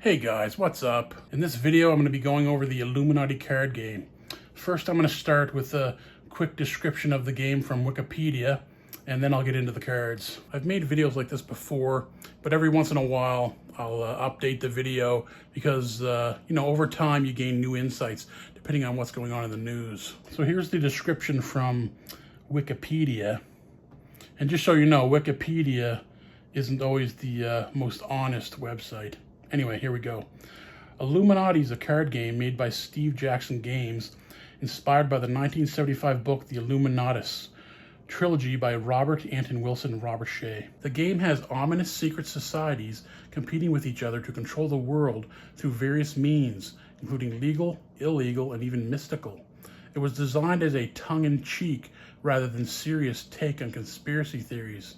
Hey guys, what's up? In this video, I'm going to be going over the Illuminati card game. First, I'm going to start with a quick description of the game from Wikipedia, and then I'll get into the cards. I've made videos like this before, but every once in a while, I'll update the video because, over time you gain new insights depending on what's going on in the news. So here's the description from Wikipedia. And just so you know, Wikipedia isn't always the most honest website. Anyway, here we go. Illuminati is a card game made by Steve Jackson Games, inspired by the 1975 book The Illuminatus trilogy by Robert Anton Wilson and Robert Shea. The game has ominous secret societies competing with each other to control the world through various means, including legal, illegal, and even mystical. It was designed as a tongue-in-cheek rather than serious take on conspiracy theories.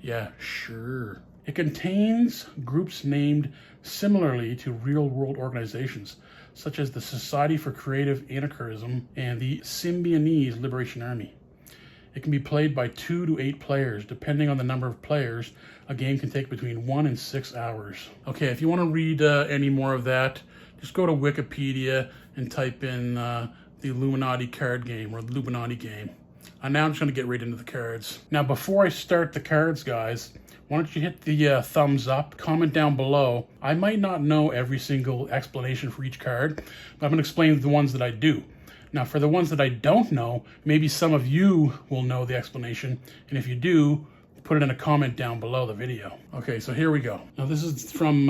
Yeah, sure. It contains groups named similarly to real-world organizations, such as the Society for Creative Anarchism and the Symbionese Liberation Army. It can be played by 2 to 8 players. Depending on the number of players, a game can take between 1 and 6 hours. Okay, if you want to read any more of that, just go to Wikipedia and type in the Illuminati card game or the Illuminati game. Now I'm just going to get right into the cards. Now, before I start the cards, guys, why don't you hit the thumbs up, comment down below. I might not know every single explanation for each card, but I'm going to explain the ones that I do. Now, for the ones that I don't know, maybe some of you will know the explanation, and if you do, put it in a comment down below the video. Okay, so here we go. Now, this is from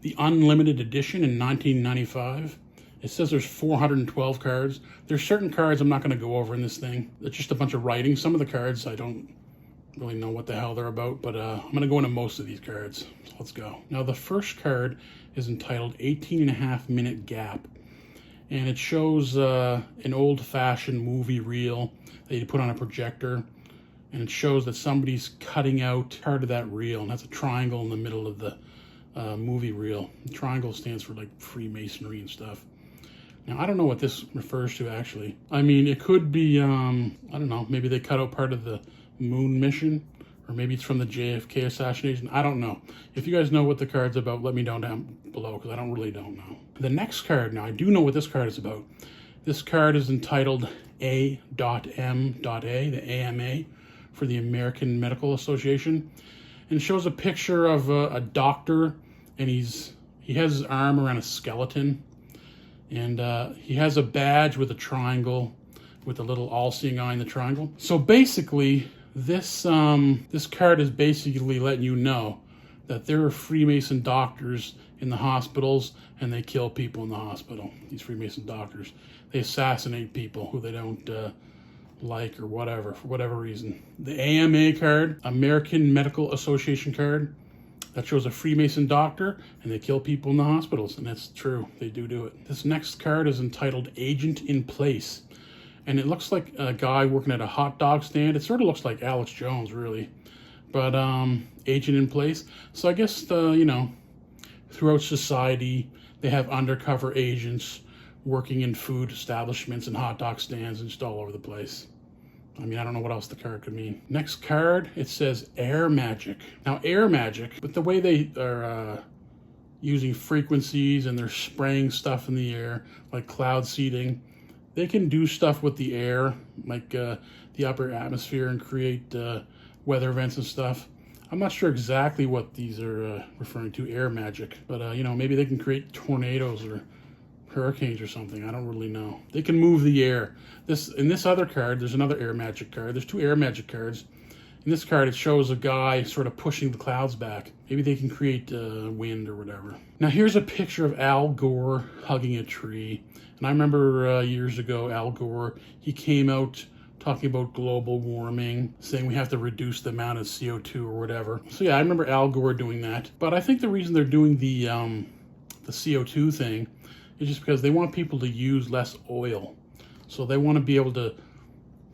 the Unlimited Edition in 1995. It says there's 412 cards. There's certain cards I'm not going to go over in this thing. It's just a bunch of writing. Some of the cards I don't really know what the hell they're about, but I'm going to go into most of these cards. So let's go. Now, the first card is entitled 18.5 Minute Gap, and it shows an old-fashioned movie reel that you put on a projector, and it shows that somebody's cutting out part of that reel, and that's a triangle in the middle of the movie reel. The triangle stands for like Freemasonry and stuff. Now, I don't know what this refers to, actually. I mean, it could be, I don't know, maybe they cut out part of the moon mission, or maybe it's from the JFK assassination. I don't know. If you guys know what the card's about, let me know down below, because I don't know. The next card, now I do know what this card is about. This card is entitled A.M.A, the AMA, for the American Medical Association. And it shows a picture of a doctor, and he has his arm around a skeleton. And he has a badge with a triangle, with a little all-seeing eye in the triangle. So basically, this card is basically letting you know that there are Freemason doctors in the hospitals, and they kill people in the hospital. These Freemason doctors, they assassinate people who they don't like or whatever, for whatever reason. The AMA card, American Medical Association card, that shows a Freemason doctor, and they kill people in the hospitals, and that's true. They do it. This next card is entitled Agent in Place, and it looks like a guy working at a hot dog stand. It sort of looks like Alex Jones, really, but Agent in Place. So I guess throughout society, they have undercover agents working in food establishments and hot dog stands and just all over the place. I mean, I don't know what else the card could mean. Next card, it says Air Magic. Now, Air Magic, but the way they are using frequencies and they're spraying stuff in the air, like cloud seeding, they can do stuff with the air, like the upper atmosphere, and create weather events and stuff. I'm not sure exactly what these are referring to, Air Magic, but maybe they can create tornadoes or hurricanes or something. I don't really know. They can move the air. In this other card, there's another Air Magic card. There's 2 Air Magic cards. In this card, it shows a guy sort of pushing the clouds back. Maybe they can create wind or whatever. Now, here's a picture of Al Gore hugging a tree. And I remember years ago, Al Gore, he came out talking about global warming, saying we have to reduce the amount of CO2 or whatever. So yeah, I remember Al Gore doing that. But I think the reason they're doing the CO2 thing is just because they want people to use less oil. So they want to be able to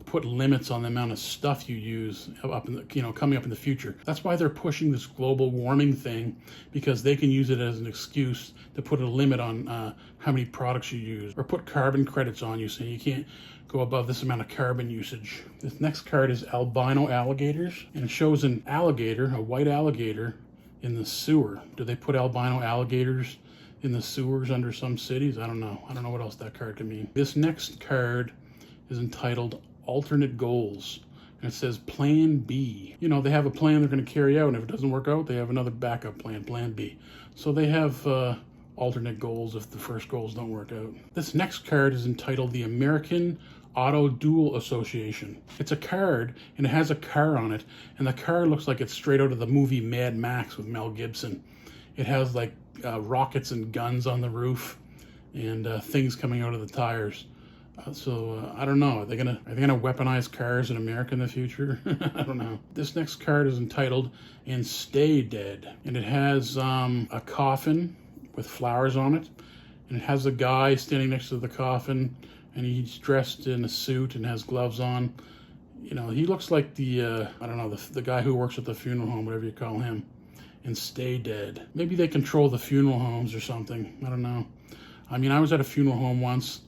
put limits on the amount of stuff you use up in the, coming up in the future. That's why they're pushing this global warming thing, because they can use it as an excuse to put a limit on how many products you use, or put carbon credits on you, saying you can't go above this amount of carbon usage. This next card is Albino Alligators, and it shows an alligator, a white alligator, in the sewer. Do they put albino alligators in the sewers under some cities? I don't know. I don't know what else that card can mean. This next card is entitled Alternate Goals. And it says Plan B. You know, they have a plan they're going to carry out, and if it doesn't work out, they have another backup plan, Plan B. So they have alternate goals if the first goals don't work out. This next card is entitled the American Auto Duel Association. It's a card, and it has a car on it, and the car looks like it's straight out of the movie Mad Max with Mel Gibson. It has like rockets and guns on the roof, and things coming out of the tires. I don't know. Are they gonna weaponize cars in America in the future? I don't know. This next card is entitled "And Stay Dead," and it has a coffin with flowers on it, and it has a guy standing next to the coffin, and he's dressed in a suit and has gloves on. You know, he looks like the I don't know, the guy who works at the funeral home, whatever you call him. And Stay Dead. Maybe they control the funeral homes or something. I don't know. I mean, I was at a funeral home once,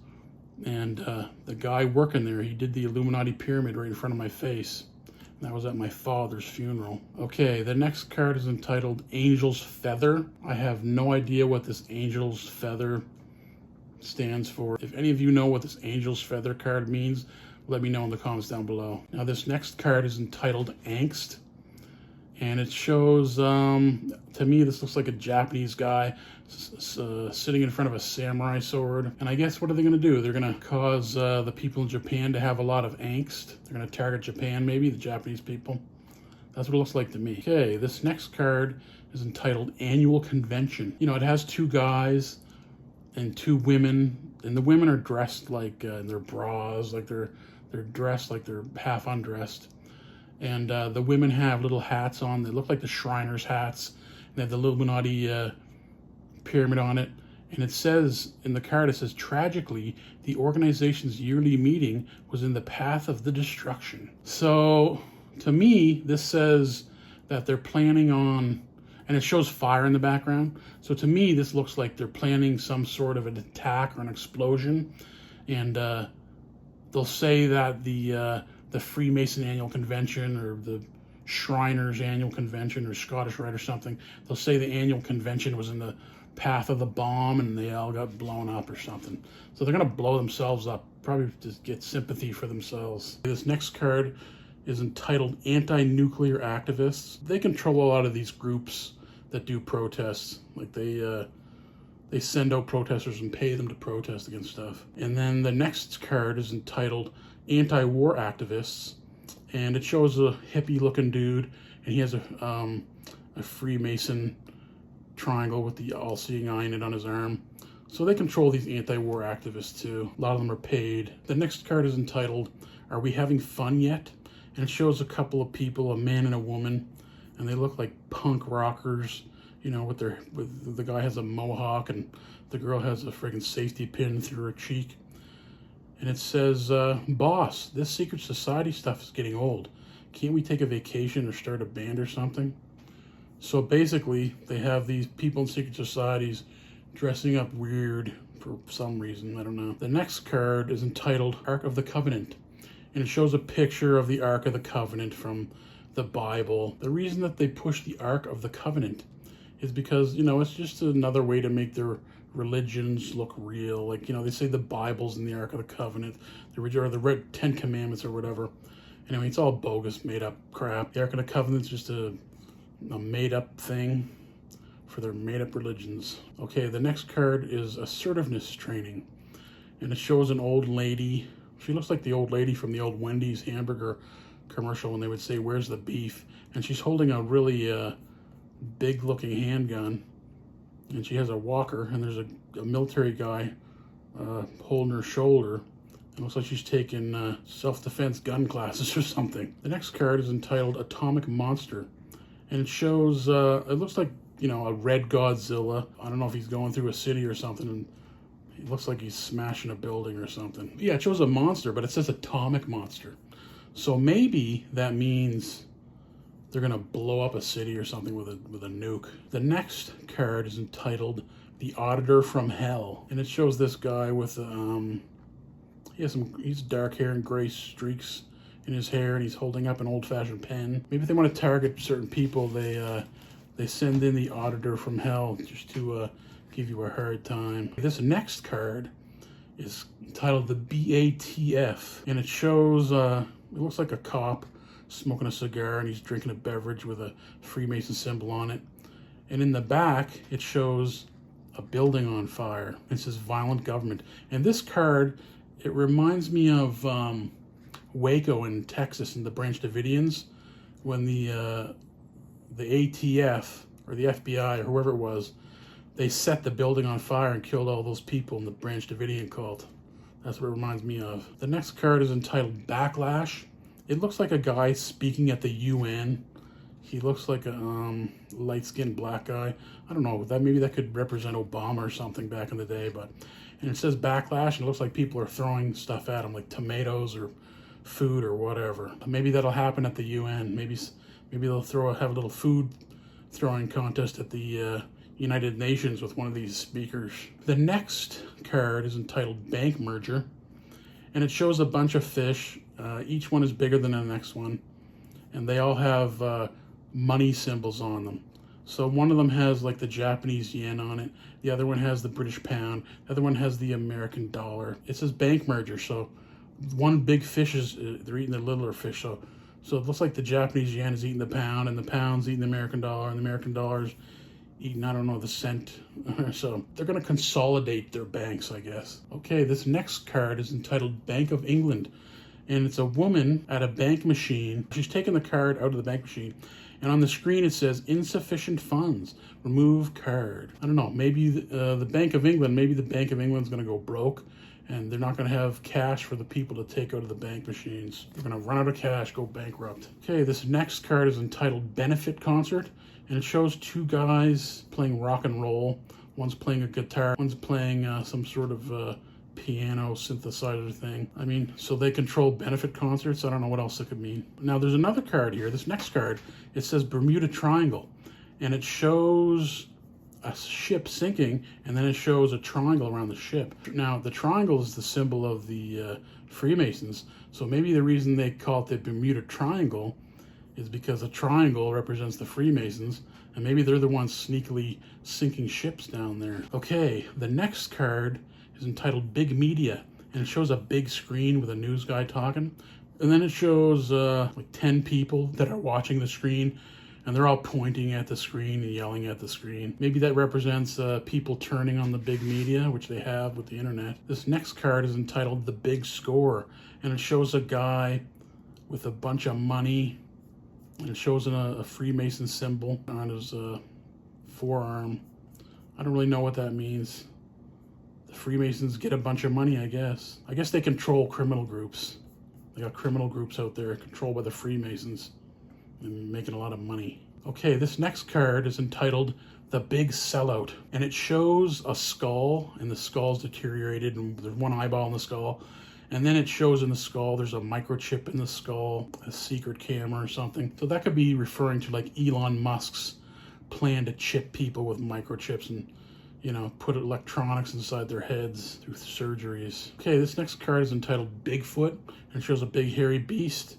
and the guy working there, he did the Illuminati pyramid right in front of my face. That was at my father's funeral. Okay, the next card is entitled Angel's Feather. I have no idea what this Angel's Feather stands for. If any of you know what this Angel's Feather card means, let me know in the comments down below. Now, this next card is entitled Angst. And it shows, to me, this looks like a Japanese guy sitting in front of a samurai sword. And I guess what are they going to do? They're going to cause the people in Japan to have a lot of angst. They're going to target Japan, maybe, the Japanese people. That's what it looks like to me. Okay, this next card is entitled Annual Convention. You know, it has two guys and two women. And the women are dressed like in their bras, like they're dressed like they're half undressed. And the women have little hats on. They look like the Shriners' hats. And they have the Illuminati pyramid on it. And it says, in the card, it says, tragically, the organization's yearly meeting was in the path of the destruction. So, to me, this says that they're planning on, and it shows fire in the background. So to me, this looks like they're planning some sort of an attack or an explosion. And they'll say that the Freemason annual convention or the Shriners annual convention or Scottish Rite or something, they'll say the annual convention was in the path of the bomb and they all got blown up or something. So they're going to blow themselves up, probably to get sympathy for themselves. This next card is entitled Anti-Nuclear Activists. They control a lot of these groups that do protests. Like they send out protesters and pay them to protest against stuff. And then the next card is entitled Anti-War Activists, and it shows a hippie-looking dude, and he has a Freemason triangle with the all-seeing eye in it on his arm. So they control these anti-war activists too. A lot of them are paid. The next card is entitled Are We Having Fun Yet? And it shows a couple of people, a man and a woman, and they look like punk rockers. You know, with the guy has a mohawk and the girl has a friggin' safety pin through her cheek. And it says, boss, this secret society stuff is getting old. Can't we take a vacation or start a band or something? So basically, they have these people in secret societies dressing up weird for some reason. I don't know. The next card is entitled Ark of the Covenant. And it shows a picture of the Ark of the Covenant from the Bible. The reason that they push the Ark of the Covenant is because, you know, it's just another way to make their religions look real. Like, you know, they say the Bible's in the Ark of the Covenant, or the 10 Commandments or whatever. Anyway, it's all bogus, made up crap. The Ark of the Covenant's just a made up thing for their made up religions. Okay, the next card is Assertiveness Training. And it shows an old lady. She looks like the old lady from the old Wendy's hamburger commercial when they would say, "Where's the beef?" And she's holding a really big looking handgun. And she has a walker, and there's a military guy holding her shoulder. It looks like she's taking self-defense gun classes or something. The next card is entitled Atomic Monster. And it shows, it looks like, you know, a red Godzilla. I don't know if he's going through a city or something, and it looks like he's smashing a building or something. Yeah, it shows a monster, but it says Atomic Monster. So maybe that means they're going to blow up a city or something with a nuke. The next card is entitled The Auditor from Hell. And it shows this guy with, he's dark hair and gray streaks in his hair, and he's holding up an old-fashioned pen. Maybe if they want to target certain people, they They send in the auditor from hell just to give you a hard time. This next card is titled the BATF, and it shows, it looks like a cop smoking a cigar and he's drinking a beverage with a Freemason symbol on it. And in the back, it shows a building on fire. It says violent government. And this card, it reminds me of Waco in Texas and the Branch Davidians, when the ATF or the FBI or whoever it was, they set the building on fire and killed all those people in the Branch Davidian cult. That's what it reminds me of. The next card is entitled Backlash. It looks like a guy speaking at the UN. He looks like a light-skinned black guy. I don't know, maybe that could represent Obama or something back in the day. And it says Backlash, and it looks like people are throwing stuff at him, like tomatoes or food or whatever. Maybe that'll happen at the UN. Maybe they'll have a little food throwing contest at the United Nations with one of these speakers. The next card is entitled Bank Merger, and it shows a bunch of fish. Each one is bigger than the next one, and they all have money symbols on them. So one of them has like the Japanese yen on it, the other one has the British pound, the other one has the American dollar. It says Bank Merger, so one big fish they're eating the littler fish, so it looks like the Japanese yen is eating the pound, and the pound's eating the American dollar, and the American dollar's eating, I don't know, the cent. So they're going to consolidate their banks, I guess. Okay, this next card is entitled Bank of England, and it's a woman at a bank machine. She's taking the card out of the bank machine, and on the screen it says insufficient funds, remove card. I don't know, maybe the Bank of England, maybe the Bank of England's going to go broke, and they're not going to have cash for the people to take out of the bank machines. They're going to run out of cash, go bankrupt. Okay, this next card is entitled Benefit Concert, and it shows two guys playing rock and roll. One's playing a guitar, one's playing some sort of piano synthesizer thing. I mean, so they control benefit concerts. I don't know what else it could mean. Now, there's another card here. This next card, it says Bermuda Triangle, and it shows a ship sinking, and then it shows a triangle around the ship. Now, the triangle is the symbol of the Freemasons, so maybe the reason they call it the Bermuda Triangle is because a triangle represents the Freemasons, and maybe they're the ones sneakily sinking ships down there. Okay, the next card is entitled Big Media, and it shows a big screen with a news guy talking, and then it shows like 10 people that are watching the screen, and they're all pointing at the screen and yelling at the screen. Maybe that represents people turning on the big media, which they have with the internet. This next card is entitled The Big Score, and it shows a guy with a bunch of money, and it shows a Freemason symbol on his forearm. I don't really know what that means. The Freemasons get a bunch of money, I guess. I guess they control criminal groups. They got criminal groups out there controlled by the Freemasons and making a lot of money. Okay, this next card is entitled The Big Sellout, and it shows a skull, and the skull's deteriorated, and there's one eyeball in the skull, and then it shows in the skull there's a microchip in the skull, a secret camera or something. So that could be referring to like Elon Musk's plan to chip people with microchips and, you know, put electronics inside their heads through surgeries. Okay, this next card is entitled Bigfoot, and shows a big hairy beast.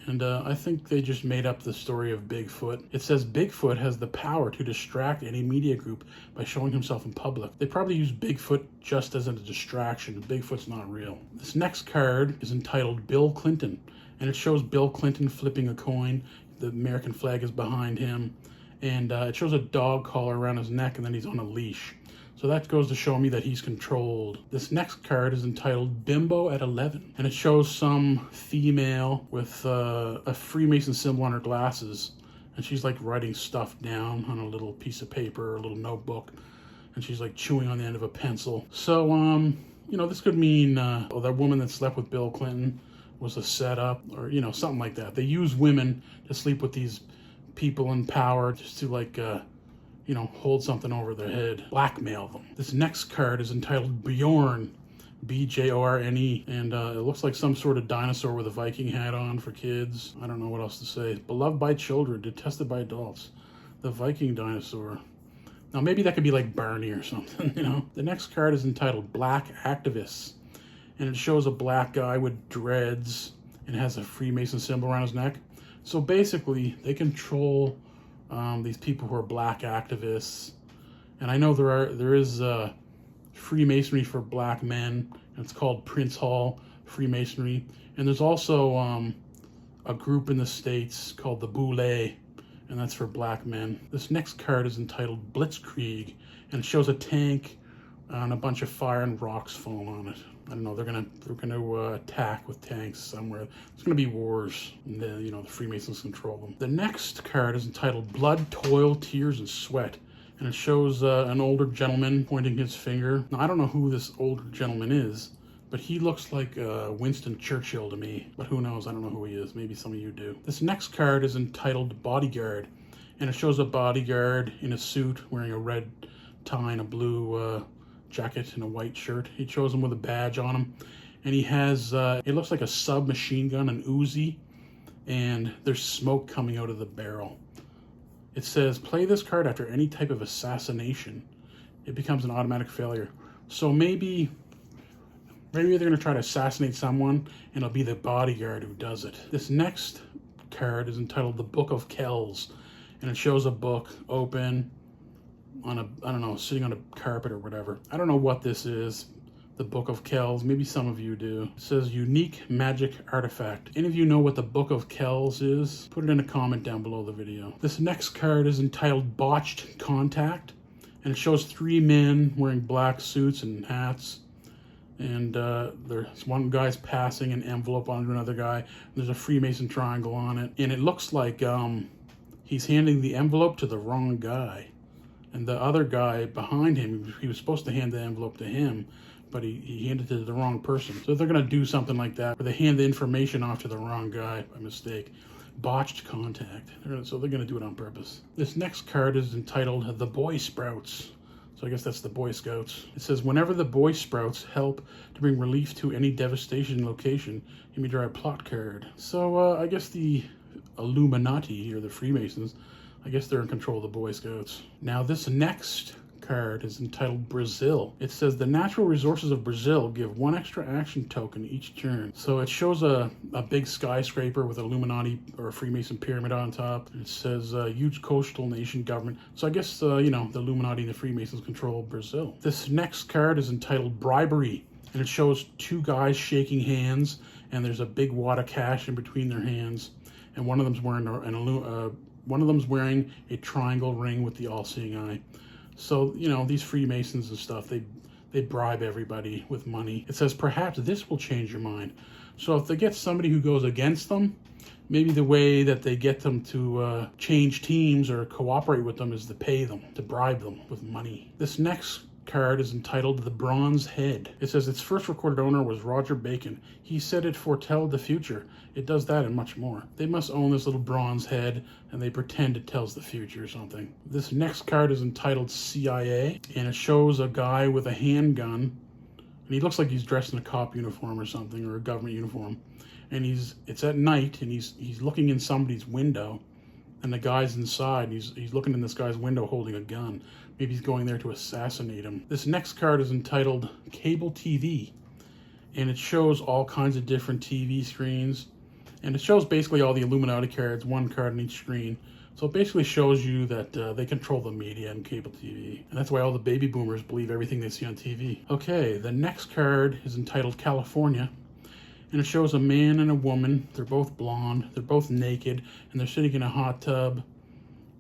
And I think they just made up the story of Bigfoot. It says Bigfoot has the power to distract any media group by showing himself in public. They probably use Bigfoot just as a distraction. Bigfoot's not real. This next card is entitled Bill Clinton, and it shows Bill Clinton flipping a coin. The American flag is behind him, and it shows a dog collar around his neck, and then he's on a leash. So that goes to show me that he's controlled. This next card is entitled Bimbo at 11, and it shows some female with a Freemason symbol on her glasses, and she's like writing stuff down on a little piece of paper, or a little notebook, and she's like chewing on the end of a pencil. So, you know, this could mean that woman that slept with Bill Clinton was a setup, or, you know, something like that. They use women to sleep with these people in power just to like, you know, hold something over their head, blackmail them. This next card is entitled Bjorn, B-J-O-R-N-E, and it looks like some sort of dinosaur with a Viking hat on for kids. I don't know what else to say. Beloved by children, detested by adults. The Viking dinosaur. Now maybe that could be like Barney or something, you know. The next card is entitled Black Activists, and it shows a black guy with dreads and has a Freemason symbol around his neck. So basically, they control these people who are black activists. And I know there is Freemasonry for black men, and it's called Prince Hall Freemasonry. And there's also a group in the States called the Boule, and that's for black men. This next card is entitled Blitzkrieg, and it shows a tank and a bunch of fire and rocks falling on it. I don't know, they're gonna attack with tanks somewhere. It's gonna be wars, and the Freemasons control them. The next card is entitled Blood, Toil, Tears, and Sweat, and it shows an older gentleman pointing his finger. Now, I don't know who this older gentleman is, but he looks like Winston Churchill to me, but who knows? I don't know who he is. Maybe some of you do. This next card is entitled Bodyguard, and it shows a bodyguard in a suit wearing a red tie and a blue jacket and a white shirt. He shows him with a badge on him, and he has it looks like a submachine gun, an Uzi, and there's smoke coming out of the barrel. It says play this card after any type of assassination. It becomes an automatic failure. So maybe they're going to try to assassinate someone, and it'll be the bodyguard who does it. This next card is entitled The Book of Kells, and it shows a book open on I don't know, sitting on a carpet or whatever. I don't know what this is, the Book of Kells. Maybe some of you do. It says unique magic artifact. Any of you know what the Book of Kells is? Put it in a comment down below the video. This next card is entitled Botched Contact, and it shows 3 men wearing black suits and hats. And there's one guy's passing an envelope on to another guy. There's a Freemason triangle on it. And it looks like he's handing the envelope to the wrong guy. And the other guy behind him, he was supposed to hand the envelope to him, but he handed it to the wrong person. So they're going to do something like that, where they hand the information off to the wrong guy by mistake. Botched contact. So they're going to do it on purpose. This next card is entitled The Boy Sprouts. So I guess that's the Boy Scouts. It says, whenever the Boy Sprouts help to bring relief to any devastation location, you may draw a plot card. So I guess the Illuminati, or the Freemasons, I guess they're in control of the Boy Scouts. Now this next card is entitled Brazil. It says the natural resources of Brazil give 1 extra action token each turn. So it shows a big skyscraper with Illuminati or a Freemason pyramid on top. It says huge coastal nation government. So I guess the Illuminati and the Freemasons control Brazil. This next card is entitled Bribery, and it shows 2 guys shaking hands, and there's a big wad of cash in between their hands, and one of them's wearing a triangle ring with the all-seeing eye. So, these Freemasons and stuff, they bribe everybody with money. It says, perhaps this will change your mind. So if they get somebody who goes against them, maybe the way that they get them to change teams or cooperate with them is to pay them, to bribe them with money. This next card is entitled The Bronze Head. It says its first recorded owner was Roger Bacon. He said it foretelled the future. It does that and much more. They must own this little bronze head, and they pretend it tells the future or something. This next card is entitled CIA, and it shows a guy with a handgun, and he looks like he's dressed in a cop uniform or something, or a government uniform. And it's at night, and he's looking in somebody's window, and the guy's inside, and he's looking in this guy's window holding a gun. Maybe he's going there to assassinate him. This next card is entitled Cable TV, and it shows all kinds of different TV screens, and it shows basically all the Illuminati cards, 1 card on each screen. So it basically shows you that they control the media and cable TV, and that's why all the baby boomers believe everything they see on TV. Okay, the next card is entitled California, and it shows a man and a woman. They're both blonde, they're both naked, and they're sitting in a hot tub.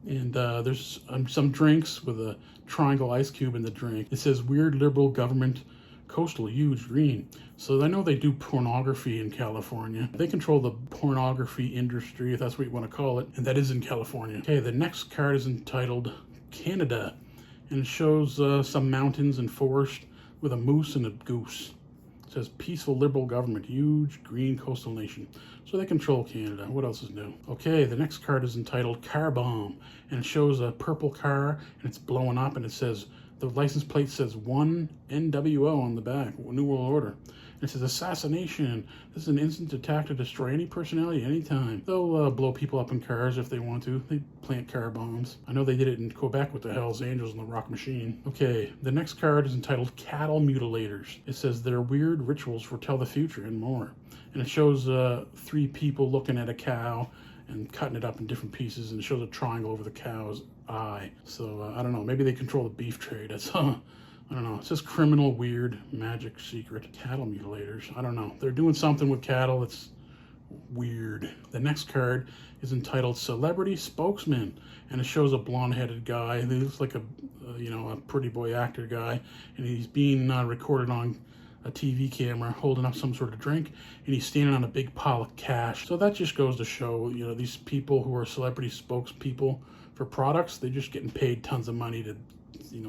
And there's some drinks with a triangle ice cube in the drink. It says weird liberal government, coastal, huge, green. So I know they do pornography in California. They control the pornography industry, if that's what you want to call it, and that is in California. Okay, the next card is entitled Canada, and it shows some mountains and forest with a moose and a goose. It says peaceful liberal government, huge green coastal nation. So they control Canada. What else is new? Okay, the next card is entitled Car Bomb, and it shows a purple car, and it's blowing up, and it says, the license plate says 1 NWO on the back, New World Order. And it says assassination. This is an instant attack to destroy any personality anytime. They'll blow people up in cars if they want to. They plant car bombs. I know they did it in Quebec with the Hells Angels and the Rock Machine. Okay, the next card is entitled Cattle Mutilators. It says their weird rituals foretell the future and more. And it shows 3 people looking at a cow, and cutting it up in different pieces, and it shows a triangle over the cow's eye. So I don't know, maybe they control the beef trade. That's I don't know. It says criminal, weird, magic, secret, cattle mutilators. I don't know. They're doing something with cattle that's weird. The next card is entitled Celebrity Spokesman, and it shows a blonde-headed guy. He looks like a pretty boy actor guy, and he's being recorded on a TV camera holding up some sort of drink, and he's standing on a big pile of cash. So that just goes to show, these people who are celebrity spokespeople for products, they're just getting paid tons of money to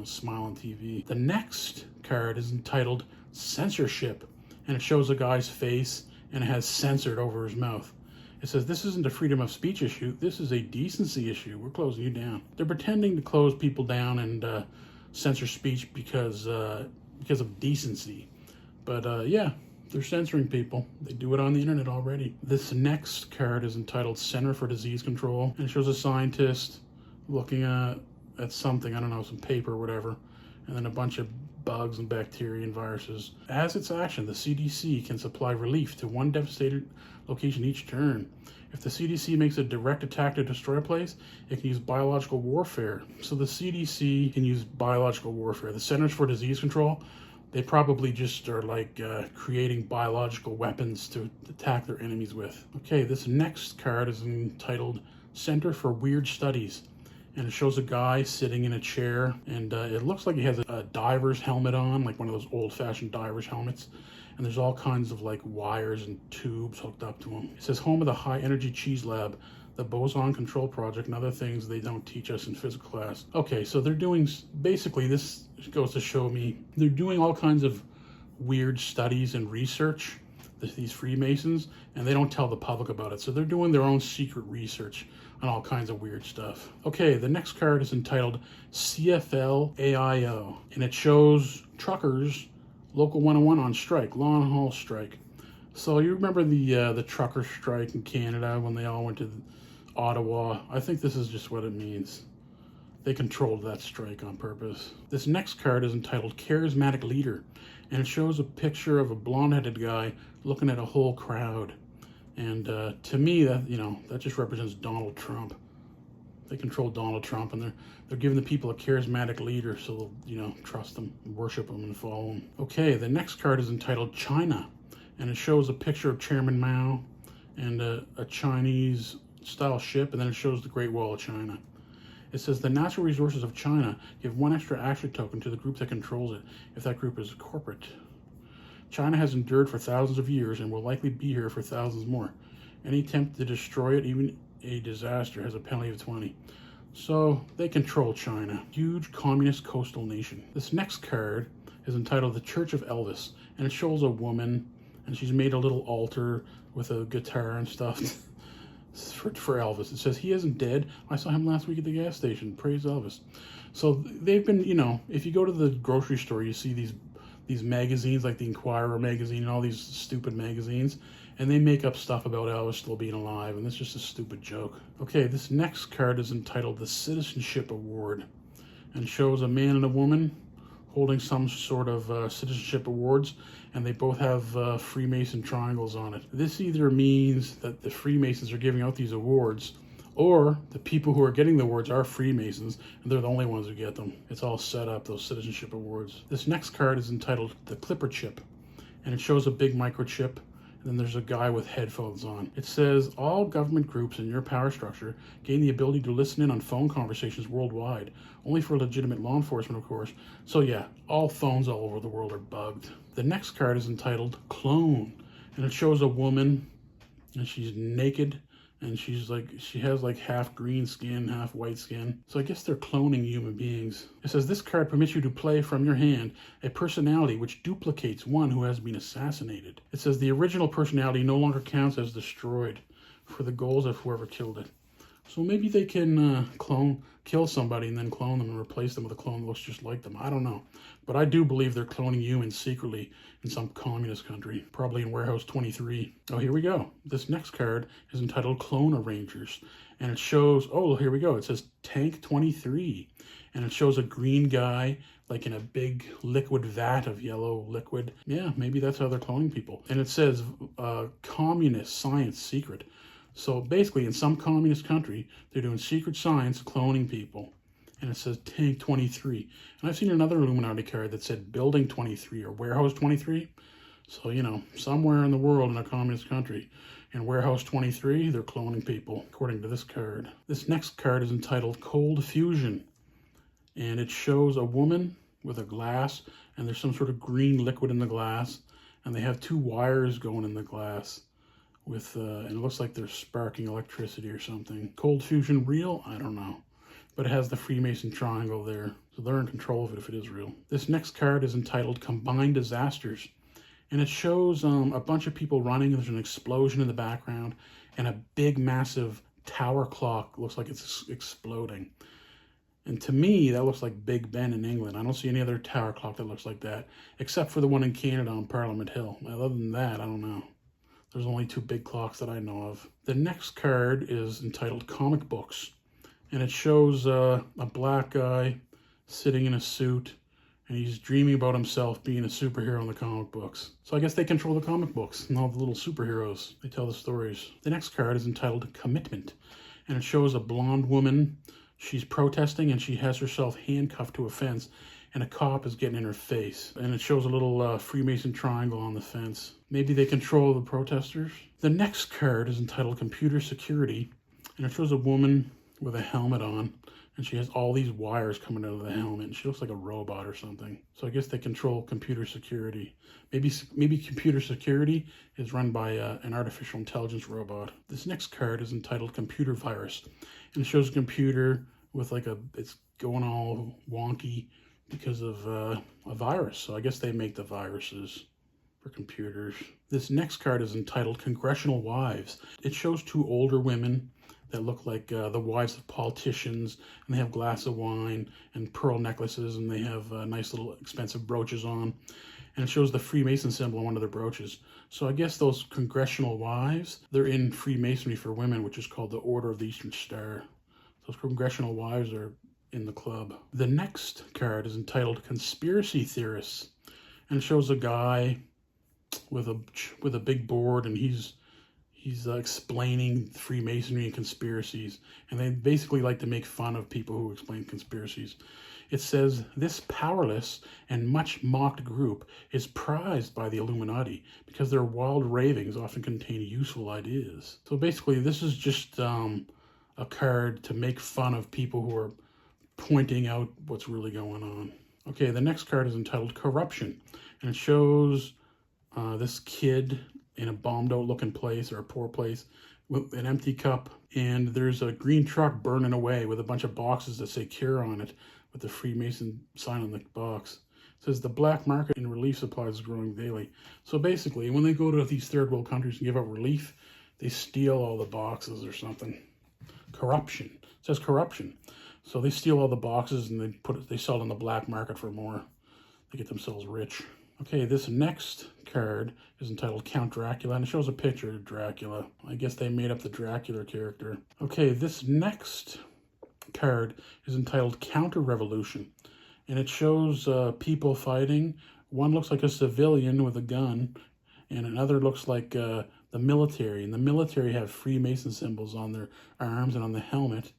smile on TV. The next card is entitled Censorship, and it shows a guy's face and it has censored over his mouth. It says, this isn't a freedom of speech issue, this is a decency issue. We're closing you down. They're pretending to close people down and censor speech because of decency. But yeah, they're censoring people. They do it on the internet already. This next card is entitled Center for Disease Control, and it shows a scientist looking at something, I don't know, some paper or whatever, and then a bunch of bugs and bacteria and viruses. As its action, the CDC can supply relief to one devastated location each turn. If the CDC makes a direct attack to destroy a place, it can use biological warfare. So the CDC can use biological warfare. The Centers for Disease Control, they probably just are like creating biological weapons to attack their enemies with. Okay, this next card is entitled Center for Weird Studies, and it shows a guy sitting in a chair, and it looks like he has a diver's helmet on, like one of those old-fashioned diver's helmets, and there's all kinds of like wires and tubes hooked up to him. It says home of the high energy cheese lab, the boson control project, and other things they don't teach us in physics class. Okay, so they're doing, basically this goes to show me, they're doing all kinds of weird studies and research, these Freemasons, and they don't tell the public about it. So they're doing their own secret research on all kinds of weird stuff. Okay, the next card is entitled CFL-AIO, and it shows truckers, Local 101 on strike, long haul strike. So you remember the trucker strike in Canada when they all went to Ottawa? I think this is just what it means. They controlled that strike on purpose. This next card is entitled Charismatic Leader, and it shows a picture of a blonde-headed guy looking at a whole crowd. And to me, that just represents Donald Trump. They control Donald Trump, and they're giving the people a charismatic leader, so they'll trust him, worship him, and follow him. Okay, the next card is entitled China, and it shows a picture of Chairman Mao and a Chinese-style ship, and then it shows the Great Wall of China. It says the natural resources of China give one extra action token to the group that controls it, if that group is corporate. China has endured for thousands of years and will likely be here for thousands more. Any attempt to destroy it, even a disaster, has a penalty of 20. So they control China. Huge communist coastal nation. This next card is entitled The Church of Elvis, and it shows a woman, and she's made a little altar with a guitar and stuff. For Elvis. It says, he isn't dead. I saw him last week at the gas station. Praise Elvis. So they've been, if you go to the grocery store, you see these magazines, like the Inquirer magazine and all these stupid magazines, and they make up stuff about Elvis still being alive, and it's just a stupid joke. Okay, this next card is entitled The Citizenship Award, and shows a man and a woman holding some sort of citizenship awards, and they both have Freemason triangles on it. This either means that the Freemasons are giving out these awards, or the people who are getting the awards are Freemasons, and they're the only ones who get them. It's all set up, those citizenship awards. This next card is entitled The Clipper Chip, and it shows a big microchip, and then there's a guy with headphones on. It says, all government groups in your power structure gain the ability to listen in on phone conversations worldwide, only for legitimate law enforcement, of course. So yeah, all phones all over the world are bugged. The next card is entitled Clone, and it shows a woman, and she's naked, and she has like half green skin, half white skin. So I guess they're cloning human beings. It says this card permits you to play from your hand a personality which duplicates one who has been assassinated. It says the original personality no longer counts as destroyed for the goals of whoever killed it. So maybe they can kill somebody and then clone them and replace them with a clone that looks just like them. I don't know. But I do believe they're cloning humans secretly in some communist country, probably in Warehouse 23. Oh, here we go. This next card is entitled Clone Arrangers. And it shows, oh, here we go. It says Tank 23. And it shows a green guy like in a big liquid vat of yellow liquid. Yeah, maybe that's how they're cloning people. And it says Communist Science Secret. So basically, in some communist country, they're doing secret science cloning people. And it says Tank 23. And I've seen another Illuminati card that said Building 23 or Warehouse 23. So, you know, somewhere in the world in a communist country, in Warehouse 23, they're cloning people, according to this card. This next card is entitled Cold Fusion. And it shows a woman with a glass, and there's some sort of green liquid in the glass. And they have two wires going in the glass. And it looks like they're sparking electricity or something. Cold fusion real? I don't know. But it has the Freemason triangle there. So they're in control of it if it is real. This next card is entitled Combined Disasters. And it shows a bunch of people running. There's an explosion in the background. And a big, massive tower clock looks like it's exploding. And to me, that looks like Big Ben in England. I don't see any other tower clock that looks like that. Except for the one in Canada on Parliament Hill. Other than that, I don't know. There's only two big clocks that I know of. The next card is entitled Comic Books. And it shows a black guy sitting in a suit. And he's dreaming about himself being a superhero in the comic books. So I guess they control the comic books and all the little superheroes. They tell the stories. The next card is entitled Commitment. And it shows a blonde woman. She's protesting and she has herself handcuffed to a fence. And a cop is getting in her face. And it shows a little Freemason triangle on the fence. Maybe they control the protesters. The next card is entitled Computer Security. And it shows a woman with a helmet on. And she has all these wires coming out of the helmet. And she looks like a robot or something. So I guess they control computer security. Maybe computer security is run by an artificial intelligence robot. This next card is entitled Computer Virus. And it shows a computer with it's going all wonky because of a virus. So I guess they make the viruses for computers. This next card is entitled Congressional Wives. It shows two older women that look like the wives of politicians, and they have glass of wine and pearl necklaces, and they have nice little expensive brooches on. And it shows the Freemason symbol on one of their brooches. So I guess those congressional wives, they're in Freemasonry for women, which is called the Order of the Eastern Star. Those congressional wives are in the club. The next card is entitled Conspiracy Theorists, and it shows a guy with a big board, and he's explaining Freemasonry and conspiracies, and they basically like to make fun of people who explain conspiracies. It says, this powerless and much mocked group is prized by the Illuminati because their wild ravings often contain useful ideas. So basically, this is just a card to make fun of people who are pointing out what's really going on. Okay, the next card is entitled Corruption, and it shows this kid in a bombed out looking place or a poor place with an empty cup, and there's a green truck burning away with a bunch of boxes that say cure on it with the Freemason sign on the box. It says the black market in relief supplies is growing daily. So basically, when they go to these third world countries and give out relief, they steal all the boxes or something. Corruption. It says corruption. So they steal all the boxes and they sell it on the black market for more. They get themselves rich. Okay, this next card is entitled Count Dracula, and it shows a picture of Dracula. I guess they made up the Dracula character. Okay, this next card is entitled Counter-Revolution, and it shows people fighting. One looks like a civilian with a gun, and another looks like the military. And the military have Freemason symbols on their arms and on the helmet,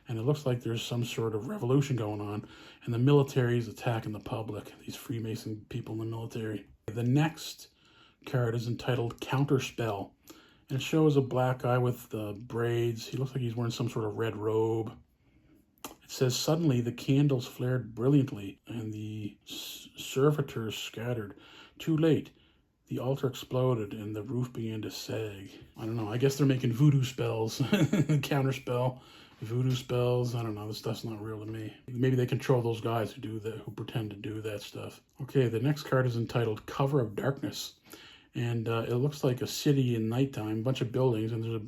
and it looks like there's some sort of revolution going on, and the military is attacking the public, these Freemason people in the military. The next card is entitled Counterspell, and it shows a black guy with braids. He looks like he's wearing some sort of red robe. It says, suddenly the candles flared brilliantly, and the servitors scattered. Too late. The altar exploded, and the roof began to sag. I don't know. I guess they're making voodoo spells. Counterspell. Voodoo spells. I don't know. This stuff's not real to me. Maybe they control those guys who do that, who pretend to do that stuff. Okay, the next card is entitled Cover of Darkness. And it looks like a city in nighttime, a bunch of buildings, and there's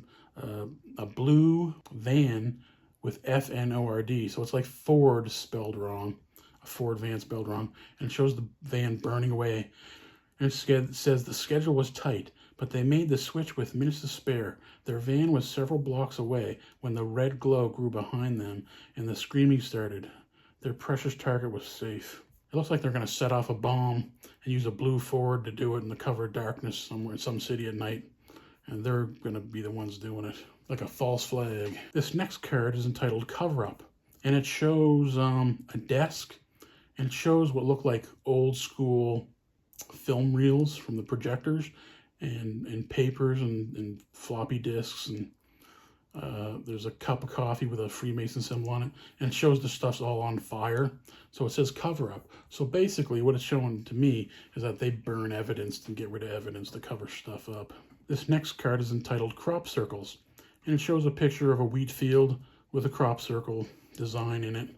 a blue van with FNORD. So it's like Ford spelled wrong. A Ford van spelled wrong. And it shows the van burning away. And it says the schedule was tight, but they made the switch with minutes to spare. Their van was several blocks away when the red glow grew behind them and the screaming started. Their precious target was safe. It looks like they're going to set off a bomb and use a blue Ford to do it in the cover of darkness somewhere in some city at night. And they're going to be the ones doing it. like a false flag. This next card is entitled Cover Up, and it shows a desk, and it shows what look like old school film reels from the projectors, and papers and floppy disks, and there's a cup of coffee with a Freemason symbol on it, and it shows the stuff's all on fire. So it says cover up. So basically what it's showing to me is that they burn evidence and get rid of evidence to cover stuff up. This next card is entitled Crop Circles, and it shows a picture of a wheat field with a crop circle design in it.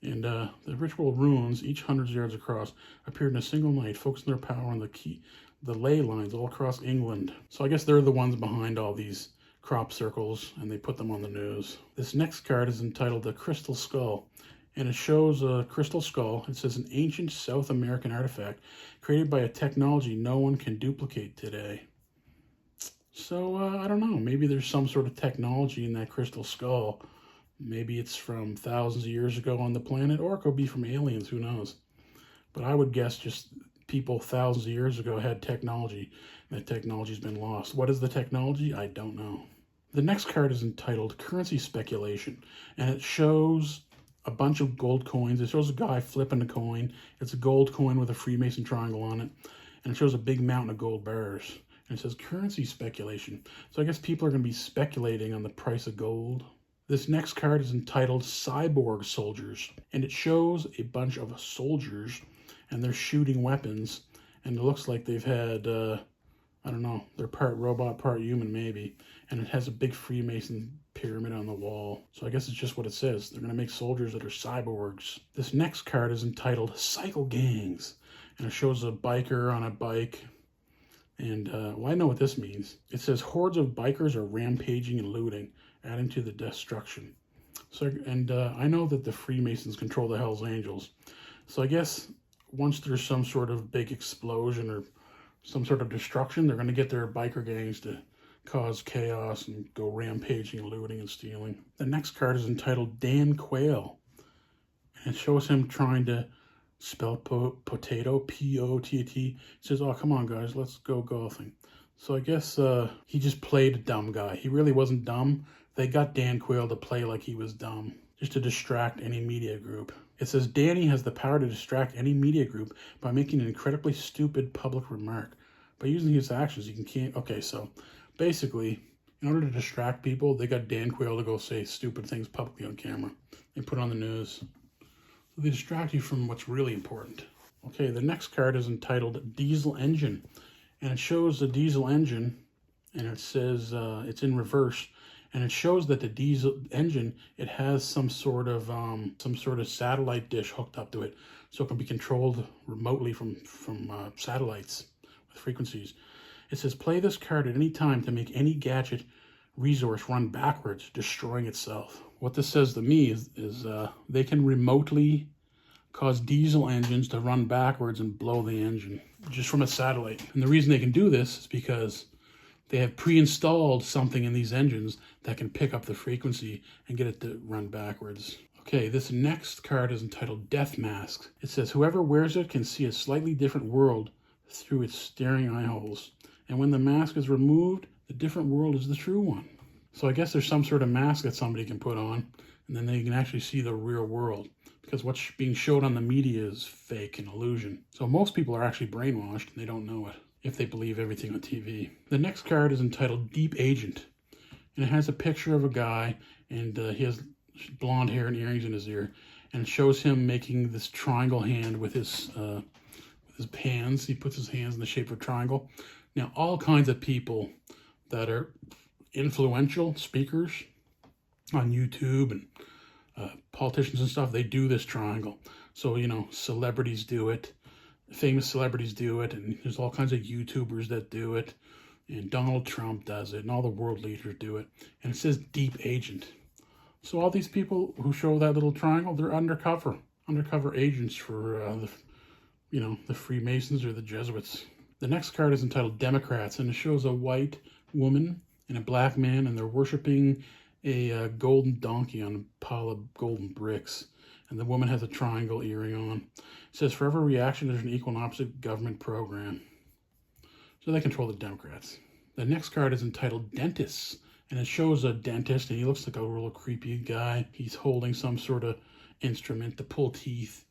And the ritual runes, each hundreds of yards across, appeared in a single night, focusing their power on the ley lines all across England. So I guess they're the ones behind all these crop circles, and they put them on the news. This next card is entitled The Crystal Skull, and it shows a crystal skull. It says an ancient South American artifact created by a technology no one can duplicate today. So I don't know, maybe there's some sort of technology in that crystal skull. Maybe it's from thousands of years ago on the planet, or it could be from aliens, who knows. But I would guess just people thousands of years ago had technology, and that technology's been lost. What is the technology? I don't know. The next card is entitled Currency Speculation, and it shows a bunch of gold coins. It shows a guy flipping a coin. It's a gold coin with a Freemason triangle on it, and it shows a big mountain of gold bars. And it says Currency Speculation. So I guess people are going to be speculating on the price of gold. This next card is entitled Cyborg Soldiers, and it shows a bunch of soldiers, and they're shooting weapons, and it looks like they've had, I don't know, they're part robot, part human maybe, and it has a big Freemason pyramid on the wall. So I guess it's just what it says. They're going to make soldiers that are cyborgs. This next card is entitled Cycle Gangs, and it shows a biker on a bike. And, well, I know what this means. It says hordes of bikers are rampaging and looting, adding to the destruction. So, and I know that the Freemasons control the Hells Angels. So I guess once there's some sort of big explosion or some sort of destruction, they're going to get their biker gangs to cause chaos and go rampaging, looting, and stealing. The next card is entitled Dan Quayle, and it shows him trying to spell potato, P-O-T-A-T. It says, oh, come on, guys, let's go golfing. So I guess he just played a dumb guy. He really wasn't dumb. They got Dan Quayle to play like he was dumb, just to distract any media group. It says, Danny has the power to distract any media group by making an incredibly stupid public remark. By using his actions, he can't... Okay, so basically, in order to distract people, they got Dan Quayle to go say stupid things publicly on camera. They put it on the news. So they distract you from what's really important. Okay, the next card is entitled Diesel Engine. And it shows the diesel engine, and it says it's in reverse. And it shows that the diesel engine, it has some sort of satellite dish hooked up to it, so it can be controlled remotely from satellites with frequencies. It says play this card at any time to make any gadget resource run backwards, destroying itself. What this says to me is they can remotely cause diesel engines to run backwards and blow the engine just from a satellite. And the reason they can do this is because they have pre-installed something in these engines that can pick up the frequency and get it to run backwards. Okay, this next card is entitled Death Mask. It says, whoever wears it can see a slightly different world through its staring eye holes. And when the mask is removed, the different world is the true one. So I guess there's some sort of mask that somebody can put on, and then they can actually see the real world. Because what's being showed on the media is fake and illusion. So most people are actually brainwashed, and they don't know it, if they believe everything on TV. The next card is entitled Deep Agent, and it has a picture of a guy, and he has blonde hair and earrings in his ear, and it shows him making this triangle hand with his hands. He puts his hands in the shape of a triangle. Now, all kinds of people that are influential speakers on YouTube and politicians and stuff, they do this triangle. So, you know, celebrities do it. Famous celebrities do it, and there's all kinds of YouTubers that do it, and Donald Trump does it, and all the world leaders do it, and it says Deep Agent. So all these people who show that little triangle, they're undercover agents for the Freemasons or the Jesuits. The next card is entitled Democrats, and it shows a white woman and a black man, and they're worshiping a golden donkey on a pile of golden bricks. And the woman has a triangle earring on. It says, for every reaction, there's an equal and opposite government program. So they control the Democrats. The next card is entitled Dentists, And it shows a dentist, and he looks like a real creepy guy. He's holding some sort of instrument to pull teeth.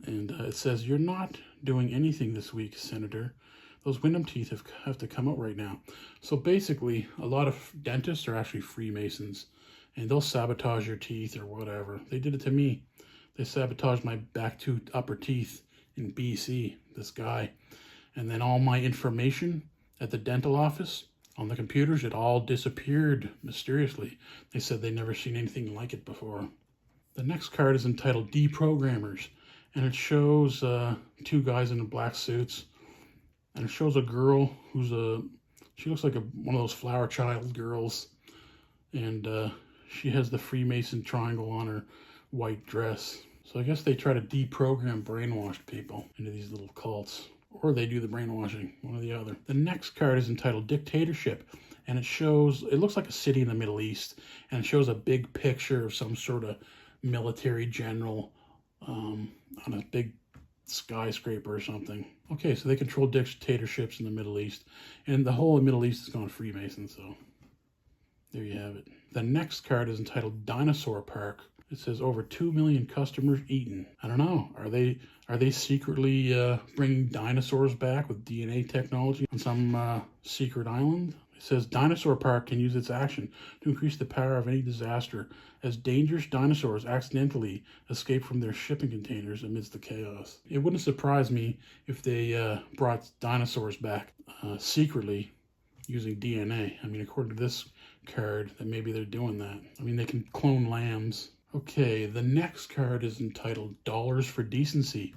And it says, "You're not doing anything this week, Senator. Those wisdom teeth have to come out right now." So basically, a lot of dentists are actually Freemasons, and they'll sabotage your teeth or whatever. They did it to me. They sabotaged my back two upper teeth in BC, this guy. And then all my information at the dental office on the computers, it all disappeared mysteriously. They said they'd never seen anything like it before. The next card is entitled Deprogrammers, and it shows two guys in black suits, and it shows a girl she looks like one of those flower child girls, and she has the Freemason triangle on her white dress. So I guess they try to deprogram brainwashed people into these little cults. Or they do the brainwashing, one or the other. The next card is entitled Dictatorship, and it looks like a city in the Middle East, and it shows a big picture of some sort of military general on a big skyscraper or something. Okay, so they control dictatorships in the Middle East, and the whole Middle East has gone Freemason, so there you have it. The next card is entitled Dinosaur Park. It says over 2 million customers eaten. I don't know. Are they secretly bringing dinosaurs back with DNA technology on some secret island? It says Dinosaur Park can use its action to increase the power of any disaster as dangerous dinosaurs accidentally escape from their shipping containers amidst the chaos. It wouldn't surprise me if they brought dinosaurs back secretly using DNA. I mean, according to this card, that maybe they're doing that. I mean, they can clone lambs. Okay, the next card is entitled Dollars for Decency.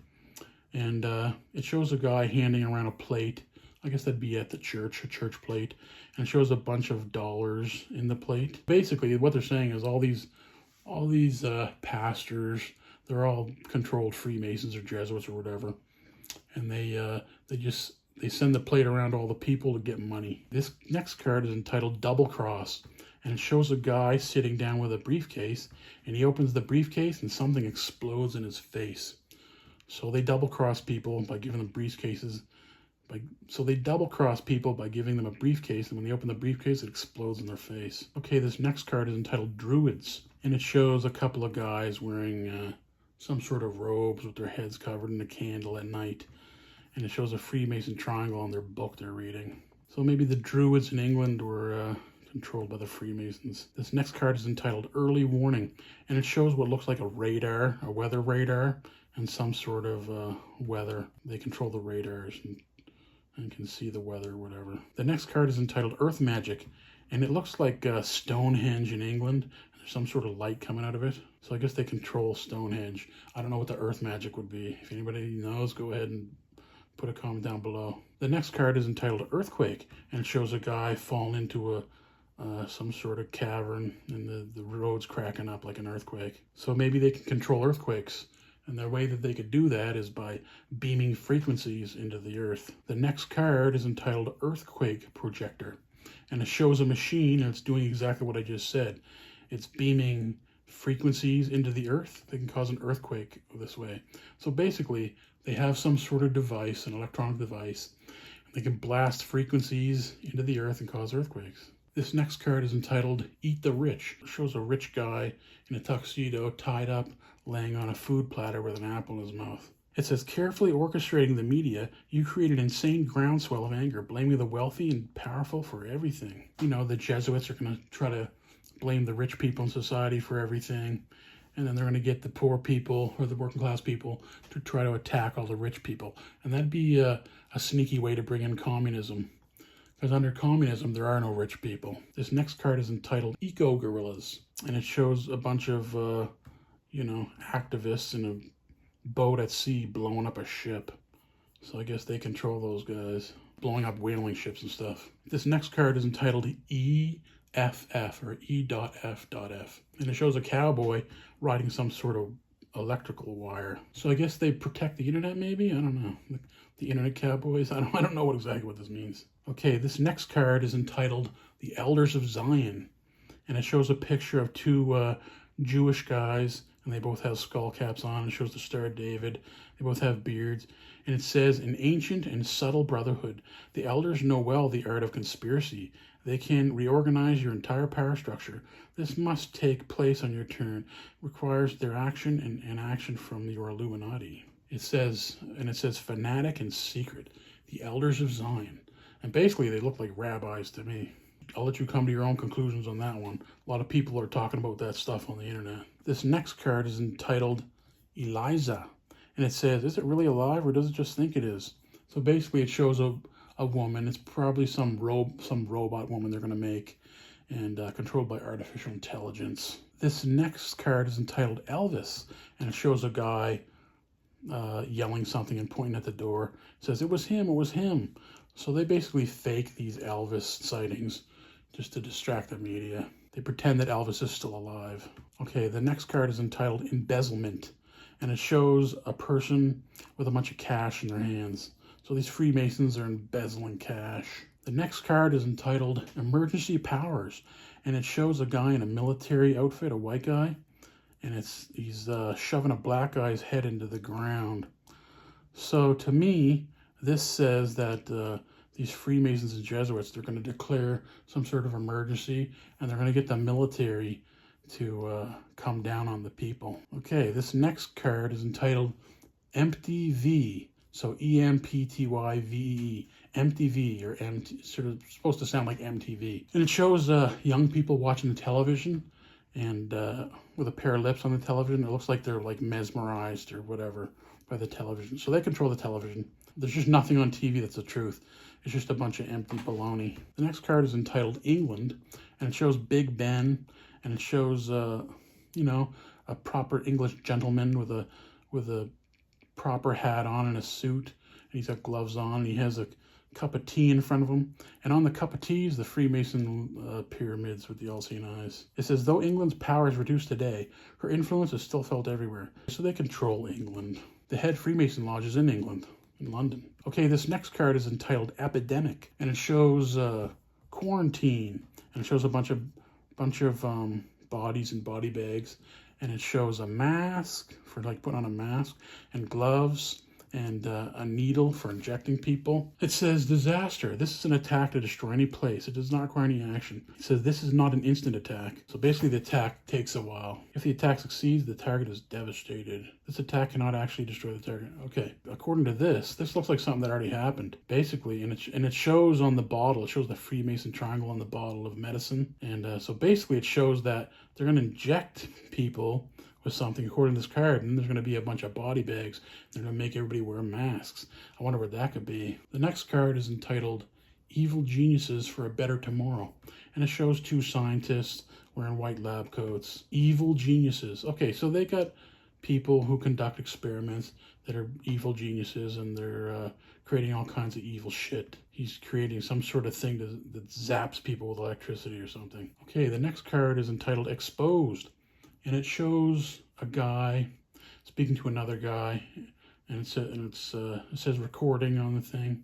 And it shows a guy handing around a plate. I guess that'd be at the church, a church plate. And it shows a bunch of dollars in the plate. Basically, what they're saying is all these pastors, they're all controlled Freemasons or Jesuits or whatever. And they send the plate around to all the people to get money. This next card is entitled Double Cross. And it shows a guy sitting down with a briefcase, and he opens the briefcase and something explodes in his face. So they double cross people by giving them briefcases. They double cross people by giving them a briefcase, and when they open the briefcase, it explodes in their face. Okay, this next card is entitled Druids, and it shows a couple of guys wearing some sort of robes with their heads covered in a candle at night. And it shows a Freemason triangle on their book they're reading. So maybe the Druids in England were controlled by the Freemasons. This next card is entitled Early Warning, and it shows what looks like a radar, a weather radar, and some sort of weather. They control the radars and can see the weather or whatever. The next card is entitled Earth Magic, and it looks like Stonehenge in England, and there's some sort of light coming out of it. So I guess they control Stonehenge. I don't know what the Earth Magic would be. If anybody knows, go ahead and put a comment down below. The next card is entitled Earthquake, and it shows a guy falling into some sort of cavern, and the road's cracking up like an earthquake. So maybe they can control earthquakes, and the way that they could do that is by beaming frequencies into the earth. The next card is entitled Earthquake Projector, and it shows a machine, and it's doing exactly what I just said. It's beaming frequencies into the earth. They can cause an earthquake this way. So basically, they have some sort of device, an electronic device. They can blast frequencies into the earth and cause earthquakes. This next card is entitled Eat the Rich. It shows a rich guy in a tuxedo tied up, laying on a food platter with an apple in his mouth. It says, carefully orchestrating the media, you create an insane groundswell of anger, blaming the wealthy and powerful for everything. You know, the Jesuits are going to try to blame the rich people in society for everything, and then they're going to get the poor people or the working class people to try to attack all the rich people. And that'd be a sneaky way to bring in communism. Because under communism, there are no rich people. This next card is entitled Eco Gorillas, and it shows a bunch of, activists in a boat at sea blowing up a ship. So I guess they control those guys, blowing up whaling ships and stuff. This next card is entitled EFF, or E.F.F, and it shows a cowboy riding some sort of electrical wire. So I guess they protect the internet, maybe? I don't know. The internet cowboys? I don't know exactly what this means. Okay, this next card is entitled The Elders of Zion, and it shows a picture of two Jewish guys, and they both have skull caps on. It shows the Star of David. They both have beards, and it says, an ancient and subtle brotherhood. The elders know well the art of conspiracy. They can reorganize your entire power structure. This must take place on your turn. Requires their action and action from your Illuminati. It says fanatic and secret, the elders of Zion. And basically they look like rabbis to me. I'll let you come to your own conclusions on that one. A lot of people are talking about that stuff on the internet. This next card is entitled Eliza. And it says, is it really alive or does it just think it is? So basically it shows a woman. It's probably some robot woman they're going to make and controlled by artificial intelligence. This next card is entitled Elvis. And it shows a guy yelling something and pointing at the door. It says, it was him, it was him. So they basically fake these Elvis sightings just to distract the media. They pretend that Elvis is still alive. Okay, the next card is entitled Embezzlement. And it shows a person with a bunch of cash in their hands. So these Freemasons are embezzling cash. The next card is entitled Emergency Powers. And it shows a guy in a military outfit, a white guy. And he's shoving a black guy's head into the ground. So to me, this says that these Freemasons and Jesuits, they're going to declare some sort of emergency, and they're going to get the military to come down on the people. Okay, this next card is entitled Empty V. So E-M-P-T-Y-V-E. Empty V, or sort of supposed to sound like MTV. And it shows young people watching the television, and with a pair of lips on the television. It looks like they're like mesmerized or whatever by the television. So they control the television. There's just nothing on TV that's the truth. It's just a bunch of empty baloney. The next card is entitled England, and it shows Big Ben, and it shows, you know, a proper English gentleman with a proper hat on and a suit, and he's got gloves on, and he has a cup of tea in front of him, and on the cup of tea is the Freemason pyramids with the all-seeing eyes. It says, though England's power is reduced today, her influence is still felt everywhere. So they control England. The head Freemason lodge is in England, in London. Okay, this next card is entitled Epidemic, and it shows quarantine, and it shows a bunch of bodies and body bags, and it shows a mask for like putting on a mask, and gloves, and a needle for injecting people. It says disaster. This is an attack to destroy any place. It does not require any action. It says this is not an instant attack. So basically the attack takes a while. If the attack succeeds, the target is devastated. This attack cannot actually destroy the target. Okay, according to this looks like something that already happened. Basically, and it shows on the bottle, it shows the Freemason triangle on the bottle of medicine. And so basically it shows that they're going to inject people with something according to this card, and there's going to be a bunch of body bags. They're going to make everybody wear masks. I wonder what that could be. The next card is entitled Evil Geniuses for a Better Tomorrow, and it shows two scientists wearing white lab coats. Evil geniuses. Okay, so they got people who conduct experiments that are evil geniuses, and they're creating all kinds of evil shit. He's creating some sort of thing that zaps people with electricity or something. Okay, the next card is entitled Exposed. And it shows a guy speaking to another guy, and it says recording on the thing.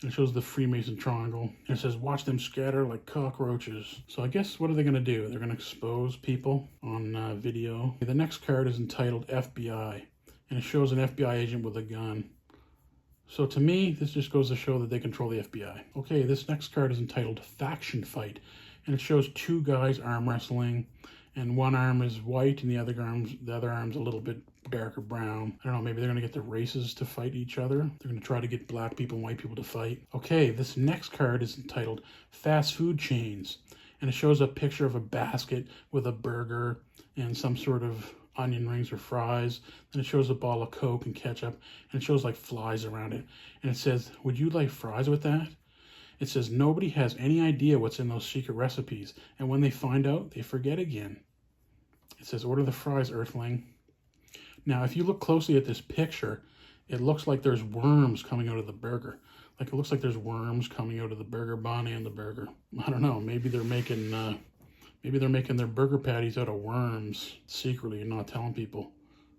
And it shows the Freemason triangle, and it says watch them scatter like cockroaches. So I guess what are they going to do? They're going to expose people on video. The next card is entitled FBI, and it shows an FBI agent with a gun. So to me, this just goes to show that they control the FBI. Okay, this next card is entitled Faction Fight, and it shows two guys arm wrestling. And one arm is white, and the other arm's a little bit darker brown. I don't know, maybe they're going to get the races to fight each other. They're going to try to get black people and white people to fight. Okay, this next card is entitled Fast Food Chains. And it shows a picture of a basket with a burger and some sort of onion rings or fries. Then it shows a bottle of Coke and ketchup. And it shows like flies around it. And it says, would you like fries with that? It says nobody has any idea what's in those secret recipes. And when they find out, they forget again. It says, order the fries, Earthling. Now, if you look closely at this picture, it looks like there's worms coming out of the burger. Like, it looks like there's worms coming out of the burger bun and the burger. I don't know. Maybe they're making their burger patties out of worms secretly and not telling people.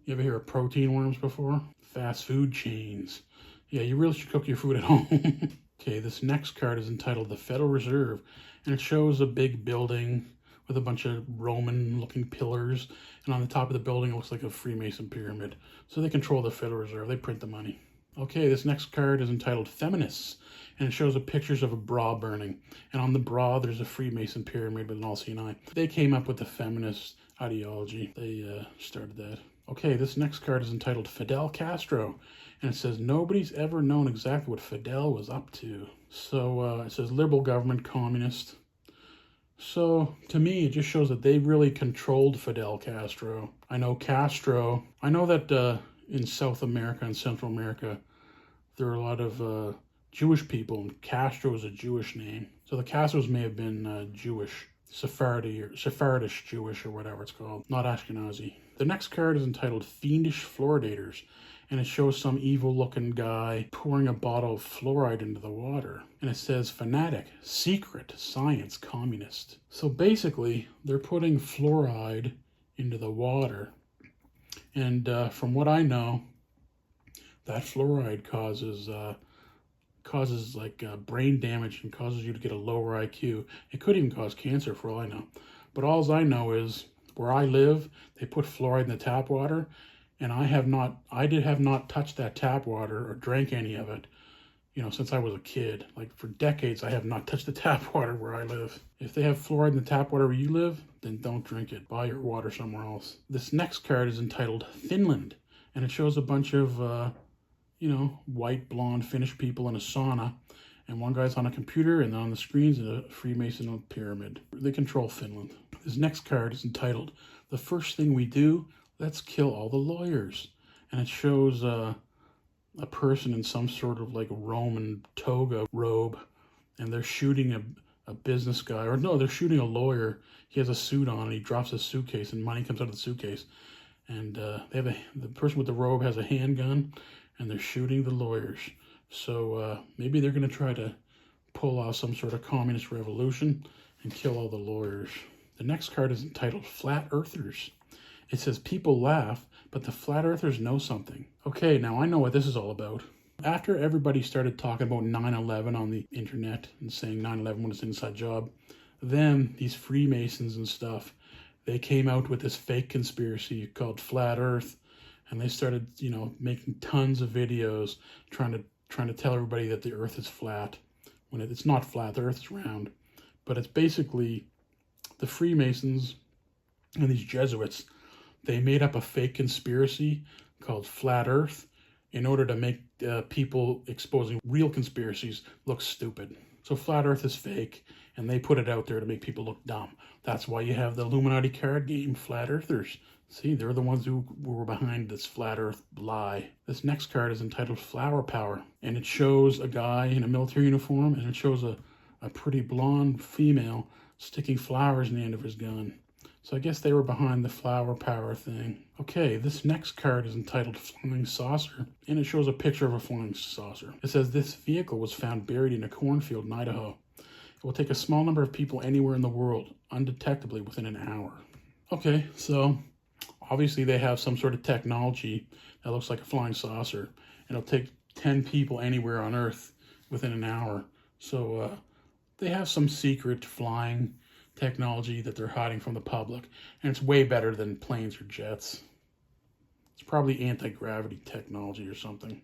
You ever hear of protein worms before? Fast food chains. Yeah, you really should cook your food at home. Okay, this next card is entitled The Federal Reserve, and it shows a big building with a bunch of Roman-looking pillars, and on the top of the building it looks like a Freemason pyramid. So they control the Federal Reserve. They print the money. Okay, this next card is entitled Feminists, and it shows pictures of a bra burning. And on the bra, there's a Freemason pyramid with an all-seeing eye. They came up with the feminist ideology. They started that. Okay, this next card is entitled Fidel Castro, and it says nobody's ever known exactly what Fidel was up to. So it says liberal government, communist. So to me, it just shows that they really controlled Fidel Castro. I know that in South America and Central America, there are a lot of Jewish people, and Castro is a Jewish name. So the Castros may have been Jewish, Sephardish Jewish, or whatever it's called, not Ashkenazi. The next card is entitled Fiendish Fluoridators, and it shows some evil-looking guy pouring a bottle of fluoride into the water. And it says, fanatic, secret, science, communist. So basically, they're putting fluoride into the water. And from what I know, that fluoride causes like brain damage and causes you to get a lower IQ. It could even cause cancer for all I know. But all I know is where I live, they put fluoride in the tap water, and I have not touched that tap water or drank any of it, since I was a kid. Like for decades, I have not touched the tap water where I live. If they have fluoride in the tap water where you live, then don't drink it. Buy your water somewhere else. This next card is entitled Finland, and it shows a bunch of white, blonde Finnish people in a sauna, and one guy's on a computer, and on the screens is a Freemason pyramid. They control Finland. This next card is entitled The First Thing We Do, Let's Kill All the Lawyers. And it shows a person in some sort of like Roman toga robe, and they're shooting a business guy, or no, they're shooting a lawyer. He has a suit on, and he drops a suitcase, and money comes out of the suitcase. And the person with the robe has a handgun, and they're shooting the lawyers. So maybe they're going to try to pull off some sort of communist revolution and kill all the lawyers. The next card is entitled Flat Earthers. It says people laugh, but the Flat Earthers know something. Okay, now I know what this is all about. After everybody started talking about 9/11 on the internet and saying 9/11 was an inside job, then these Freemasons and stuff, they came out with this fake conspiracy called Flat Earth. And they started, making tons of videos trying to tell everybody that the Earth is flat, when it's not flat. The Earth is round. But it's basically the Freemasons and these Jesuits. They made up a fake conspiracy called Flat Earth in order to make people exposing real conspiracies look stupid. So Flat Earth is fake, and they put it out there to make people look dumb. That's why you have the Illuminati card game, Flat Earthers. See, they're the ones who were behind this Flat Earth lie. This next card is entitled Flower Power, and it shows a guy in a military uniform, and it shows a pretty blonde female sticking flowers in the end of his gun. So I guess they were behind the flower power thing. Okay, this next card is entitled Flying Saucer, and it shows a picture of a flying saucer. It says this vehicle was found buried in a cornfield in Idaho. It will take a small number of people anywhere in the world, undetectably within an hour. Okay, so obviously they have some sort of technology that looks like a flying saucer, and it'll take 10 people anywhere on Earth within an hour. So they have some secret flying technology that they're hiding from the public, and it's way better than planes or jets. It's probably anti-gravity technology or something.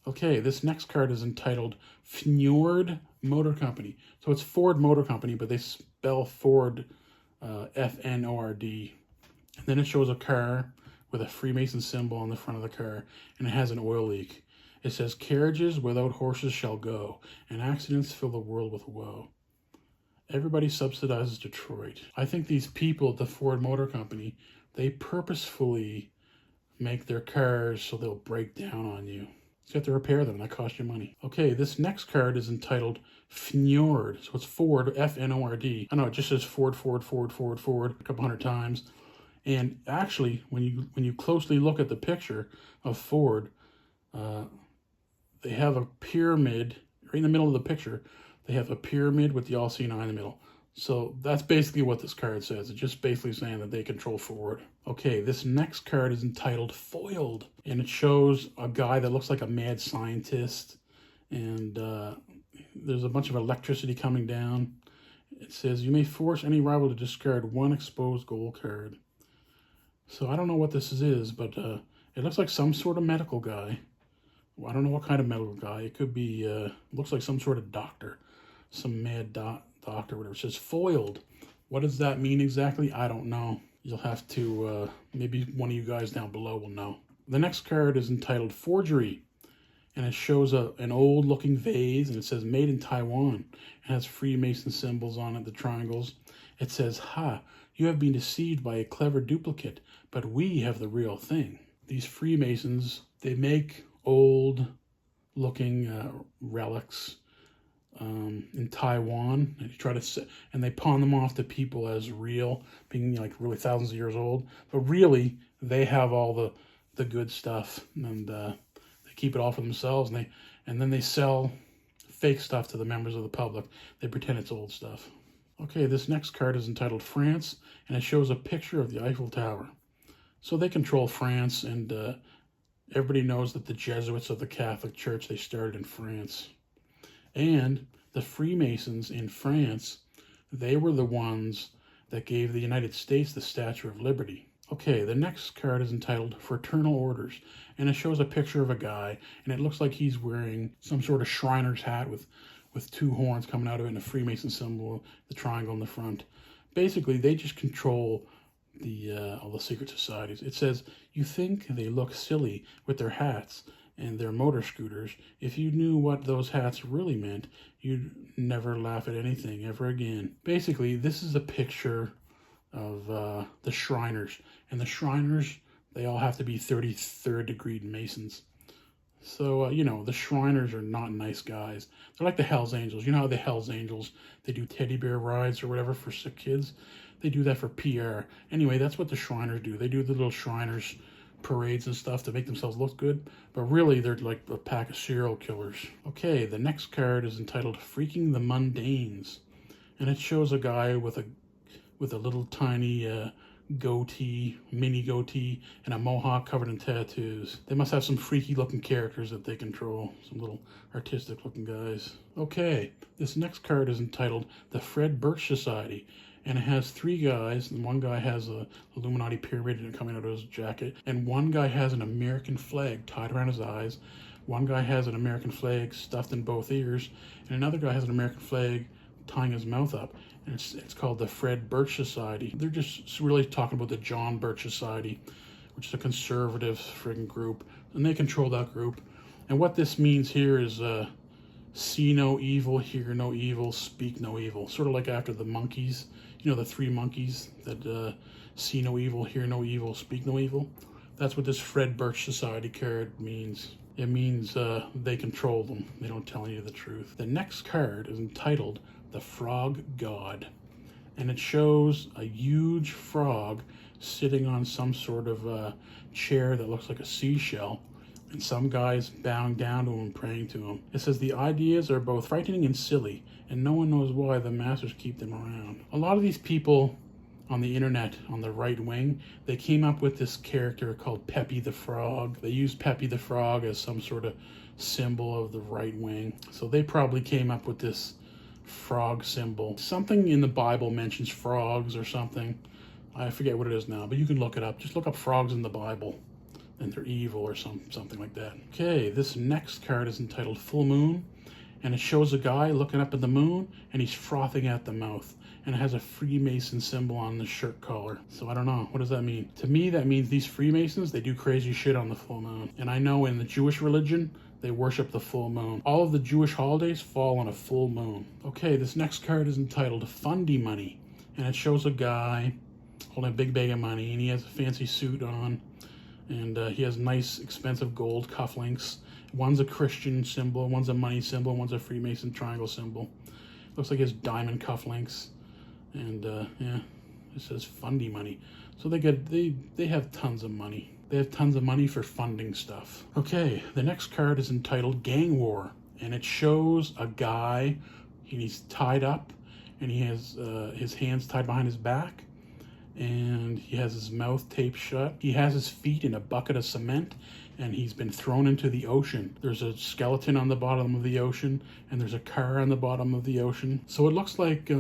Okay, this next card is entitled Fjord Motor Company. So it's Ford Motor Company, but they spell Ford F-N-O-R-D. And then it shows a car with a Freemason symbol on the front of the car, and it has an oil leak. It says, carriages without horses shall go, and accidents fill the world with woe. Everybody subsidizes Detroit. I think these people at the Ford Motor Company, they purposefully make their cars so they'll break down on you. You have to repair them. That costs you money. Okay, this next card is entitled Fjord. So it's Ford, F-N-O-R-D. I know it just says Ford, Ford, Ford, Ford, Ford a couple hundred times. And actually, when you closely look at the picture of Ford, they have a pyramid right in the middle of the picture. They have a pyramid with the all-seeing eye in the middle. So that's basically what this card says. It's just basically saying that they control forward. Okay, this next card is entitled Foiled, and it shows a guy that looks like a mad scientist, and there's a bunch of electricity coming down. It says, you may force any rival to discard one exposed gold card. So I don't know what this is, but it looks like some sort of medical guy. Well, I don't know what kind of medical guy. It could be, looks like some sort of doctor. Some mad doctor, whatever. It says foiled. What does that mean exactly? I don't know. You'll have to, maybe one of you guys down below will know. The next card is entitled Forgery, and it shows an old looking vase, and it says made in Taiwan. It has Freemason symbols on it, the triangles. It says, ha, you have been deceived by a clever duplicate, but we have the real thing. These Freemasons, they make old looking relics in Taiwan, and and they pawn them off to people as real, being like really thousands of years old. But really, they have all the good stuff, and they keep it all for themselves. And then they sell fake stuff to the members of the public. They pretend it's old stuff. Okay, this next card is entitled France, and it shows a picture of the Eiffel Tower. So they control France, and everybody knows that the Jesuits of the Catholic Church, they started in France. And the Freemasons in France, they were the ones that gave the United States the Statue of Liberty. Okay, the next card is entitled Fraternal Orders, and it shows a picture of a guy, and it looks like he's wearing some sort of Shriner's hat with two horns coming out of it and a Freemason symbol, the triangle in the front. Basically, they just control all the secret societies. It says, you think they look silly with their hats and their motor scooters. If you knew what those hats really meant, you'd never laugh at anything ever again. Basically, this is a picture of the Shriners. And the Shriners, they all have to be 33rd degree Masons. So, the Shriners are not nice guys. They're like the Hells Angels. You know how the Hells Angels, they do teddy bear rides or whatever for sick kids? They do that for PR. Anyway, that's what the Shriners do. They do the little Shriners parades and stuff to make themselves look good, but really they're like a pack of serial killers. Okay, the next card is entitled Freaking the Mundanes, and it shows a guy with a little tiny goatee, mini goatee, and a mohawk covered in tattoos. They must have some freaky looking characters that they control, some little artistic looking guys. Okay, this next card is entitled The Fred Birch Society, and it has three guys, and one guy has a Illuminati pyramid coming out of his jacket, and one guy has an American flag tied around his eyes, one guy has an American flag stuffed in both ears, and another guy has an American flag tying his mouth up, and it's called the Fred Birch Society. They're just really talking about the John Birch Society, which is a conservative friggin' group, and they control that group. And what this means here is see no evil, hear no evil, speak no evil. Sort of like after the monkeys, the three monkeys that see no evil, hear no evil, speak no evil. That's what this Fred Birch Society card means. It means they control them. They don't tell you the truth. The next card is entitled The Frog God, and it shows a huge frog sitting on some sort of chair that looks like a seashell, and some guys bowing down to him, praying to him. It says the ideas are both frightening and silly, and no one knows why the masters keep them around. A lot of these people on the internet, on the right wing, they came up with this character called Peppy the Frog. They used Peppy the Frog as some sort of symbol of the right wing. So they probably came up with this frog symbol. Something in the Bible mentions frogs or something. I forget what it is now, but you can look it up. Just look up frogs in the Bible, and they're evil or something like that. Okay, this next card is entitled Full Moon, and it shows a guy looking up at the moon, and he's frothing at the mouth, and it has a Freemason symbol on the shirt collar. So I don't know, what does that mean? To me, that means these Freemasons, they do crazy shit on the full moon. And I know in the Jewish religion, they worship the full moon. All of the Jewish holidays fall on a full moon. Okay, this next card is entitled Fundy Money, and it shows a guy holding a big bag of money, and he has a fancy suit on, and he has nice, expensive gold cufflinks. One's a Christian symbol, one's a money symbol, one's a Freemason triangle symbol. Looks like he has diamond cufflinks, and yeah, it says Fundy Money. So they have tons of money. They have tons of money for funding stuff. Okay, the next card is entitled Gang War, and it shows a guy, and he's tied up, and he has his hands tied behind his back, and he has his mouth taped shut. He has his feet in a bucket of cement, and he's been thrown into the ocean. There's a skeleton on the bottom of the ocean, and there's a car on the bottom of the ocean. So it looks like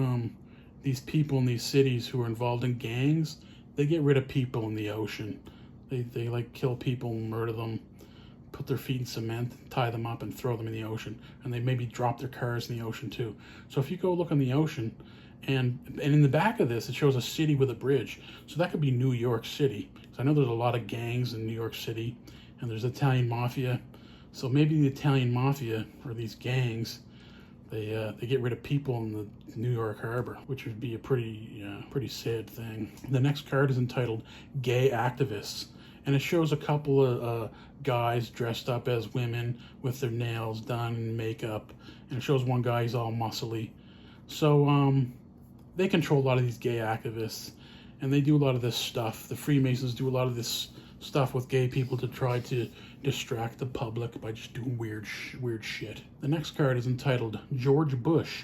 these people in these cities who are involved in gangs, they get rid of people in the ocean. They like kill people, murder them, put their feet in cement, tie them up, and throw them in the ocean. And they maybe drop their cars in the ocean too. So if you go look in the ocean, and in the back of this, it shows a city with a bridge. So that could be New York City. So I know there's a lot of gangs in New York City, and there's Italian mafia. So maybe the Italian mafia, or these gangs, they get rid of people in the New York Harbor, which would be a pretty sad thing. The next card is entitled Gay Activists, and it shows a couple of guys dressed up as women with their nails done and makeup, and it shows one guy, he's all muscly. So they control a lot of these gay activists, and they do a lot of this stuff. The Freemasons do a lot of this stuff with gay people to try to distract the public by just doing weird shit. The next card is entitled George Bush,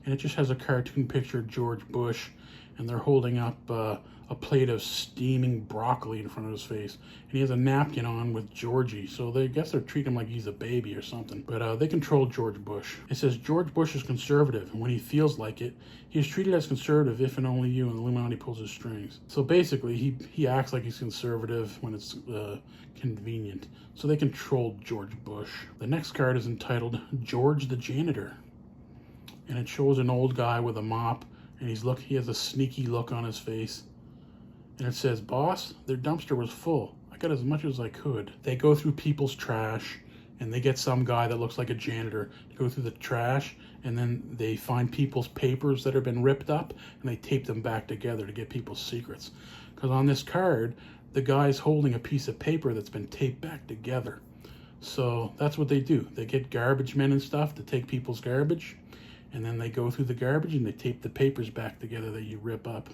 and it just has a cartoon picture of George Bush, and they're holding up a plate of steaming broccoli in front of his face, and he has a napkin on with Georgie, so they guess they're treating him like he's a baby or something. But they control George Bush. It says George Bush is conservative, and when he feels like it, he is treated as conservative if and only you, and the Illuminati pulls his strings. So basically, he acts like he's conservative when it's convenient. So they control George Bush. The next card is entitled George the Janitor, and it shows an old guy with a mop, and he has a sneaky look on his face. And it says, boss, their dumpster was full. I got as much as I could. They go through people's trash, and they get some guy that looks like a janitor to go through the trash, and then they find people's papers that have been ripped up, and they tape them back together to get people's secrets. Because on this card, the guy's holding a piece of paper that's been taped back together. So that's what they do. They get garbage men and stuff to take people's garbage, and then they go through the garbage and they tape the papers back together that you rip up.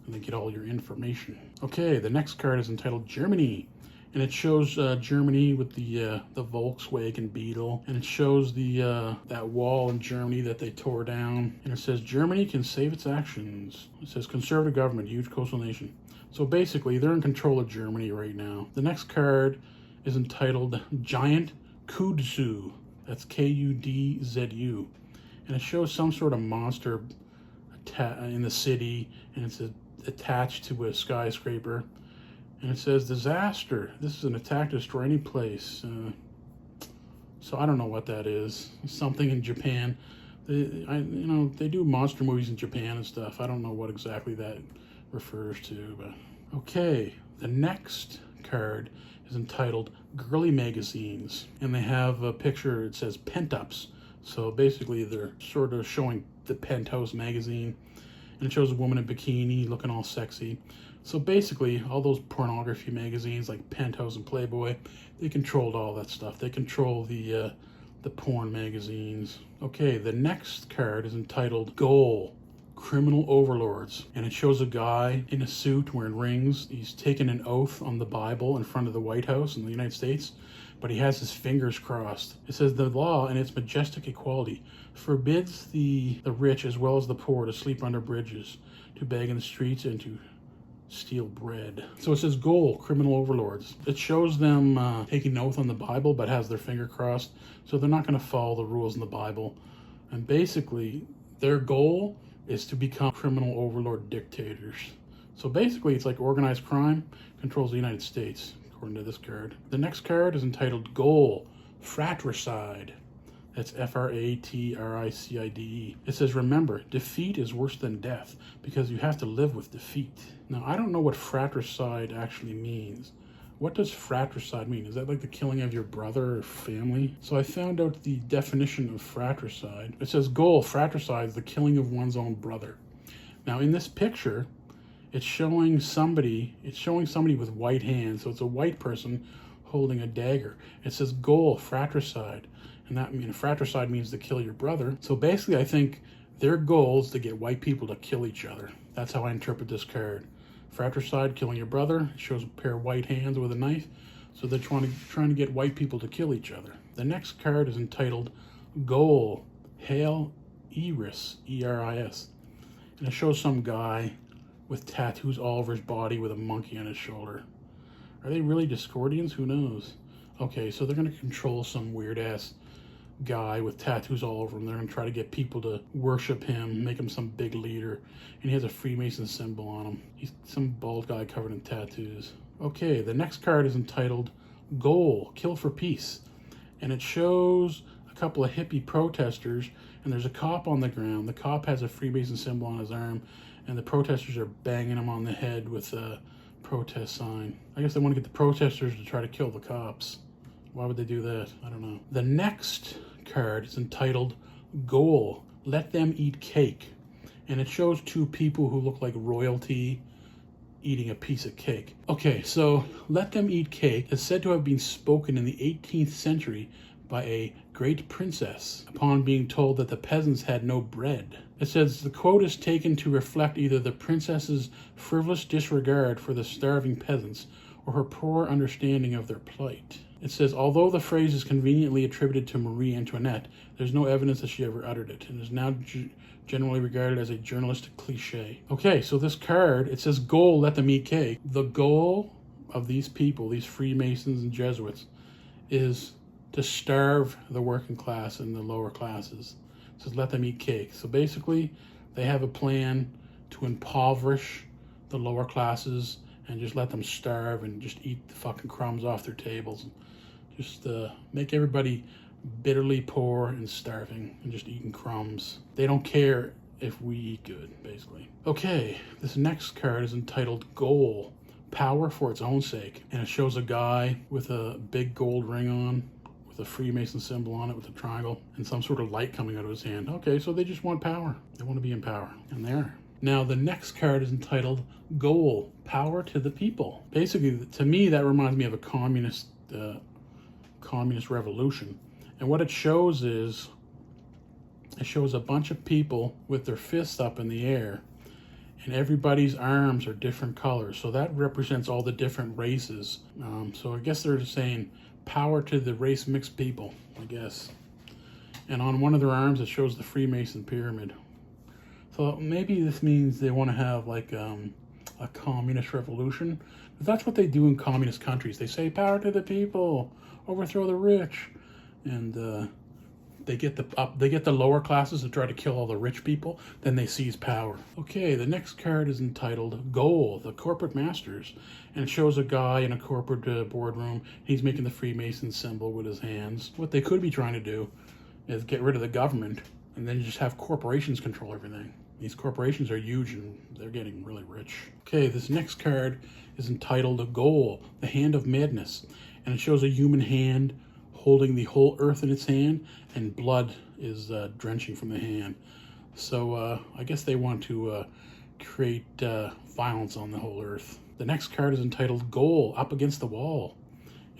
And they get all your information. Okay, the next card is entitled Germany, and it shows Germany with the Volkswagen Beetle, and it shows that wall in Germany that they tore down, and it says Germany can save its actions. It says conservative government, huge coastal nation. So basically, they're in control of Germany right now. The next card is entitled Giant Kudzu. That's Kudzu, and it shows some sort of monster in the city, and it's attached to a skyscraper, and it says disaster. This is an attack to destroy any place. So I don't know what that is. Something in Japan. They do monster movies in Japan and stuff. I don't know what exactly that refers to. But okay, the next card is entitled Girly Magazines, and they have a picture. It says Pent-Ups. So basically, they're sort of showing the Penthouse magazine. And it shows a woman in bikini looking all sexy. So basically, all those pornography magazines like Penthouse and Playboy, they controlled all that stuff. They control the porn magazines. Okay, the next card is entitled Goal, Criminal Overlords. And it shows a guy in a suit wearing rings. He's taken an oath on the Bible in front of the White House in the United States, but he has his fingers crossed. It says the law and its majestic equality forbids the rich as well as the poor to sleep under bridges, to beg in the streets, and to steal bread. So it says goal, criminal overlords. It shows them taking an oath on the Bible, but has their finger crossed. So they're not going to follow the rules in the Bible. And basically, their goal is to become criminal overlord dictators. So basically, it's like organized crime controls the United States, according to this card. The next card is entitled Goal, Fratricide. That's Fratricide. It says, remember, defeat is worse than death because you have to live with defeat. Now, I don't know what fratricide actually means. What does fratricide mean? Is that like the killing of your brother or family? So I found out the definition of fratricide. It says, goal, fratricide is the killing of one's own brother. Now, in this picture, it's showing somebody with white hands. So it's a white person holding a dagger. It says goal, fratricide. And fratricide means to kill your brother. So basically, I think their goal is to get white people to kill each other. That's how I interpret this card. Fratricide, killing your brother. It shows a pair of white hands with a knife. So they're trying to get white people to kill each other. The next card is entitled Goal, Hail Eris, E-R-I-S. And it shows some guy with tattoos all over his body with a monkey on his shoulder. Are they really Discordians? Who knows? Okay, so they're going to control some weird-ass guy with tattoos all over him. They're going to try to get people to worship him, make him some big leader. And he has a Freemason symbol on him. He's some bald guy covered in tattoos. Okay, the next card is entitled Goal, Kill for Peace. And it shows a couple of hippie protesters, and there's a cop on the ground. The cop has a Freemason symbol on his arm, and the protesters are banging him on the head with a protest sign. I guess they want to get the protesters to try to kill the cops. Why would they do that? I don't know. The next card is entitled Goal, Let Them Eat Cake. And it shows two people who look like royalty eating a piece of cake. Okay, so Let Them Eat Cake is said to have been spoken in the 18th century by a great princess upon being told that the peasants had no bread. It says the quote is taken to reflect either the princess's frivolous disregard for the starving peasants or her poor understanding of their plight. It says, although the phrase is conveniently attributed to Marie Antoinette, there's no evidence that she ever uttered it, and is now generally regarded as a journalistic cliche. Okay, so this card, it says goal, let them eat cake. The goal of these people, these Freemasons and Jesuits, is to starve the working class and the lower classes. It says let them eat cake. So basically, they have a plan to impoverish the lower classes and just let them starve and just eat the fucking crumbs off their tables. Just make everybody bitterly poor and starving and just eating crumbs. They don't care if we eat good, basically. Okay, this next card is entitled Goal, Power for Its Own Sake. And it shows a guy with a big gold ring on, with a Freemason symbol on it with a triangle, and some sort of light coming out of his hand. Okay, so they just want power. They want to be in power, and they are. Now, the next card is entitled Goal, Power to the People. Basically, to me, that reminds me of a communist revolution. And what it shows is, it shows a bunch of people with their fists up in the air, and everybody's arms are different colors. So that represents all the different races. So I guess they're saying power to the race mixed people, I guess. And on one of their arms, it shows the Freemason pyramid. So maybe this means they want to have like a communist revolution. That's what they do in communist countries. They say power to the people, overthrow the rich, and they get the lower classes to try to kill all the rich people. Then they seize power. Okay, the next card is entitled Goal, the Corporate Masters, and it shows a guy in a corporate boardroom. He's making the Freemason symbol with his hands. What they could be trying to do is get rid of the government and then just have corporations control everything. These corporations are huge and they're getting really rich. Okay, this next card is entitled Goal, the Hand of Madness. And it shows a human hand holding the whole earth in its hand, and blood is drenching from the hand. So I guess they want to create violence on the whole earth. The next card is entitled Goal, Up Against the Wall.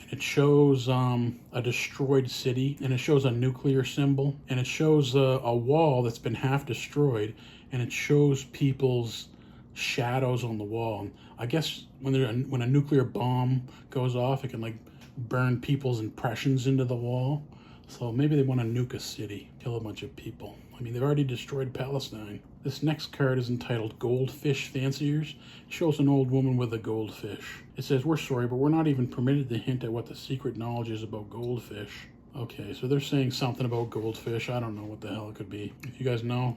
And it shows a destroyed city, and it shows a nuclear symbol, and it shows a wall that's been half destroyed, and it shows people's shadows on the wall. And I guess when a nuclear bomb goes off, it can like burn people's impressions into the wall. So maybe they want to nuke a city, kill a bunch of people. I mean, they've already destroyed Palestine. This next card is entitled Goldfish Fanciers. It shows an old woman with a goldfish. It says, we're sorry, but we're not even permitted to hint at what the secret knowledge is about goldfish. Okay, so they're saying something about goldfish. I don't know what the hell it could be. If you guys know,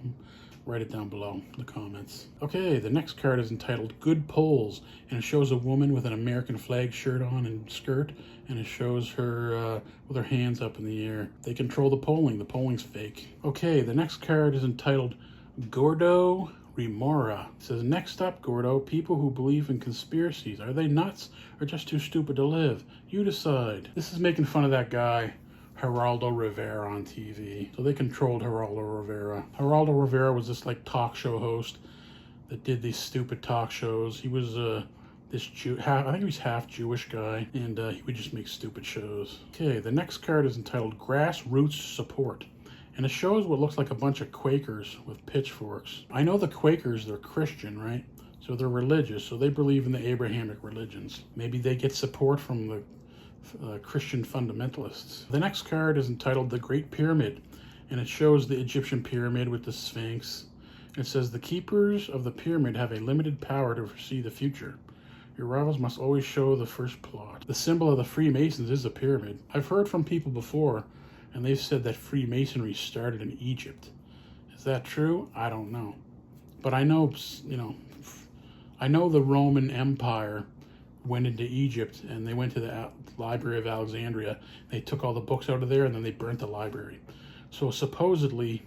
write it down below in the comments. Okay, the next card is entitled Good Polls, and it shows a woman with an American flag shirt on and skirt, and it shows her with her hands up in the air. They control the polling. The polling's fake. Okay, the next card is entitled Gordo Remora. It says, next up, Gordo, people who believe in conspiracies. Are they nuts or just too stupid to live? You decide. This is making fun of that guy, Geraldo Rivera, on TV. So they controlled Geraldo Rivera. Geraldo Rivera was this like talk show host that did these stupid talk shows. He was this I think he was half Jewish guy, and he would just make stupid shows. Okay, the next card is entitled Grassroots Support. And it shows what looks like a bunch of Quakers with pitchforks. I know the Quakers, they're Christian, right? So they're religious, so they believe in the Abrahamic religions. Maybe they get support from the Christian fundamentalists. The next card is entitled The Great Pyramid, and it shows the Egyptian pyramid with the Sphinx, It says the keepers of the pyramid have a limited power to foresee the future. Your rivals must always show the first plot. The symbol of the Freemasons is a pyramid. I've heard from people before, and they've said that Freemasonry started in Egypt. Is that true? I don't know. But I know, I know the Roman Empire went into Egypt, and they went to the Library of Alexandria. They took all the books out of there, and then they burnt the library. So supposedly,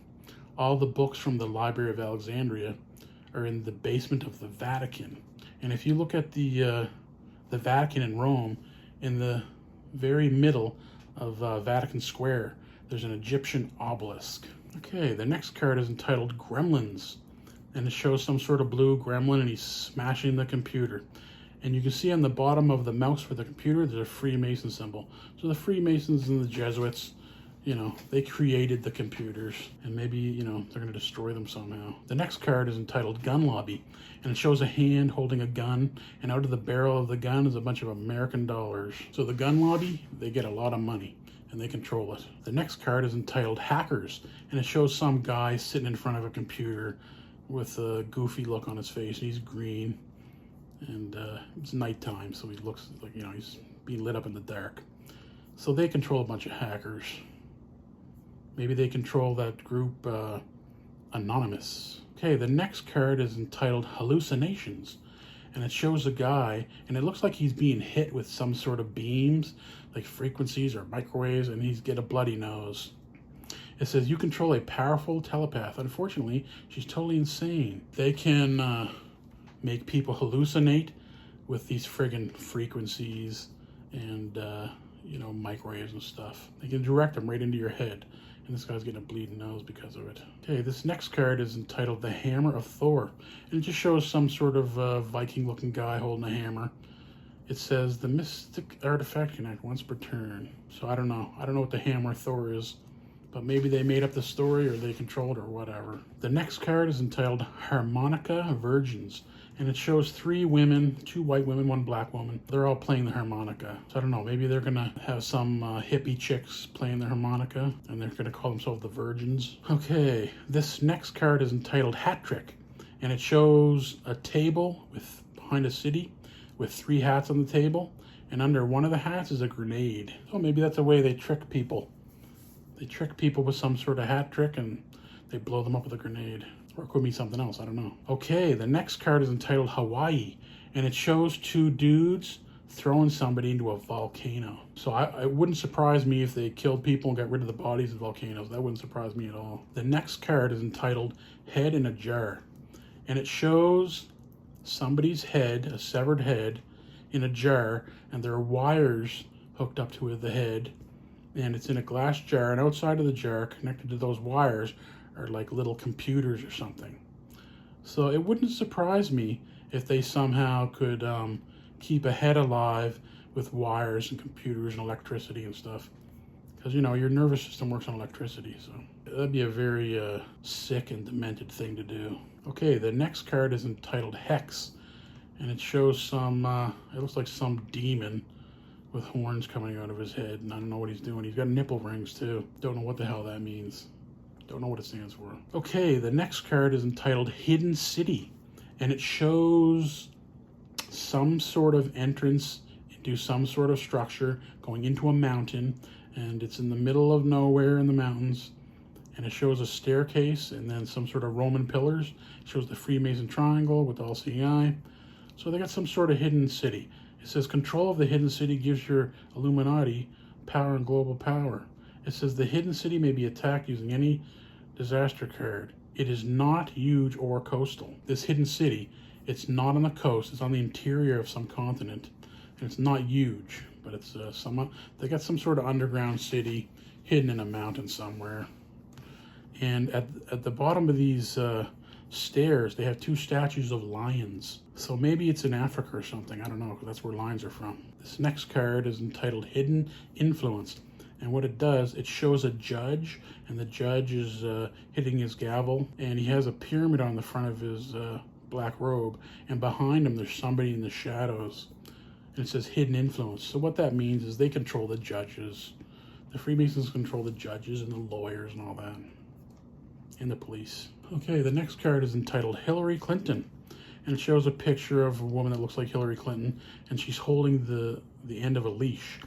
all the books from the Library of Alexandria are in the basement of the Vatican. And if you look at the Vatican in Rome, in the very middle of Vatican Square, there's an Egyptian obelisk. Okay, the next card is entitled Gremlins, and it shows some sort of blue gremlin, and he's smashing the computer. And you can see on the bottom of the mouse for the computer, there's a Freemason symbol. So the Freemasons and the Jesuits, they created the computers, and maybe, they're going to destroy them somehow. The next card is entitled Gun Lobby, and it shows a hand holding a gun, and out of the barrel of the gun is a bunch of American dollars. So the Gun Lobby, they get a lot of money, and they control it. The next card is entitled Hackers, and it shows some guy sitting in front of a computer with a goofy look on his face, and he's green, and it's nighttime, so he looks like, he's being lit up in the dark. So they control a bunch of hackers. Maybe they control that group, Anonymous. Okay, the next card is entitled Hallucinations, and it shows a guy, and it looks like he's being hit with some sort of beams, like frequencies or microwaves, and he's got a bloody nose. It says, you control a powerful telepath. Unfortunately, she's totally insane. They can make people hallucinate with these friggin' frequencies and, microwaves and stuff. They can direct them right into your head. And this guy's getting a bleeding nose because of it. Okay, this next card is entitled The Hammer of Thor. And it just shows some sort of Viking-looking guy holding a hammer. It says, the mystic artifact can act once per turn. So I don't know. I don't know what the Hammer of Thor is. But maybe they made up the story, or they controlled, or whatever. The next card is entitled Harmonica Virgins. And it shows 3 women, 2 white women, 1 black woman. They're all playing the harmonica. So I don't know, maybe they're gonna have some hippie chicks playing the harmonica, and they're gonna call themselves the Virgins. Okay, this next card is entitled Hat Trick. And it shows a table behind a city with 3 hats on the table. And under one of the hats is a grenade. So maybe that's a way they trick people. They trick people with some sort of hat trick, and they blow them up with a grenade. Or it could be something else, I don't know. Okay, the next card is entitled Hawaii, and it shows 2 dudes throwing somebody into a volcano. So it wouldn't surprise me if they killed people and got rid of the bodies of volcanoes. That wouldn't surprise me at all. The next card is entitled Head in a Jar, and it shows somebody's head, a severed head, in a jar, and there are wires hooked up to the head, and it's in a glass jar, and outside of the jar, connected to those wires, are like little computers or something. So it wouldn't surprise me if they somehow could keep a head alive with wires and computers and electricity and stuff. Because, your nervous system works on electricity, so that'd be a very sick and demented thing to do. Okay, the next card is entitled Hex, and it shows some, it looks like some demon with horns coming out of his head, and I don't know what he's doing. He's got nipple rings too. Don't know what the hell that means. Don't know what it stands for. Okay, the next card is entitled Hidden City, and it shows some sort of entrance into some sort of structure going into a mountain, and it's in the middle of nowhere in the mountains, and it shows a staircase and then some sort of Roman pillars. It shows the Freemason triangle with the all-seeing eye. So they got some sort of hidden city. It says control of the hidden city gives your Illuminati power and global power. It says the hidden city may be attacked using any disaster card. It is not huge or coastal. This hidden city, it's not on the coast. It's on the interior of some continent. And it's not huge, but it's they got some sort of underground city hidden in a mountain somewhere. And at the bottom of these stairs, they have 2 statues of lions. So maybe it's in Africa or something. I don't know, because that's where lions are from. This next card is entitled Hidden Influence. And what it does, it shows a judge, and the judge is hitting his gavel, and he has a pyramid on the front of his black robe, and behind him there's somebody in the shadows, and it says Hidden Influence. So what that means is they control the judges. The Freemasons control the judges and the lawyers and all that, and the police. Okay, the next card is entitled Hillary Clinton, and it shows a picture of a woman that looks like Hillary Clinton, and she's holding the end of a leash.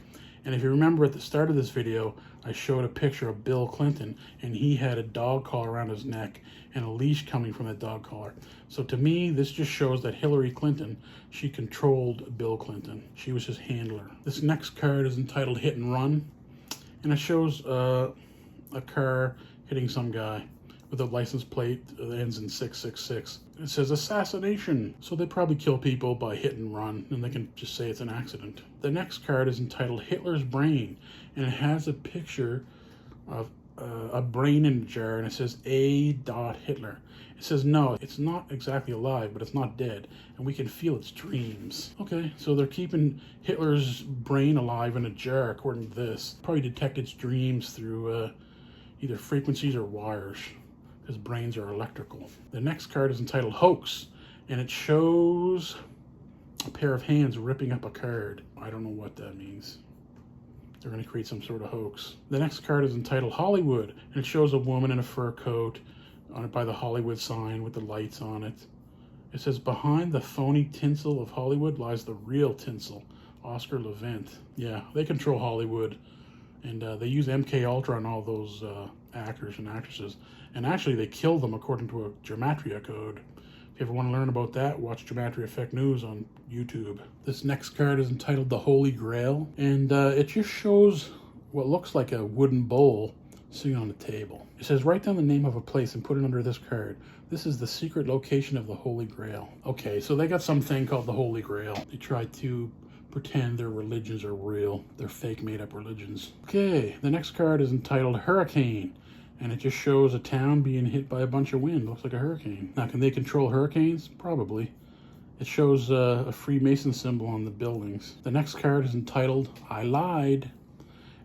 And if you remember at the start of this video, I showed a picture of Bill Clinton, and he had a dog collar around his neck and a leash coming from that dog collar. So to me, this just shows that Hillary Clinton, she controlled Bill Clinton. She was his handler. This next card is entitled Hit and Run, and it shows a car hitting some guy with a license plate that ends in 666. It says assassination. So they probably kill people by hit and run, and they can just say it's an accident. The next card is entitled Hitler's Brain, and it has a picture of a brain in a jar, and it says A. Hitler. It says no, it's not exactly alive, but it's not dead, and we can feel its dreams. Okay, so they're keeping Hitler's brain alive in a jar, according to this. Probably detect its dreams through either frequencies or wires, because brains are electrical. The next card is entitled Hoax, and it shows a pair of hands ripping up a card. I don't know what that means. They're going to create some sort of hoax. The next card is entitled Hollywood, and it shows a woman in a fur coat on it by the Hollywood sign with the lights on it. It says, behind the phony tinsel of Hollywood lies the real tinsel, Oscar Levant. Yeah, they control Hollywood, and they use MK Ultra on all those actors and actresses. And actually, they kill them according to a Gematria code. If you ever want to learn about that, watch Gematria Effect News on YouTube. This next card is entitled The Holy Grail, and it just shows what looks like a wooden bowl sitting on a table. It says, write down the name of a place and put it under this card. This is the secret location of the Holy Grail. Okay, so they got something called the Holy Grail. They try to pretend their religions are real. They're fake made-up religions. Okay, the next card is entitled Hurricane, and it just shows a town being hit by a bunch of wind. Looks like a hurricane. Now, can they control hurricanes? Probably. It shows a Freemason symbol on the buildings. The next card is entitled I Lied,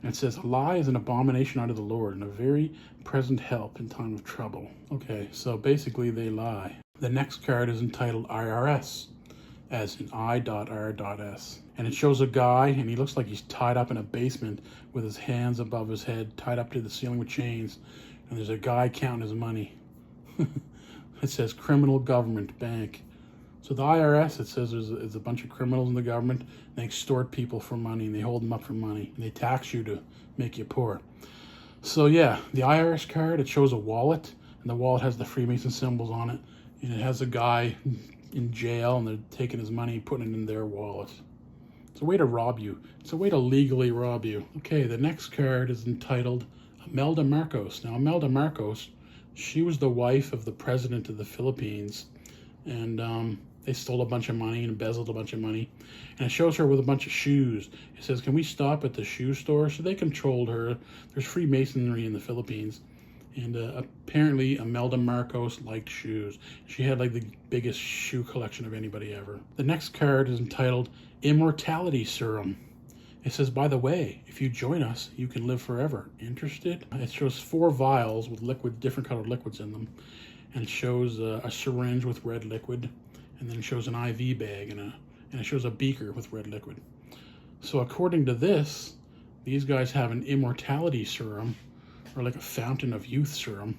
and it says, a lie is an abomination unto the Lord and a very present help in time of trouble. Okay, so basically they lie. The next card is entitled IRS, as in I.R.S. And it shows a guy, and he looks like he's tied up in a basement with his hands above his head, tied up to the ceiling with chains. And there's a guy counting his money. It says criminal government bank. So the IRS, it says there's a bunch of criminals in the government, and they extort people for money, and they hold them up for money, and they tax you to make you poor. So yeah, the IRS card, it shows a wallet, and the wallet has the Freemason symbols on it, and it has a guy in jail, and they're taking his money, putting it in their wallet. It's a way to rob you. It's a way to legally rob you. Okay, the next card is entitled Imelda Marcos. Now, Imelda Marcos, she was the wife of the president of the Philippines, and they stole a bunch of money and embezzled a bunch of money. And it shows her with a bunch of shoes. It says, can we stop at the shoe store? So they controlled her. There's Freemasonry in the Philippines. And apparently Imelda Marcos liked shoes. She had like the biggest shoe collection of anybody ever. The next card is entitled Immortality Serum. It says, by the way, if you join us, you can live forever. Interested? It shows 4 vials with liquid, different colored liquids in them. And it shows a syringe with red liquid. And then it shows an IV bag and it shows a beaker with red liquid. So according to this, these guys have an immortality serum, or like a fountain of youth serum.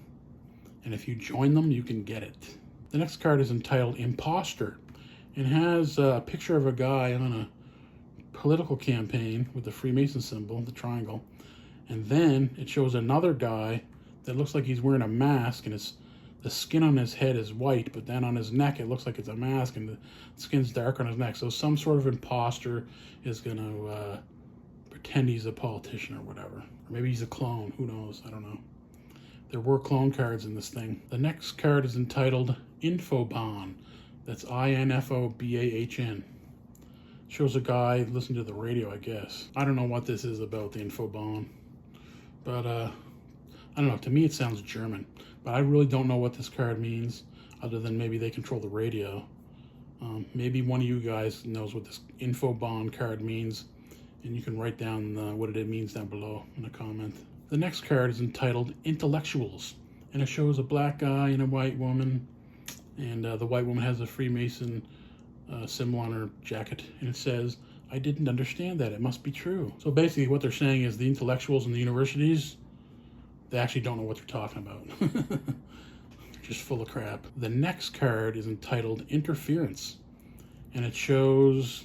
And if you join them, you can get it. The next card is entitled Imposter. It has a picture of a guy on a political campaign with the Freemason symbol, the triangle. And then it shows another guy that looks like he's wearing a mask, and the skin on his head is white, but then on his neck it looks like it's a mask, and the skin's dark on his neck. So some sort of imposter is going to pretend he's a politician or whatever. Or maybe he's a clone. Who knows? I don't know. There were clone cards in this thing. The next card is entitled Infobahn. That's INFOBAHN. Shows a guy listening to the radio, I guess. I don't know what this is about, the Infobahn. But, I don't know. To me, it sounds German. But I really don't know what this card means, other than maybe they control the radio. Maybe one of you guys knows what this Infobahn card means, and you can write down what it means down below in a comment. The next card is entitled Intellectuals, and it shows a black guy and a white woman, and the white woman has a Freemason symbol on her jacket, and it says, I didn't understand that, it must be true. So basically what they're saying is the intellectuals in the universities, they actually don't know what they're talking about. They're just full of crap. The next card is entitled Interference, and it shows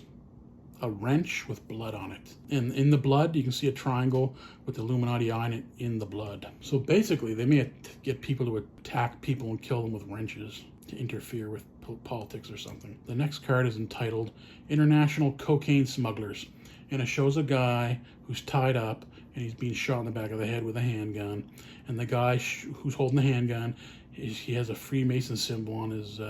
a wrench with blood on it. And in the blood, you can see a triangle with the Illuminati eye in it in the blood. So basically, they may get people to attack people and kill them with wrenches to interfere with politics or something. The next card is entitled International Cocaine Smugglers, and it shows a guy who's tied up and he's being shot in the back of the head with a handgun. And the guy who's holding the handgun, he has a Freemason symbol on his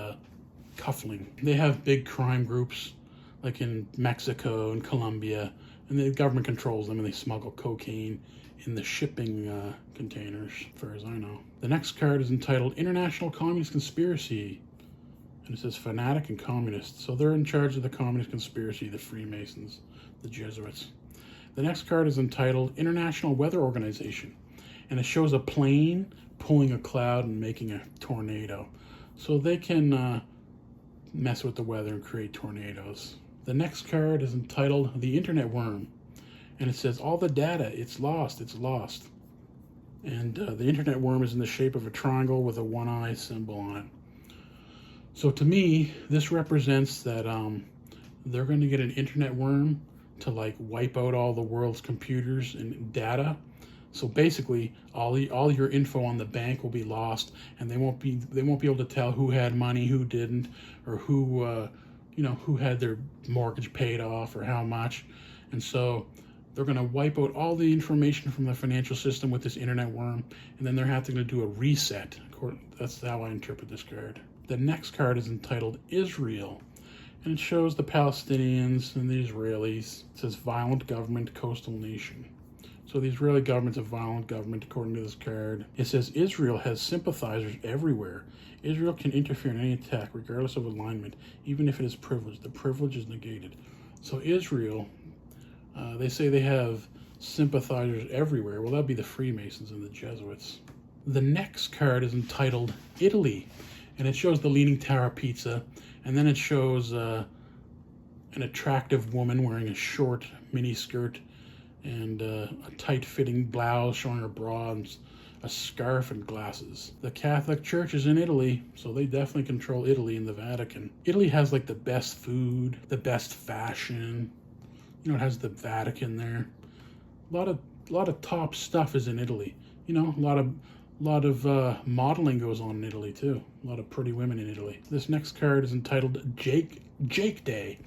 cuffling. They have big crime groups like in Mexico and Colombia, and the government controls them, and they smuggle cocaine in the shipping containers, as far as I know. The next card is entitled International Communist Conspiracy, and it says fanatic and communist. So they're in charge of the communist conspiracy, the Freemasons, the Jesuits. The next card is entitled International Weather Organization, and it shows a plane pulling a cloud and making a tornado. So they can mess with the weather and create tornadoes. The next card is entitled The Internet Worm, and it says all the data, it's lost. And the Internet Worm is in the shape of a triangle with a one-eye symbol on it. So to me, this represents that they're going to get an Internet Worm to like wipe out all the world's computers and data. So basically, all your info on the bank will be lost, and they won't be able to tell who had money, who didn't, or who had their mortgage paid off or how much. And so they're going to wipe out all the information from the financial system with this Internet Worm, and then they're having to do a reset. That's how I interpret this card. The next card is entitled Israel, and it shows the Palestinians and the Israelis. It says violent government, coastal nation. So the Israeli government's a violent government, according to this card. It says Israel has sympathizers everywhere. Israel can interfere in any attack, regardless of alignment, even if it is privileged. The privilege is negated. So Israel, they say they have sympathizers everywhere. Well, that'd be the Freemasons and the Jesuits. The next card is entitled Italy, and it shows the Leaning Tower of Pisa, and then it shows an attractive woman wearing a short mini skirt and a tight-fitting blouse showing her bra and a scarf and glasses. The Catholic Church is in Italy, so they definitely control Italy and the Vatican. Italy has like the best food, the best fashion. It has the Vatican there. A lot of top stuff is in Italy. A lot of modeling goes on in Italy too. A lot of pretty women in Italy. This next card is entitled Jake Day,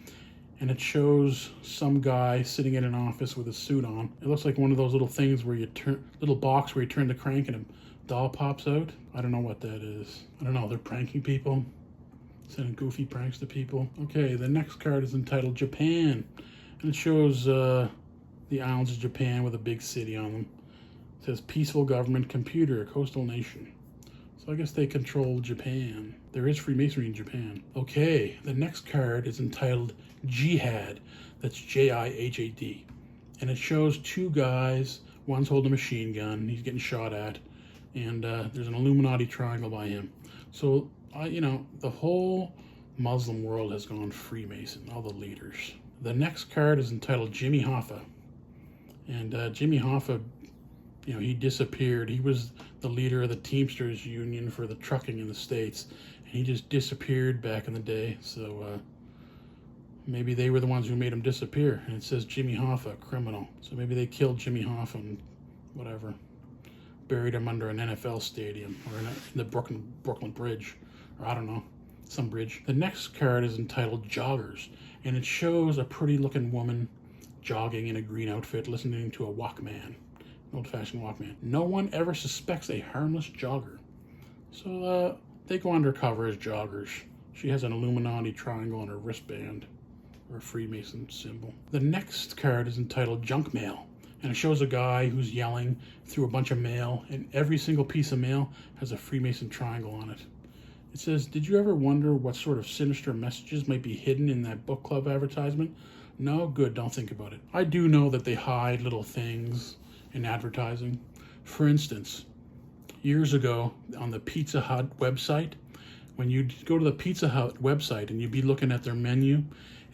and it shows some guy sitting in an office with a suit on. It looks like one of those little things where little box where you turn the crank and a doll pops out. I don't know what that is. I don't know. They're pranking people, sending goofy pranks to people. Okay, the next card is entitled Japan, and it shows the islands of Japan with a big city on them. It says peaceful government, computer, coastal nation. So I guess they control Japan. There is Freemasonry in Japan. Okay, the next card is entitled Jihad. That's Jihad. And it shows two guys. One's holding a machine gun. He's getting shot at. And there's an Illuminati triangle by him. So, the whole Muslim world has gone Freemason, all the leaders. The next card is entitled Jimmy Hoffa. And Jimmy Hoffa, he disappeared. He was the leader of the Teamsters Union for the trucking in the States. And he just disappeared back in the day. So maybe they were the ones who made him disappear. And it says Jimmy Hoffa, criminal. So maybe they killed Jimmy Hoffa and whatever. Buried him under an NFL stadium or in the Brooklyn Bridge. Or I don't know, some bridge. The next card is entitled Joggers. And it shows a pretty looking woman jogging in a green outfit listening to a Walkman. Old-fashioned Walkman. No one ever suspects a harmless jogger. So they go undercover as joggers. She has an Illuminati triangle on her wristband, or a Freemason symbol. The next card is entitled Junk Mail, and it shows a guy who's yelling through a bunch of mail, and every single piece of mail has a Freemason triangle on it. It says, did you ever wonder what sort of sinister messages might be hidden in that book club advertisement? No? Good, don't think about it. I do know that they hide little things in advertising. For instance, years ago on the Pizza Hut website, when you'd go to the Pizza Hut website and you'd be looking at their menu,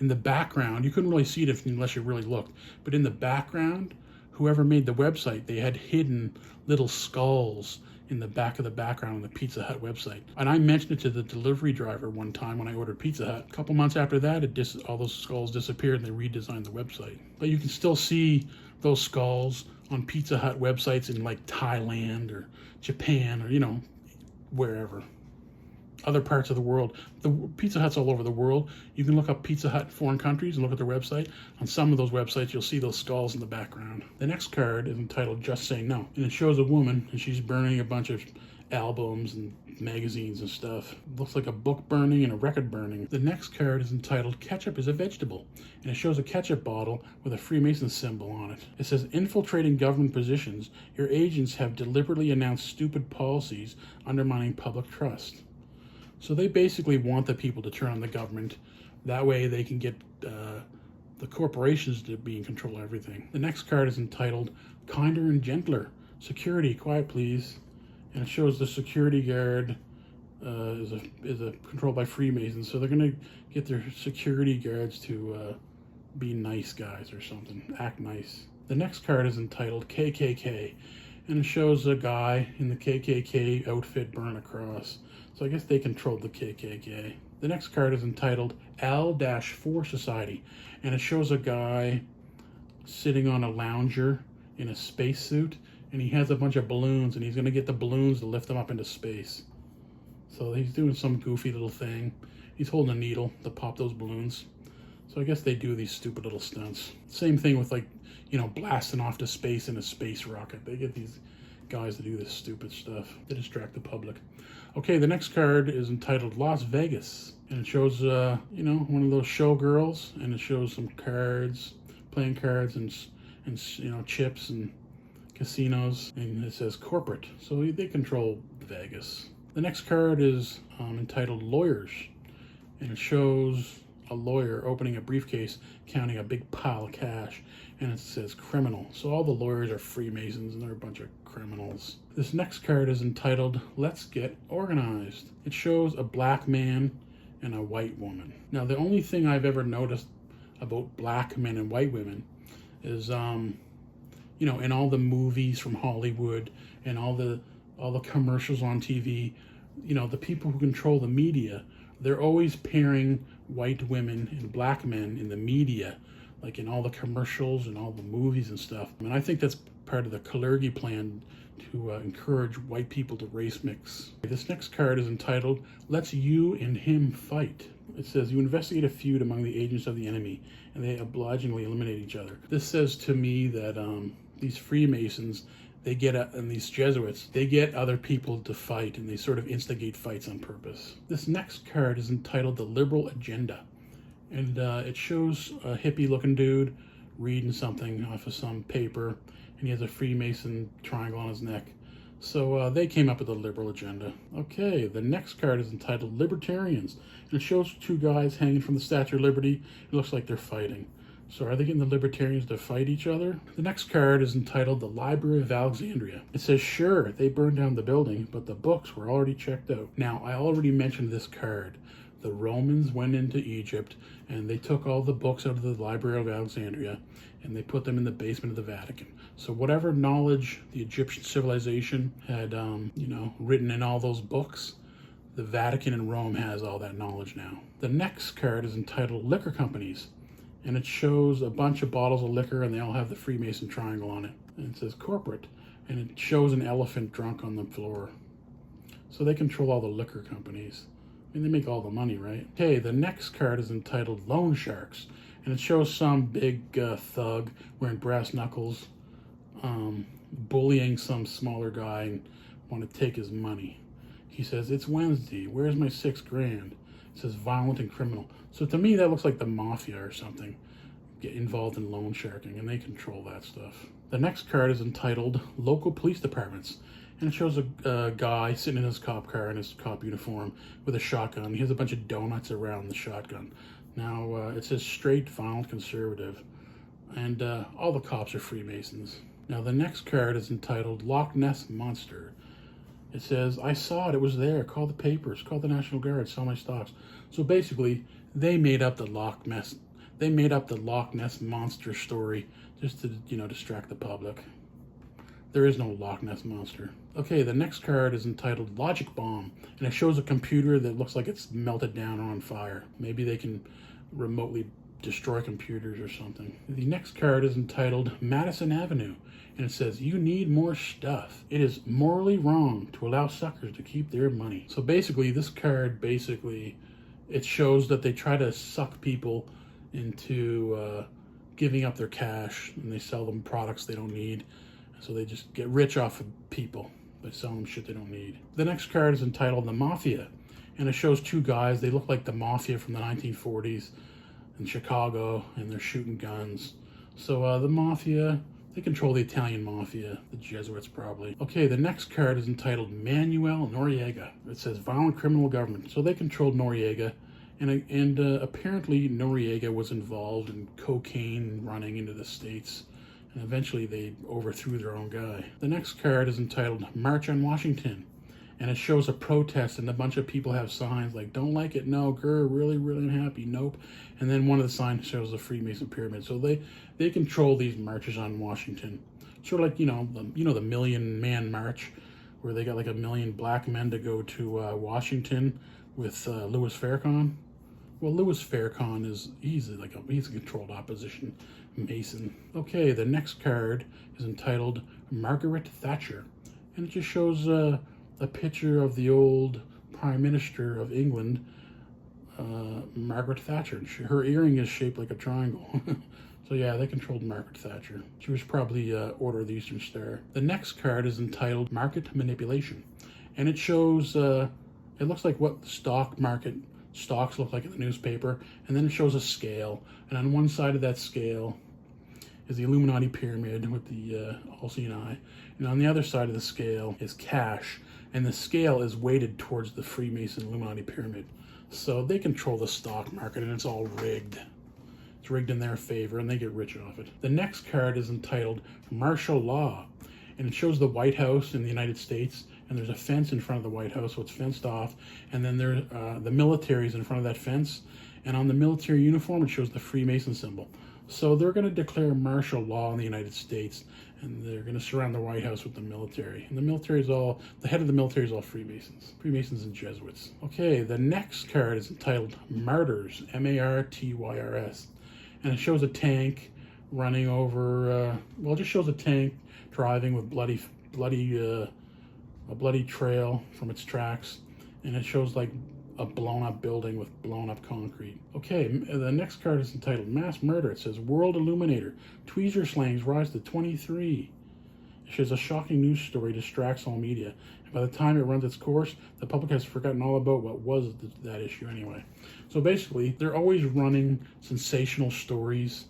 in the background, you couldn't really see it unless you really looked, but in the background, whoever made the website, they had hidden little skulls in the back of the background on the Pizza Hut website. And I mentioned it to the delivery driver one time when I ordered Pizza Hut. A couple months after that, all those skulls disappeared and they redesigned the website. But you can still see those skulls on Pizza Hut websites in like Thailand or Japan or, wherever. Other parts of the world. The Pizza Huts all over the world. You can look up Pizza Hut foreign countries and look at their website. On some of those websites, you'll see those skulls in the background. The next card is entitled Just Say No. And it shows a woman and she's burning a bunch of albums and magazines and stuff. It looks like a book burning and a record burning. The next card is entitled Ketchup is a Vegetable. And it shows a ketchup bottle with a Freemason symbol on it. It says, infiltrating government positions, your agents have deliberately announced stupid policies undermining public trust. So they basically want the people to turn on the government. That way they can get the corporations to be in control of everything. The next card is entitled Kinder and Gentler. Security, quiet please. And it shows the security guard is controlled by Freemasons. So they're going to get their security guards to be nice guys or something. Act nice. The next card is entitled KKK. And it shows a guy in the KKK outfit burn a cross. So I guess they controlled the KKK. The next card is entitled L-4 Society. And it shows a guy sitting on a lounger in a spacesuit. And he has a bunch of balloons. And he's going to get the balloons to lift them up into space. So he's doing some goofy little thing. He's holding a needle to pop those balloons. So I guess they do these stupid little stunts. Same thing with blasting off to space in a space rocket. They get these guys to do this stupid stuff to distract the public. Okay, the next card is entitled Las Vegas. And it shows, one of those showgirls. And it shows some cards, playing cards and chips and casinos. And it says corporate. So they control Vegas. The next card is entitled Lawyers. And it shows a lawyer opening a briefcase, counting a big pile of cash, and it says criminal. So all the lawyers are Freemasons and they're a bunch of criminals. This next card is entitled Let's Get Organized. It shows a black man and a white woman. Now the only thing I've ever noticed about black men and white women is in all the movies from Hollywood and all the commercials on TV, the people who control the media, they're always pairing white women and black men in the media, like in all the commercials and all the movies and stuff. And I think that's part of the Kalergi plan to encourage white people to race mix. This next card is entitled, Let's You and Him Fight. It says, you investigate a feud among the agents of the enemy, and they obligingly eliminate each other. This says to me that these Freemasons, and these Jesuits, they get other people to fight, and they sort of instigate fights on purpose. This next card is entitled The Liberal Agenda. And it shows a hippie-looking dude reading something off of some paper, and he has a Freemason triangle on his neck. So they came up with the liberal agenda. Okay, the next card is entitled Libertarians. And it shows two guys hanging from the Statue of Liberty. It looks like they're fighting. So are they getting the Libertarians to fight each other? The next card is entitled The Library of Alexandria. It says, sure, they burned down the building, but the books were already checked out. Now, I already mentioned this card. The Romans went into Egypt, and they took all the books out of the Library of Alexandria, and they put them in the basement of the Vatican. So whatever knowledge the Egyptian civilization had, written in all those books, the Vatican in Rome has all that knowledge now. The next card is entitled Liquor Companies. And it shows a bunch of bottles of liquor, and they all have the Freemason triangle on it. And it says corporate. And it shows an elephant drunk on the floor. So they control all the liquor companies. I mean, they make all the money, right? Okay, the next card is entitled Loan Sharks. And it shows some big thug wearing brass knuckles bullying some smaller guy and want to take his money. He says, it's Wednesday. Where's my $6,000? It says violent and criminal. So to me, that looks like the mafia or something. Get involved in loan sharking, and they control that stuff. The next card is entitled Local Police Departments. And it shows a guy sitting in his cop car in his cop uniform with a shotgun. He has a bunch of donuts around the shotgun. Now, it says straight, violent, conservative. And all the cops are Freemasons. Now, the next card is entitled Loch Ness Monster. It says, I saw it. It was there. Call the papers. Call the National Guard. Sell my stocks. So basically, they made up the Loch Ness. They made up the Loch Ness Monster story just to, distract the public. There is no Loch Ness Monster. Okay, the next card is entitled Logic Bomb, and it shows a computer that looks like it's melted down or on fire. Maybe they can remotely destroy computers or something. The next card is entitled Madison Avenue, and it says, you need more stuff. It is morally wrong to allow suckers to keep their money. So basically, this card, it shows that they try to suck people into giving up their cash, and they sell them products they don't need. So they just get rich off of people by selling them shit they don't need. The next card is entitled The Mafia, and it shows two guys. They look like the Mafia from the 1940s in Chicago, and they're shooting guns. So the Mafia, they control the Italian Mafia, the Jesuits probably. Okay, the next card is entitled Manuel Noriega. It says Violent Criminal Government. So they controlled Noriega, and apparently Noriega was involved in cocaine running into the States. And eventually they overthrew their own guy. The next card is entitled March on Washington, and it shows a protest, and a bunch of people have signs like, don't like it, no, grr, really, really unhappy, nope. And then one of the signs shows the Freemason pyramid. So they control these marches on Washington. Sort of like, the Million Man March, where they got like 1 million black men to go to Washington with Louis Farrakhan. Well, Louis Farrakhan he's a controlled opposition Mason. Okay, the next card is entitled Margaret Thatcher, and it just shows a picture of the old Prime Minister of England, Margaret Thatcher. Her earring is shaped like a triangle. So yeah, they controlled Margaret Thatcher. She was probably Order of the Eastern Star. The next card is entitled Market Manipulation, and it shows, it looks like what the stock market stocks look like in the newspaper, and then it shows a scale, and on one side of that scale is the Illuminati pyramid with the all-seeing eye, and on the other side of the scale is cash, and the scale is weighted towards the Freemason Illuminati pyramid. So they control the stock market, and it's all rigged. It's rigged in their favor, and they get rich off it. The next card is entitled Martial Law, and it shows the White House in the United States, and there's a fence in front of the White House, so it's fenced off, and then the military's in front of that fence, and on the military uniform it shows the Freemason symbol. So they're going to declare martial law in the United States, and they're going to surround the White House with the military. And the head of the military is all Freemasons and Jesuits. Okay, the next card is entitled Martyrs, Martyrs, and it shows a tank running over, it just shows a tank driving with a bloody trail from its tracks, and it shows like a blown up building with blown up concrete. Okay, the next card is entitled Mass Murder. It says World Illuminator, tweezer slangs rise to 23. It shows a shocking news story distracts all media, and by the time it runs its course, the public has forgotten all about what was that issue anyway. So basically, they're always running sensational stories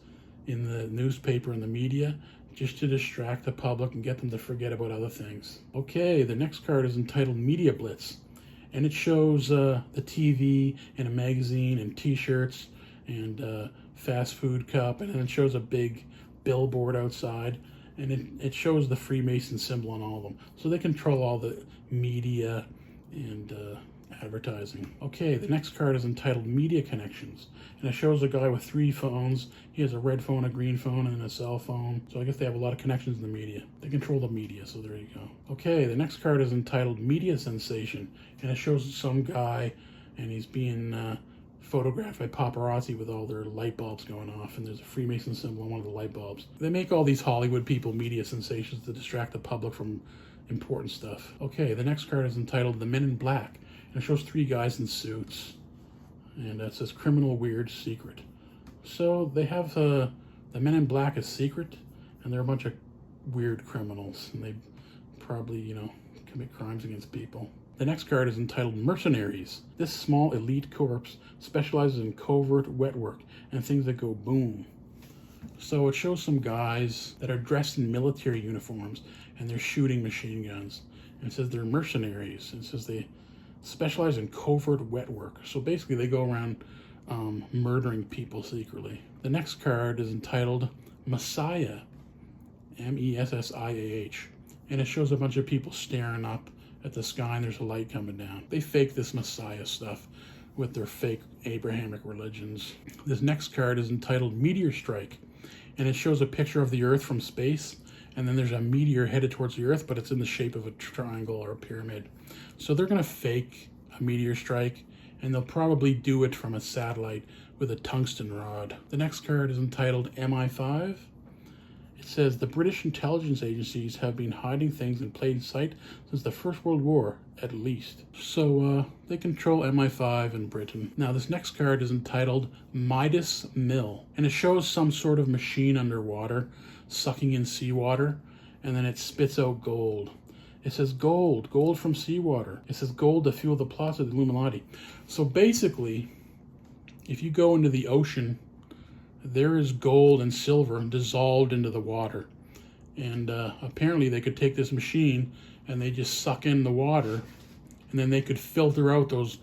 in the newspaper and the media just to distract the public and get them to forget about other things. Okay, the next card is entitled Media Blitz, and it shows the TV and a magazine and t-shirts and fast food cup, and then it shows a big billboard outside, and it shows the Freemason symbol on all of them. So they control all the media and advertising. Okay, the next card is entitled Media Connections, and it shows a guy with 3 phones. He has a red phone, a green phone, and a cell phone. So I guess they have a lot of connections in the media. They control the media, so there you go. Okay, the next card is entitled Media Sensation, and it shows some guy, and he's being photographed by paparazzi with all their light bulbs going off, and there's a Freemason symbol on one of the light bulbs. They make all these Hollywood people media sensations to distract the public from important stuff. Okay, the next card is entitled The Men in Black, and it shows 3 guys in suits, and it says Criminal Weird Secret. So they have the Men in Black as secret, and they're a bunch of weird criminals, and they probably, commit crimes against people. The next card is entitled Mercenaries. This small elite corps specializes in covert wet work and things that go boom. So it shows some guys that are dressed in military uniforms, and they're shooting machine guns. And it says they're mercenaries. It says they specialize in covert wet work. So basically they go around murdering people secretly. The next card is entitled Messiah, Messiah, and it shows a bunch of people staring up at the sky, and there's a light coming down. They fake this Messiah stuff with their fake Abrahamic religions. This next card is entitled Meteor Strike, and it shows a picture of the Earth from space, and then there's a meteor headed towards the Earth, but it's in the shape of a triangle or a pyramid. So they're going to fake a meteor strike, and they'll probably do it from a satellite with a tungsten rod. The next card is entitled MI5. It says the British intelligence agencies have been hiding things in plain sight since the First World War, at least. So they control MI5 in Britain. Now this next card is entitled Midas Mill, and it shows some sort of machine underwater sucking in seawater, and then it spits out gold. It says gold from seawater. It says gold to fuel the plots of the Illuminati. So basically, if you go into the ocean, there is gold and silver dissolved into the water. And apparently they could take this machine and they just suck in the water, and then they could filter out those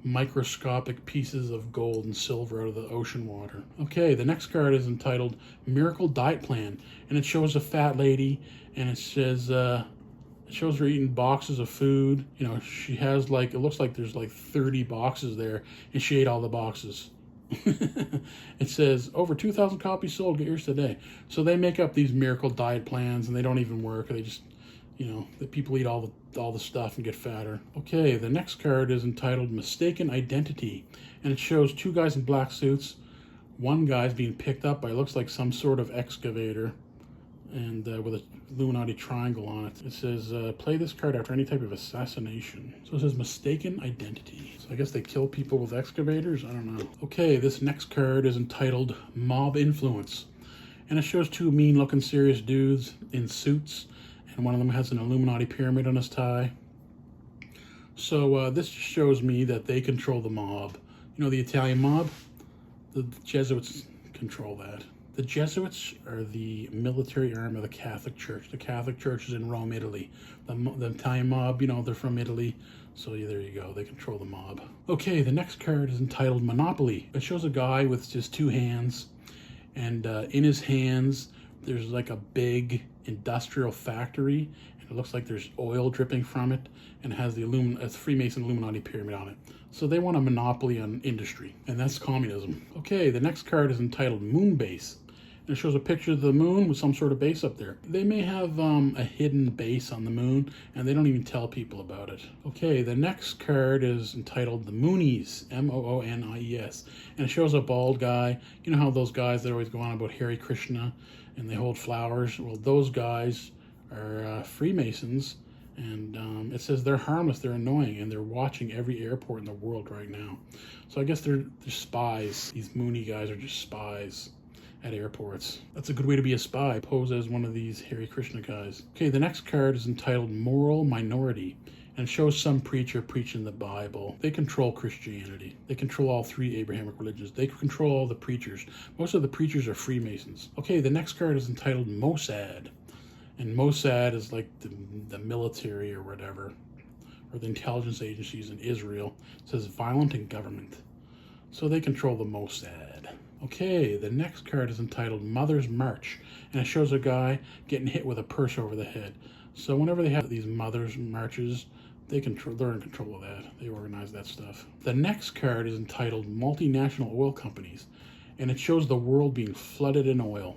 microscopic pieces of gold and silver out of the ocean water. Okay, the next card is entitled Miracle Diet Plan, and it shows a fat lady, and it says it shows her eating boxes of food. You know, she has like, it looks like there's like 30 boxes there, and she ate all the boxes. It says over 2,000 copies sold, get yours today. So they make up these miracle diet plans, and they don't even work. They just, you know, the people eat all the stuff and get fatter. Okay, the next card is entitled Mistaken Identity, and it shows two guys in black suits. One guy's being picked up by, looks like some sort of excavator, and with a Illuminati triangle on it. It says, play this card after any type of assassination. So it says Mistaken Identity. So I guess they kill people with excavators? I don't know. Okay, this next card is entitled Mob Influence. And it shows two mean-looking serious dudes in suits, and one of them has an Illuminati pyramid on his tie. So this just shows me that they control the mob. You know the Italian mob? The Jesuits control that. The Jesuits are the military arm of the Catholic Church. The Catholic Church is in Rome, Italy. The Italian mob, you know, they're from Italy. So yeah, there you go. They control the mob. Okay, the next card is entitled Monopoly. It shows a guy with just two hands. And in his hands, there's like a big industrial factory. And it looks like there's oil dripping from it. And it has the Freemason Illuminati pyramid on it. So they want a monopoly on industry. And that's communism. Okay, the next card is entitled Moonbase. And it shows a picture of the moon with some sort of base up there. They may have a hidden base on the moon, and they don't even tell people about it. Okay, the next card is entitled The Moonies, M-O-O-N-I-E-S. And it shows a bald guy. You know how those guys that always go on about Hare Krishna, and they hold flowers? Well, those guys are Freemasons, and it says they're harmless, they're annoying, and they're watching every airport in the world right now. So I guess they're spies. These Mooney guys are just spies at airports. That's a good way to be a spy. Pose as one of these Hare Krishna guys. Okay, the next card is entitled Moral Minority, and shows some preacher preaching the Bible. They control Christianity. They control all three Abrahamic religions. They control all the preachers. Most of the preachers are Freemasons. Okay, the next card is entitled Mossad, and Mossad is like the military or whatever, or the intelligence agencies in Israel. It says violent in government. So they control the Mossad. Okay, the next card is entitled Mother's March, and it shows a guy getting hit with a purse over the head. So whenever they have these Mother's Marches, they're in control of that. They organize that stuff. The next card is entitled Multinational Oil Companies, and it shows the world being flooded in oil.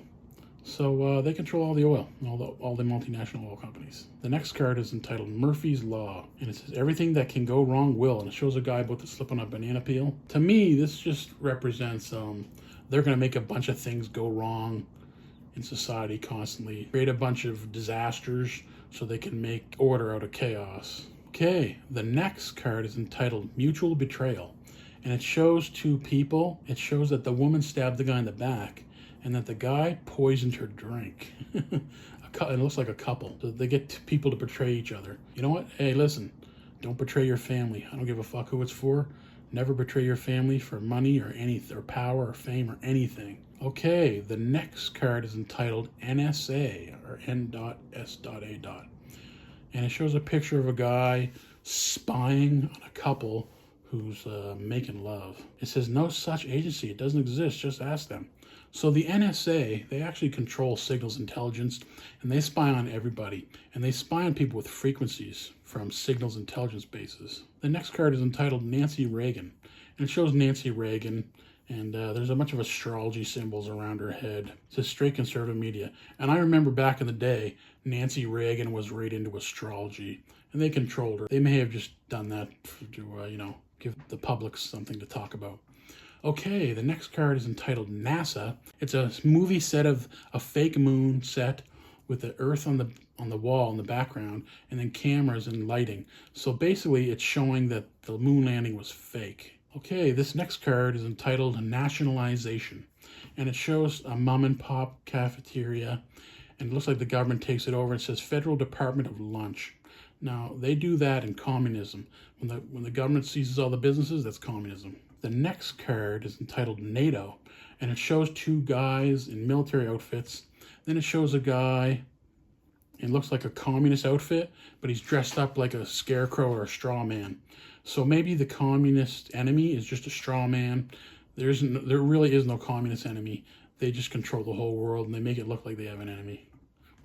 So they control all the oil, all the multinational oil companies. The next card is entitled Murphy's Law, and it says everything that can go wrong will, and it shows a guy about to slip on a banana peel. To me, this just represents they're going to make a bunch of things go wrong in society constantly, create a bunch of disasters so they can make order out of chaos. Okay, the next card is entitled Mutual Betrayal, and it shows two people. It shows that the woman stabbed the guy in the back, and that the guy poisoned her drink. It looks like a couple. So they get people to betray each other. You know what? Hey, listen, don't betray your family. I don't give a fuck who it's for. Never betray your family for money or anything, or power or fame or anything. Okay, the next card is entitled NSA, or N.S.A. And it shows a picture of a guy spying on a couple who's making love. It says no such agency. It doesn't exist. Just ask them. So the NSA, they actually control signals intelligence, and they spy on everybody. And they spy on people with frequencies from signals intelligence bases. The next card is entitled Nancy Reagan, and it shows Nancy Reagan, And there's a bunch of astrology symbols around her head. It says straight conservative media. And I remember back in the day, Nancy Reagan was right into astrology, and they controlled her. They may have just done that to, give the public something to talk about. Okay, the next card is entitled NASA. It's a movie set of a fake moon set with the Earth on the wall in the background, and then cameras and lighting. So basically, it's showing that the moon landing was fake. Okay, this next card is entitled Nationalization, and it shows a mom and pop cafeteria, and it looks like the government takes it over. It says Federal Department of Lunch. Now, they do that in communism. When the government seizes all the businesses, that's communism. The next card is entitled NATO, and it shows two guys in military outfits. Then it shows a guy, it looks like a communist outfit, but he's dressed up like a scarecrow or a straw man. So maybe the communist enemy is just a straw man. There really is no communist enemy. They just control the whole world, and they make it look like they have an enemy,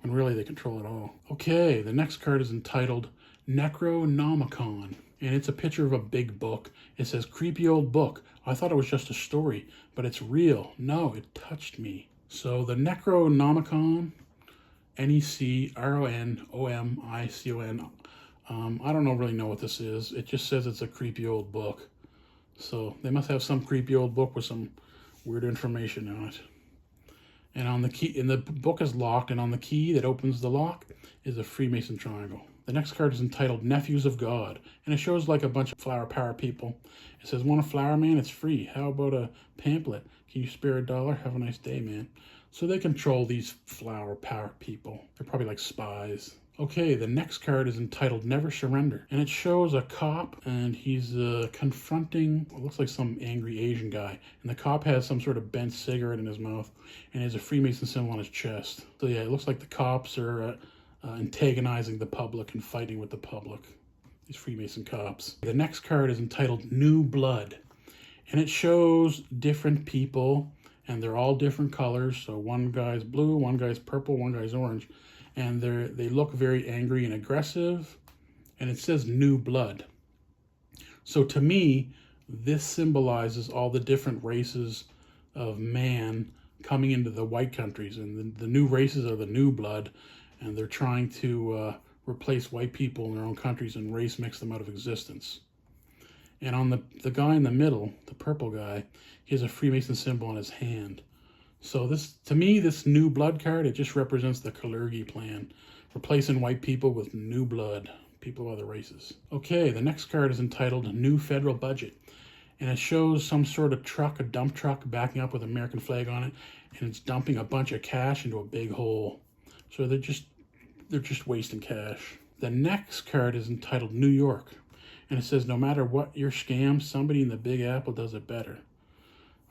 when really they control it all. Okay, the next card is entitled Necronomicon, and it's a picture of a big book. It says, creepy old book. I thought it was just a story, but it's real. No, it touched me. So the Necronomicon, Necronomicon, I don't really know what this is. It just says it's a creepy old book. So they must have some creepy old book with some weird information on it. And on the key, and the book is locked, and on the key that opens the lock is a Freemason triangle. The next card is entitled Nephews of God, and it shows like a bunch of flower power people. It says, want a flower, man? It's free. How about a pamphlet? Can you spare $1? Have a nice day, man. So they control these flower power people. They're probably like spies. Okay, the next card is entitled Never Surrender, and it shows a cop, and he's confronting what looks like some angry Asian guy, and the cop has some sort of bent cigarette in his mouth, and he has a Freemason symbol on his chest. So yeah, it looks like the cops are antagonizing the public and fighting with the public, these Freemason cops. The next card is entitled New Blood, and it shows different people, and they're all different colors. So one guy's blue, one guy's purple, one guy's orange, and they look very angry and aggressive, and it says New Blood. So to me, this symbolizes all the different races of man coming into the white countries, and the new races are the New Blood, and they're trying to replace white people in their own countries and race mix them out of existence. And on the guy in the middle, the purple guy, he has a Freemason symbol on his hand. So to me, this New Blood card, it just represents the Kalergi plan, replacing white people with new blood, people of other races. Okay, the next card is entitled New Federal Budget, and it shows some sort of truck, a dump truck, backing up with an American flag on it, and it's dumping a bunch of cash into a big hole. So they're just wasting cash. The next card is entitled New York, and it says, no matter what your scam, somebody in the Big Apple does it better.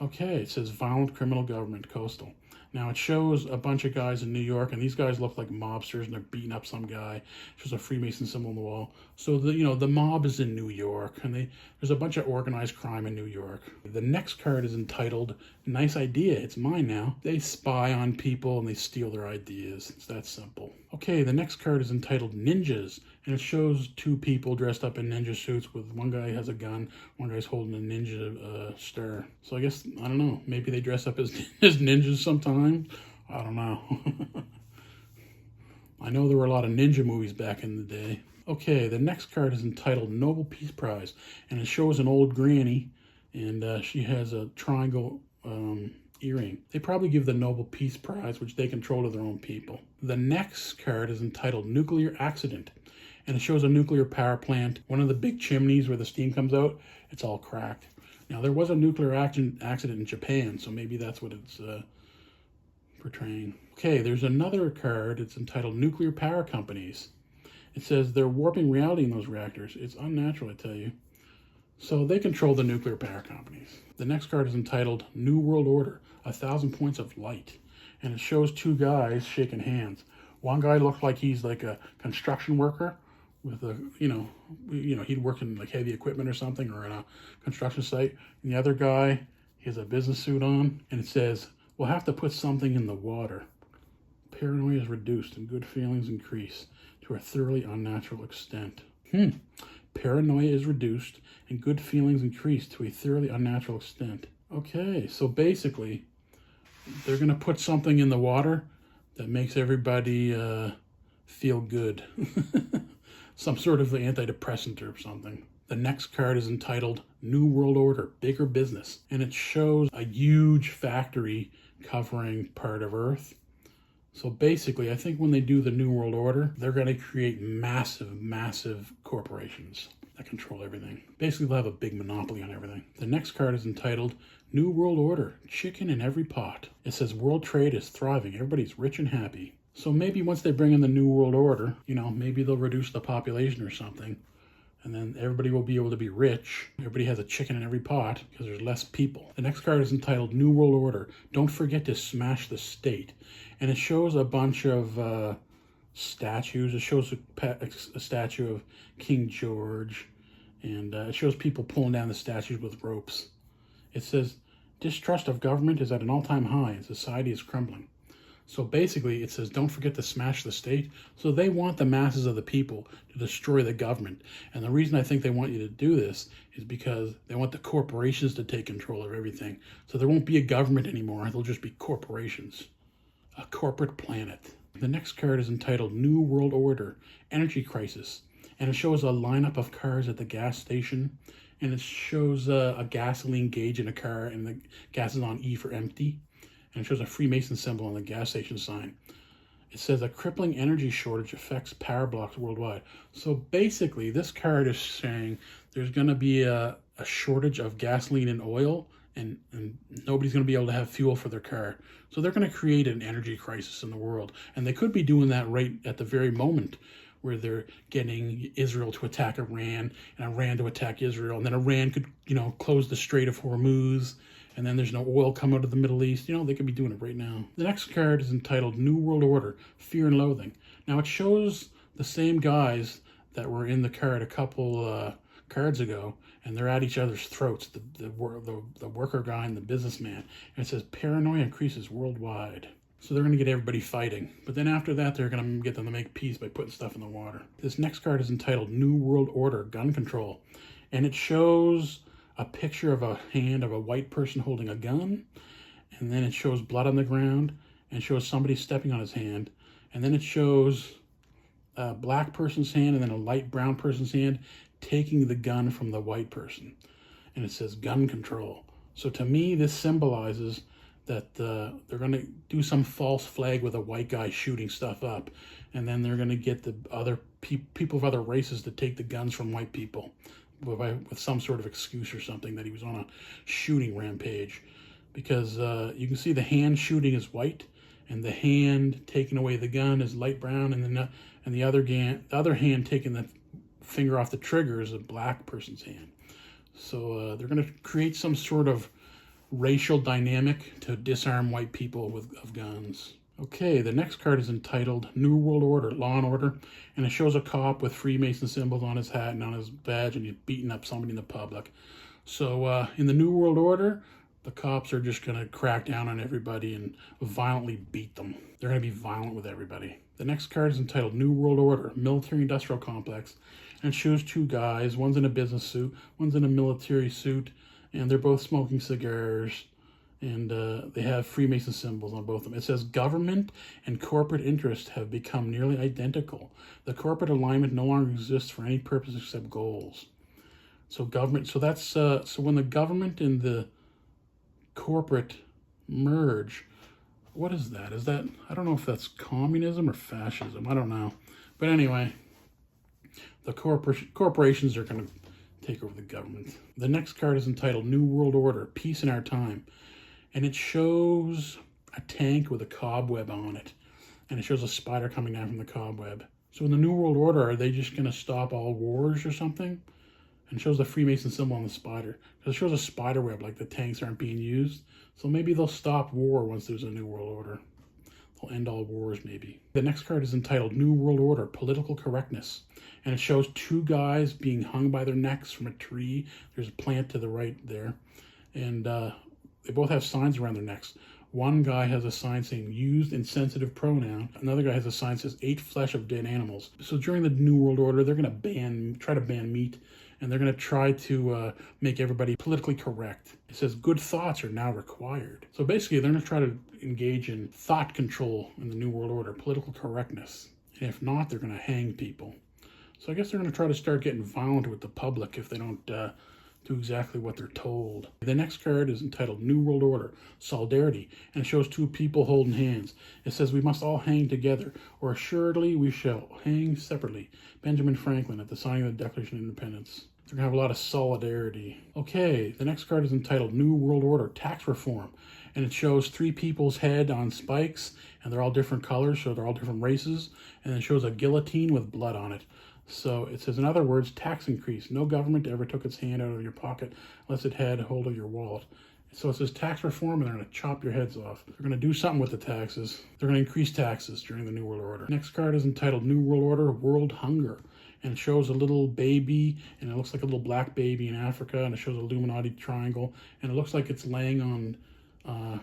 Okay, it says Violent Criminal Government, Coastal. Now it shows a bunch of guys in New York, and these guys look like mobsters, and they're beating up some guy. It shows a Freemason symbol on the wall. So the mob is in New York, and there's a bunch of organized crime in New York. The next card is entitled Nice Idea. It's mine now. They spy on people and they steal their ideas. It's that simple. Okay, the next card is entitled Ninjas, and it shows two people dressed up in ninja suits with one guy has a gun, one guy's holding a ninja star. So I guess, I don't know, maybe they dress up as ninjas sometimes. I don't know. I know there were a lot of ninja movies back in the day. Okay, the next card is entitled Nobel Peace Prize, and it shows an old granny, and she has a triangle earring. They probably give the Nobel Peace Prize, which they control to their own people. The next card is entitled Nuclear Accident, and it shows a nuclear power plant. One of the big chimneys where the steam comes out, it's all cracked. Now, there was a nuclear accident in Japan, so maybe that's what it's portraying. Okay, there's another card. It's entitled Nuclear Power Companies. It says they're warping reality in those reactors. It's unnatural, I tell you. So they control the nuclear power companies. The next card is entitled New World Order, 1,000 Points of Light. And it shows two guys shaking hands. One guy looked like he's like a construction worker with a, he'd worked in like heavy equipment or something, or in a construction site. And the other guy, he has a business suit on, and it says, we'll have to put something in the water. Paranoia is reduced and good feelings increase to a thoroughly unnatural extent. Paranoia is reduced and good feelings increase to a thoroughly unnatural extent. Okay, so basically, they're going to put something in the water that makes everybody feel good. Some sort of antidepressant or something. The next card is entitled New World Order, Bigger Business. And it shows a huge factory covering part of Earth. So basically, I think when they do the New World Order, they're going to create massive, massive corporations that control everything. Basically, they'll have a big monopoly on everything. The next card is entitled New World Order, Chicken in Every Pot. It says world trade is thriving. Everybody's rich and happy. So maybe once they bring in the New World Order, maybe they'll reduce the population or something. And then everybody will be able to be rich. Everybody has a chicken in every pot because there's less people. The next card is entitled New World Order. Don't forget to smash the state. And it shows a bunch of statues. It shows a statue of King George. And it shows people pulling down the statues with ropes. It says, distrust of government is at an all-time high and society is crumbling. So basically, it says, don't forget to smash the state. So they want the masses of the people to destroy the government. And the reason I think they want you to do this is because they want the corporations to take control of everything. So there won't be a government anymore. There'll just be corporations. A corporate planet. The next card is entitled New World Order, Energy Crisis. And it shows a lineup of cars at the gas station. And it shows a gasoline gauge in a car, and the gas is on E for empty. And it shows a Freemason symbol on the gas station sign. It says a crippling energy shortage affects power blocks worldwide. So basically, this card is saying there's going to be a shortage of gasoline and oil, and nobody's going to be able to have fuel for their car. So they're going to create an energy crisis in the world. And they could be doing that right at the very moment where they're getting Israel to attack Iran and Iran to attack Israel. And then Iran could, close the Strait of Hormuz. And then there's no oil coming out of the Middle East. They could be doing it right now. The next card is entitled New World Order, Fear and Loathing. Now it shows the same guys that were in the card a couple cards ago, and they're at each other's throats, the worker guy and the businessman. And it says paranoia increases worldwide. So they're going to get everybody fighting. But then after that, they're going to get them to make peace by putting stuff in the water. This next card is entitled New World Order, Gun Control. And it shows a picture of a hand of a white person holding a gun, and then it shows blood on the ground, and shows somebody stepping on his hand, and then it shows a black person's hand and then a light brown person's hand taking the gun from the white person, and it says gun control. So to me, this symbolizes that they're going to do some false flag with a white guy shooting stuff up, and then they're going to get the other people of other races to take the guns from white people with some sort of excuse or something that he was on a shooting rampage. Because you can see the hand shooting is white, and the hand taking away the gun is light brown, and the other hand taking the finger off the trigger is a black person's hand. So they're going to create some sort of racial dynamic to disarm white people of guns. Okay, the next card is entitled New World Order, Law and Order, and it shows a cop with Freemason symbols on his hat and on his badge, and he's beating up somebody in the public. So in the New World Order, the cops are just going to crack down on everybody and violently beat them. They're going to be violent with everybody. The next card is entitled New World Order, Military-Industrial Complex, and it shows two guys. One's in a business suit, one's in a military suit, and they're both smoking cigars. And they have Freemason symbols on both of them. It says government and corporate interests have become nearly identical. The corporate alignment no longer exists for any purpose except goals. So that's so when the government and the corporate merge, what is that? Is that, I don't know if that's communism or fascism. I don't know. But anyway, the corporations are going to take over the government. The next card is entitled New World Order, Peace in Our Time. And it shows a tank with a cobweb on it. And it shows a spider coming down from the cobweb. So in the New World Order, are they just going to stop all wars or something? And it shows the Freemason symbol on the spider. Because it shows a spider web, like the tanks aren't being used. So maybe they'll stop war once there's a New World Order. They'll end all wars, maybe. The next card is entitled New World Order, Political Correctness. And it shows two guys being hung by their necks from a tree. There's a plant to the right there. And they both have signs around their necks. One guy has a sign saying used insensitive pronoun. Another guy has a sign that says ate flesh of dead animals. So during the New World Order, they're going to try to ban meat and they're going to try to make everybody politically correct. It says good thoughts are now required. So basically, they're going to try to engage in thought control in the New World Order, political correctness. And if not, they're going to hang people. So I guess they're going to try to start getting violent with the public if they don't do exactly what they're told. The next card is entitled New World Order, Solidarity, and it shows two people holding hands. It says we must all hang together, or assuredly we shall hang separately. Benjamin Franklin at the signing of the Declaration of Independence. They're going to have a lot of solidarity. Okay, the next card is entitled New World Order, Tax Reform, and it shows three people's head on spikes, and they're all different colors, so they're all different races, and it shows a guillotine with blood on it. So it says, in other words, tax increase. No government ever took its hand out of your pocket unless it had hold of your wallet. So it says tax reform, and they're going to chop your heads off. They're going to do something with the taxes. They're going to increase taxes during the New World Order. Next card is entitled New World Order, World Hunger. And it shows a little baby, and it looks like a little black baby in Africa, and it shows a Illuminati triangle, and it looks like it's laying on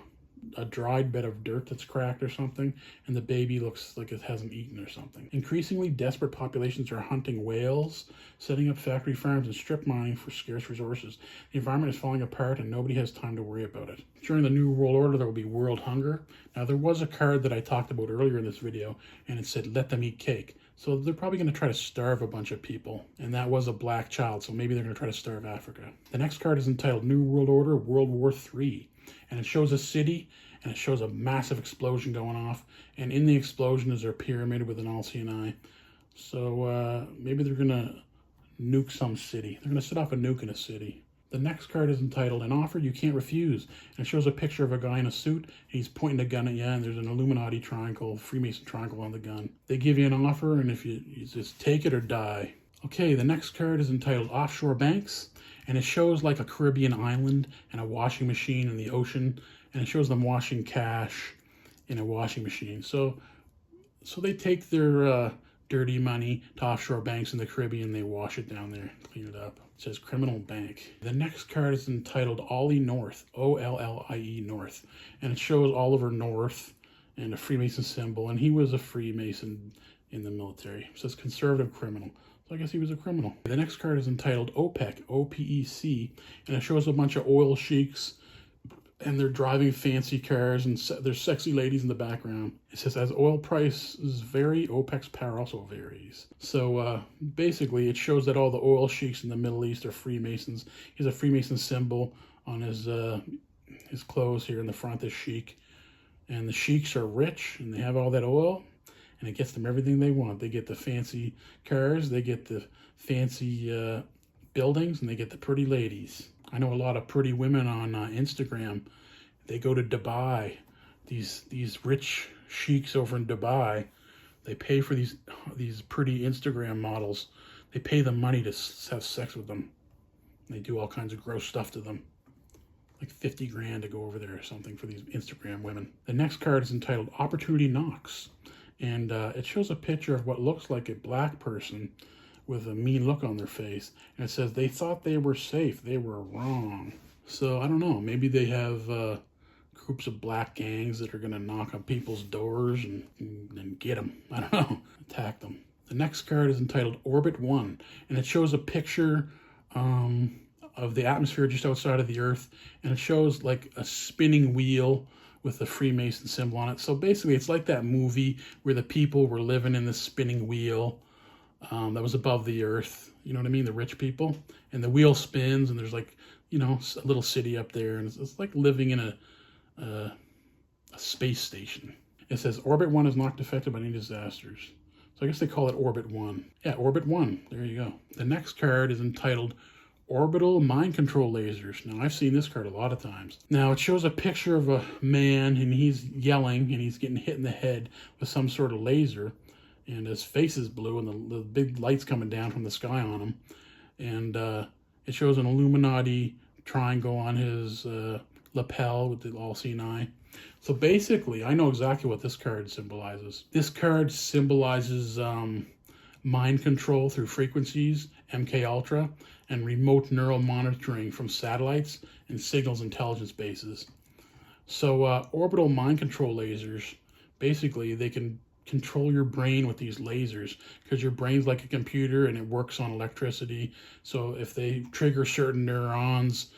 a dried bed of dirt that's cracked or something, and the baby looks like it hasn't eaten or something. Increasingly desperate populations are hunting whales, setting up factory farms, and strip mining for scarce resources. The environment is falling apart, and nobody has time to worry about it. During the New World Order, there will be world hunger. Now, there was a card that I talked about earlier in this video, and it said, let them eat cake. So they're probably going to try to starve a bunch of people, and that was a black child, so maybe they're going to try to starve Africa. The next card is entitled New World Order, World War III. And it shows a city, and it shows a massive explosion going off, and in the explosion is their pyramid with an all-seeing eye. So maybe they're going to nuke some city. They're going to set off a nuke in a city. The next card is entitled An Offer You Can't Refuse, and it shows a picture of a guy in a suit, and he's pointing a gun at you, and there's an Illuminati triangle, Freemason triangle on the gun. They give you an offer, and if you just take it or die. Okay, the next card is entitled Offshore Banks, and it shows like a Caribbean island and a washing machine in the ocean, and it shows them washing cash in a washing machine. So they take their dirty money to offshore banks in the Caribbean, they wash it down there, clean it up. It says criminal bank. The next card is entitled Ollie North, O-L-L-I-E North, and it shows Oliver North and a Freemason symbol, and he was a Freemason in the military. It says conservative criminal. So I guess he was a criminal. The next card is entitled OPEC, O-P-E-C, and it shows a bunch of oil sheiks, and they're driving fancy cars, and there's sexy ladies in the background. It says, as oil prices vary, OPEC's power also varies. So basically, it shows that all the oil sheiks in the Middle East are Freemasons. He has a Freemason symbol on his clothes here in the front, this sheik. And the sheiks are rich, and they have all that oil, and it gets them everything they want. They get the fancy cars, they get the fancy buildings, and they get the pretty ladies. I know a lot of pretty women on Instagram. They go to Dubai. These rich sheiks over in Dubai, they pay for these pretty Instagram models. They pay them money to have sex with them. They do all kinds of gross stuff to them. Like 50 grand to go over there or something for these Instagram women. The next card is entitled Opportunity Knocks. And it shows a picture of what looks like a black person with a mean look on their face, and it says they thought they were safe. They were wrong. So I don't know, maybe they have groups of black gangs that are going to knock on people's doors and get them. I don't know, attack them. The next card is entitled Orbit 1, and it shows a picture of the atmosphere just outside of the Earth, and it shows like a spinning wheel with the Freemason symbol on it. So basically it's like that movie where the people were living in this spinning wheel that was above the Earth, you know what I mean, the rich people, and the wheel spins, and there's like, you know, a little city up there, and it's like living in a space station. It says Orbit 1 is not affected by any disasters. So I guess they call it Orbit 1. Yeah, Orbit 1, there you go. The next card is entitled Orbital Mind Control Lasers. Now, I've seen this card a lot of times. Now, it shows a picture of a man, and he's yelling, and he's getting hit in the head with some sort of laser, and his face is blue, and the big light's coming down from the sky on him. And it shows an Illuminati triangle on his lapel with the all-seeing eye. So basically, I know exactly what this card symbolizes. This card symbolizes mind control through frequencies, MK Ultra, and remote neural monitoring from satellites and signals intelligence bases. So orbital mind control lasers, basically they can control your brain with these lasers, because your brain's like a computer and it works on electricity. So if they trigger certain neurons,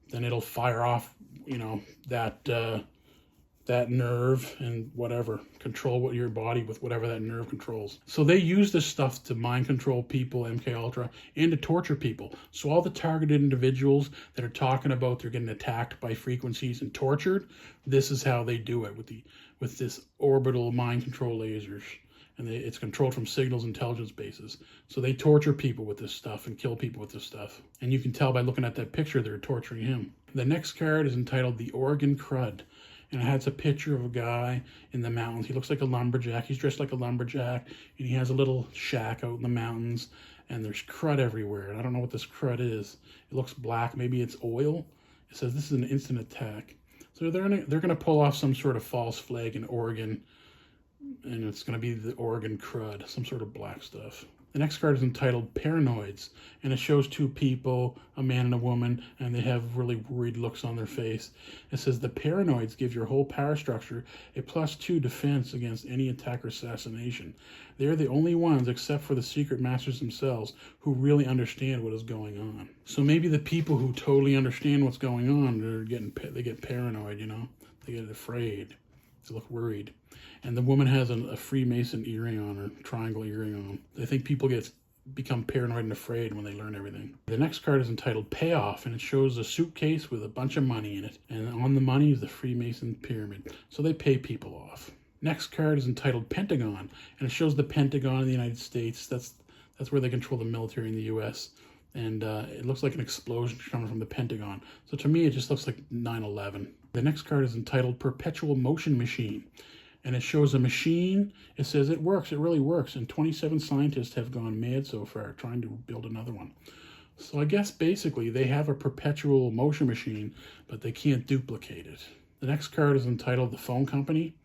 then it'll fire off, that nerve and whatever, control what your body with whatever that nerve controls. So they use this stuff to mind control people, MK Ultra, and to torture people. So all the targeted individuals that are talking about they're getting attacked by frequencies and tortured, this is how they do it with this orbital mind control lasers. And it's controlled from signals intelligence bases. So they torture people with this stuff and kill people with this stuff. And you can tell by looking at that picture they're torturing him. The next card is entitled The Oregon Crud. And it has a picture of a guy in the mountains. He looks like a lumberjack. He's dressed like a lumberjack. And he has a little shack out in the mountains. And there's crud everywhere. And I don't know what this crud is. It looks black. Maybe it's oil. It says this is an instant attack. So they're gonna pull off some sort of false flag in Oregon. And it's going to be the Oregon Crud, some sort of black stuff. The next card is entitled Paranoids, and it shows two people, a man and a woman, and they have really worried looks on their face. It says the Paranoids give your whole power structure a +2 defense against any attack or assassination. They are the only ones, except for the secret masters themselves, who really understand what is going on. So maybe the people who totally understand what's going on, they get paranoid, They get afraid. They look worried. And the woman has a Freemason earring on her, triangle earring on. I think people become paranoid and afraid when they learn everything. The next card is entitled Payoff, and it shows a suitcase with a bunch of money in it. And on the money is the Freemason pyramid. So they pay people off. Next card is entitled Pentagon, and it shows the Pentagon in the United States. That's where they control the military in the U.S. And it looks like an explosion coming from the Pentagon. So to me, it just looks like 9/11. The next card is entitled Perpetual Motion Machine. And it shows a machine. It says it works. It really works. And 27 scientists have gone mad so far trying to build another one. So I guess basically they have a perpetual motion machine, but they can't duplicate it. The next card is entitled The Phone Company.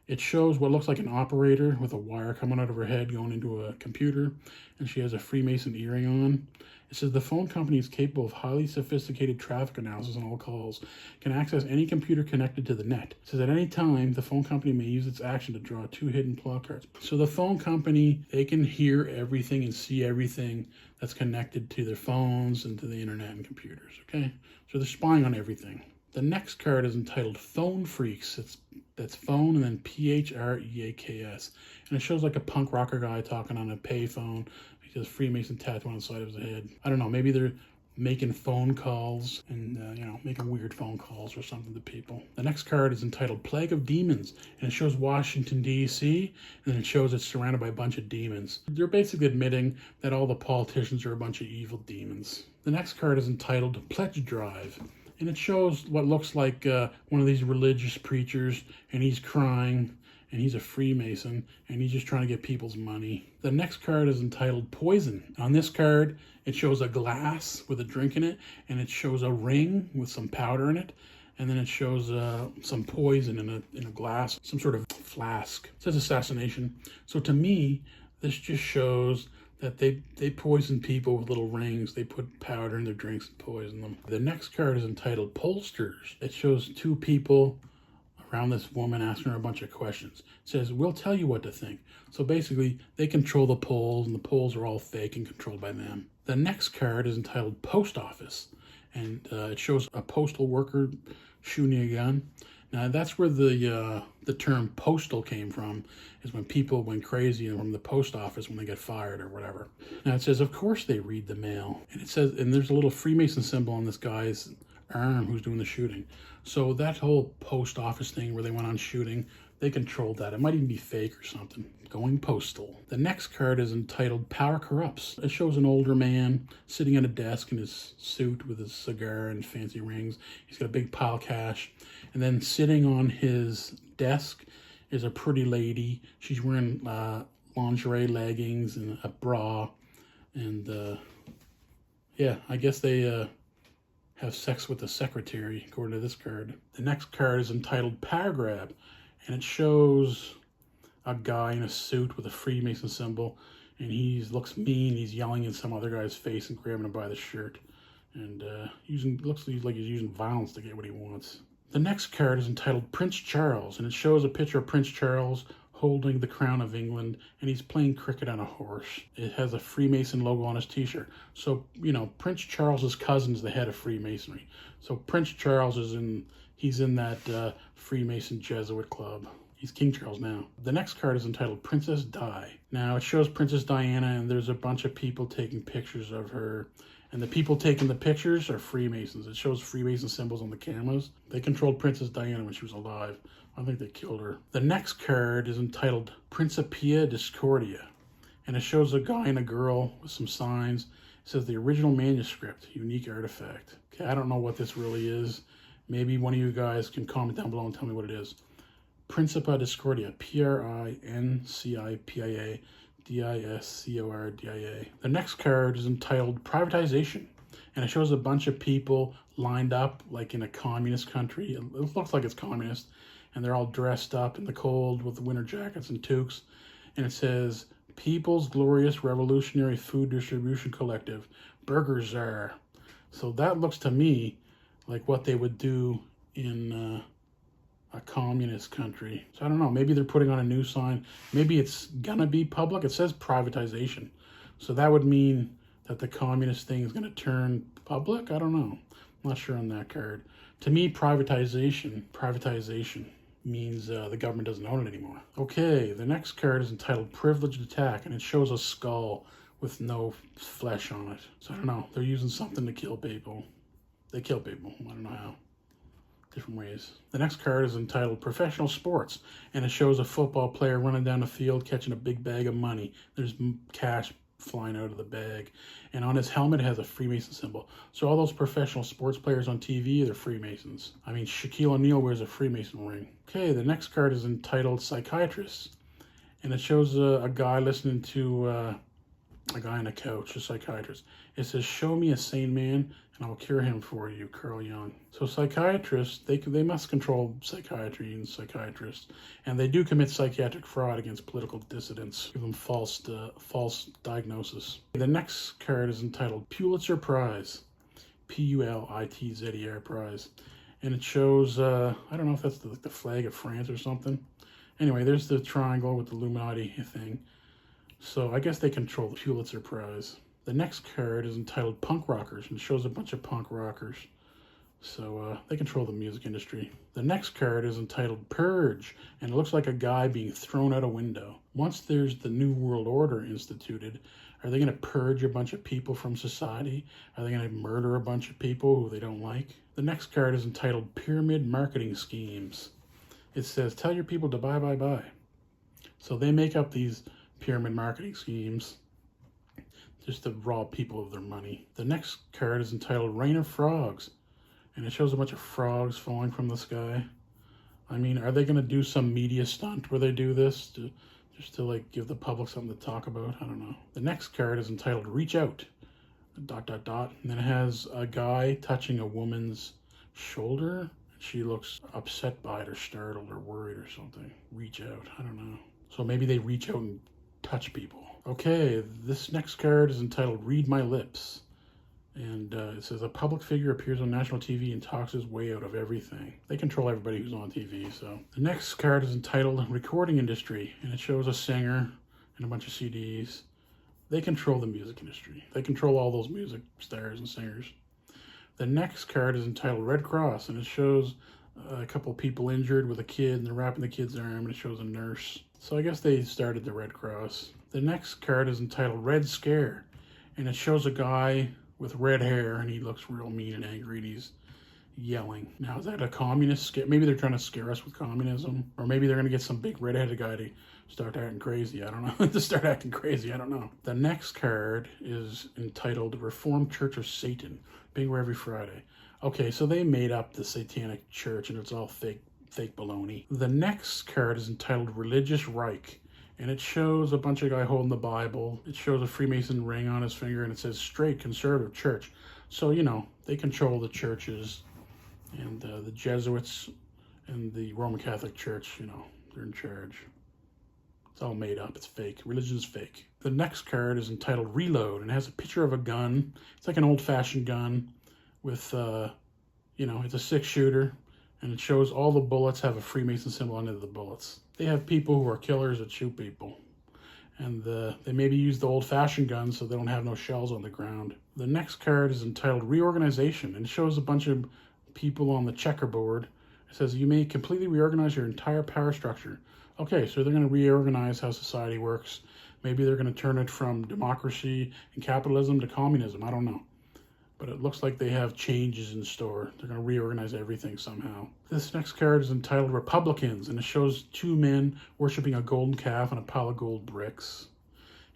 It shows what looks like an operator with a wire coming out of her head going into a computer. And she has a Freemason earring on. It says the phone company is capable of highly sophisticated traffic analysis on all calls, can access any computer connected to the net. It says at any time, the phone company may use its action to draw 2 hidden plot cards. So the phone company, they can hear everything and see everything that's connected to their phones and to the internet and computers, okay? So they're spying on everything. The next card is entitled Phone Freaks. That's phone and then PHREAKS. And it shows like a punk rocker guy talking on a payphone. He has Freemason tattoo on the side of his head. I don't know, maybe they're making phone calls and, making weird phone calls or something to people. The next card is entitled Plague of Demons, and it shows Washington, D.C., and it shows it's surrounded by a bunch of demons. They're basically admitting that all the politicians are a bunch of evil demons. The next card is entitled Pledge Drive, and it shows what looks like one of these religious preachers, and he's crying, and he's a Freemason, and he's just trying to get people's money. The next card is entitled Poison. On this card, it shows a glass with a drink in it, and it shows a ring with some powder in it, and then it shows some poison in a glass, some sort of flask. It says assassination. So to me, this just shows that they poison people with little rings. They put powder in their drinks and poison them. The next card is entitled Pollsters. It shows 2 people around this woman asking her a bunch of questions. It says, we'll tell you what to think. So basically, they control the polls, and the polls are all fake and controlled by them. The next card is entitled Post Office, and it shows a postal worker shooting a gun. Now, that's where the term postal came from, is when people went crazy from the post office when they get fired or whatever. Now, it says, of course they read the mail. And it says, and there's a little Freemason symbol on this guy's arm who's doing the shooting. So that whole post office thing where they went on shooting, they controlled that. It might even be fake or something. Going postal. The next card is entitled Power Corrupts. It shows an older man sitting at a desk in his suit with his cigar and fancy rings. He's got a big pile of cash. And then sitting on his desk is a pretty lady. She's wearing lingerie, leggings, and a bra. And I guess they have sex with the secretary, according to this card. The next card is entitled Power Grab, and it shows a guy in a suit with a Freemason symbol, and he looks mean. He's yelling in some other guy's face and grabbing him by the shirt, and looks like he's using violence to get what he wants. The next card is entitled Prince Charles, and it shows a picture of Prince Charles holding the crown of England, and he's playing cricket on a horse. It has a Freemason logo on his t-shirt. So, you know, Prince Charles's cousin's the head of Freemasonry. So Prince Charles he's in that Freemason Jesuit club. He's King Charles now. The next card is entitled Princess Di. Now it shows Princess Diana, and there's a bunch of people taking pictures of her. And the people taking the pictures are Freemasons. It shows Freemason symbols on the cameras. They controlled Princess Diana when she was alive. I think they killed her. The next card is entitled Principia Discordia. And it shows a guy and a girl with some signs. It says the original manuscript, unique artifact. Okay, I don't know what this really is. Maybe one of you guys can comment down below and tell me what it is. Principia Discordia, Principia Discordia. The next card is entitled Privatization, and it shows a bunch of people lined up like in a communist country. It looks like it's communist, and they're all dressed up in the cold with winter jackets and toques, and it says People's Glorious Revolutionary Food Distribution Collective, Burger Czar. So that looks to me like what they would do in a communist country. So I don't know, maybe they're putting on a new sign. Maybe it's gonna be public. It says privatization. So that would mean that the communist thing is gonna turn public? I don't know. I'm not sure on that card. To me, privatization means the government doesn't own it anymore. Okay, the next card is entitled Privileged Attack, and it shows a skull with no flesh on it. So I don't know, they're using something to kill people. They kill people, I don't know how. Different ways. The next card is entitled Professional Sports, and it shows a football player running down the field catching a big bag of money. There's cash flying out of the bag, and on his helmet it has a Freemason symbol. So all those professional sports players on TV, they're Freemasons. I mean, Shaquille O'Neal wears a Freemason ring. Okay, the next card is entitled Psychiatrist, and it shows a guy listening to a guy on a couch, a psychiatrist. It says, show me a sane man and I'll cure him for you, Carl Jung. So psychiatrists, they must control psychiatry and psychiatrists, and they do commit psychiatric fraud against political dissidents, give them false diagnosis. The next card is entitled Pulitzer Prize, Pulitzer Prize, and it shows, I don't know if that's the flag of France or something. Anyway, there's the triangle with the Illuminati thing. So I guess they control the Pulitzer Prize. The next card is entitled Punk Rockers, and it shows a bunch of punk rockers. So they control the music industry. The next card is entitled Purge, and it looks like a guy being thrown out a window. Once there's the New World Order instituted, are they going to purge a bunch of people from society? Are they going to murder a bunch of people who they don't like? The next card is entitled Pyramid Marketing Schemes. It says, tell your people to buy. So they make up these pyramid marketing schemes just to rob people of their money. The next card is entitled Rain of Frogs, and it shows a bunch of frogs falling from the sky. I mean, are they going to do some media stunt where they do this just to like give the public something to talk about? I don't know. The next card is entitled Reach Out, ... and then it has a guy touching a woman's shoulder. She looks upset by it or startled or worried or something. Reach out, I don't know. So maybe they reach out and touch people. Okay, this next card is entitled Read My Lips. And it says, a public figure appears on national TV and talks his way out of everything. They control everybody who's on TV, so. The next card is entitled Recording Industry, and it shows a singer and a bunch of CDs. They control the music industry. They control all those music stars and singers. The next card is entitled Red Cross, and it shows a couple people injured with a kid, and they're wrapping the kid's arm, and it shows a nurse. So I guess they started the Red Cross. The next card is entitled Red Scare, and it shows a guy with red hair, and he looks real mean and angry, and he's yelling. Now, is that a communist scare? Maybe they're trying to scare us with communism, or maybe they're going to get some big red-headed guy to start acting crazy. I don't know. To start acting crazy, I don't know. The next card is entitled Reformed Church of Satan, being here every Friday. Okay, so they made up the Satanic Church, and it's all fake baloney. The next card is entitled Religious Reich, and it shows a bunch of guy holding the Bible. It shows a Freemason ring on his finger, and it says Straight Conservative Church. So, you know, they control the churches, and the Jesuits and the Roman Catholic Church, you know, they're in charge. It's all made up. It's fake. Religion is fake. The next card is entitled Reload, and it has a picture of a gun. It's like an old-fashioned gun with, you know, it's a 6-shooter. And it shows all the bullets have a Freemason symbol under the bullets. They have people who are killers that shoot people. And they maybe use the old-fashioned guns so they don't have no shells on the ground. The next card is entitled Reorganization, and it shows a bunch of people on the checkerboard. It says, you may completely reorganize your entire power structure. Okay, so they're going to reorganize how society works. Maybe they're going to turn it from democracy and capitalism to communism. I don't know. But it looks like they have changes in store. They're going to reorganize everything somehow. This next card is entitled Republicans, and it shows two men worshiping a golden calf on a pile of gold bricks.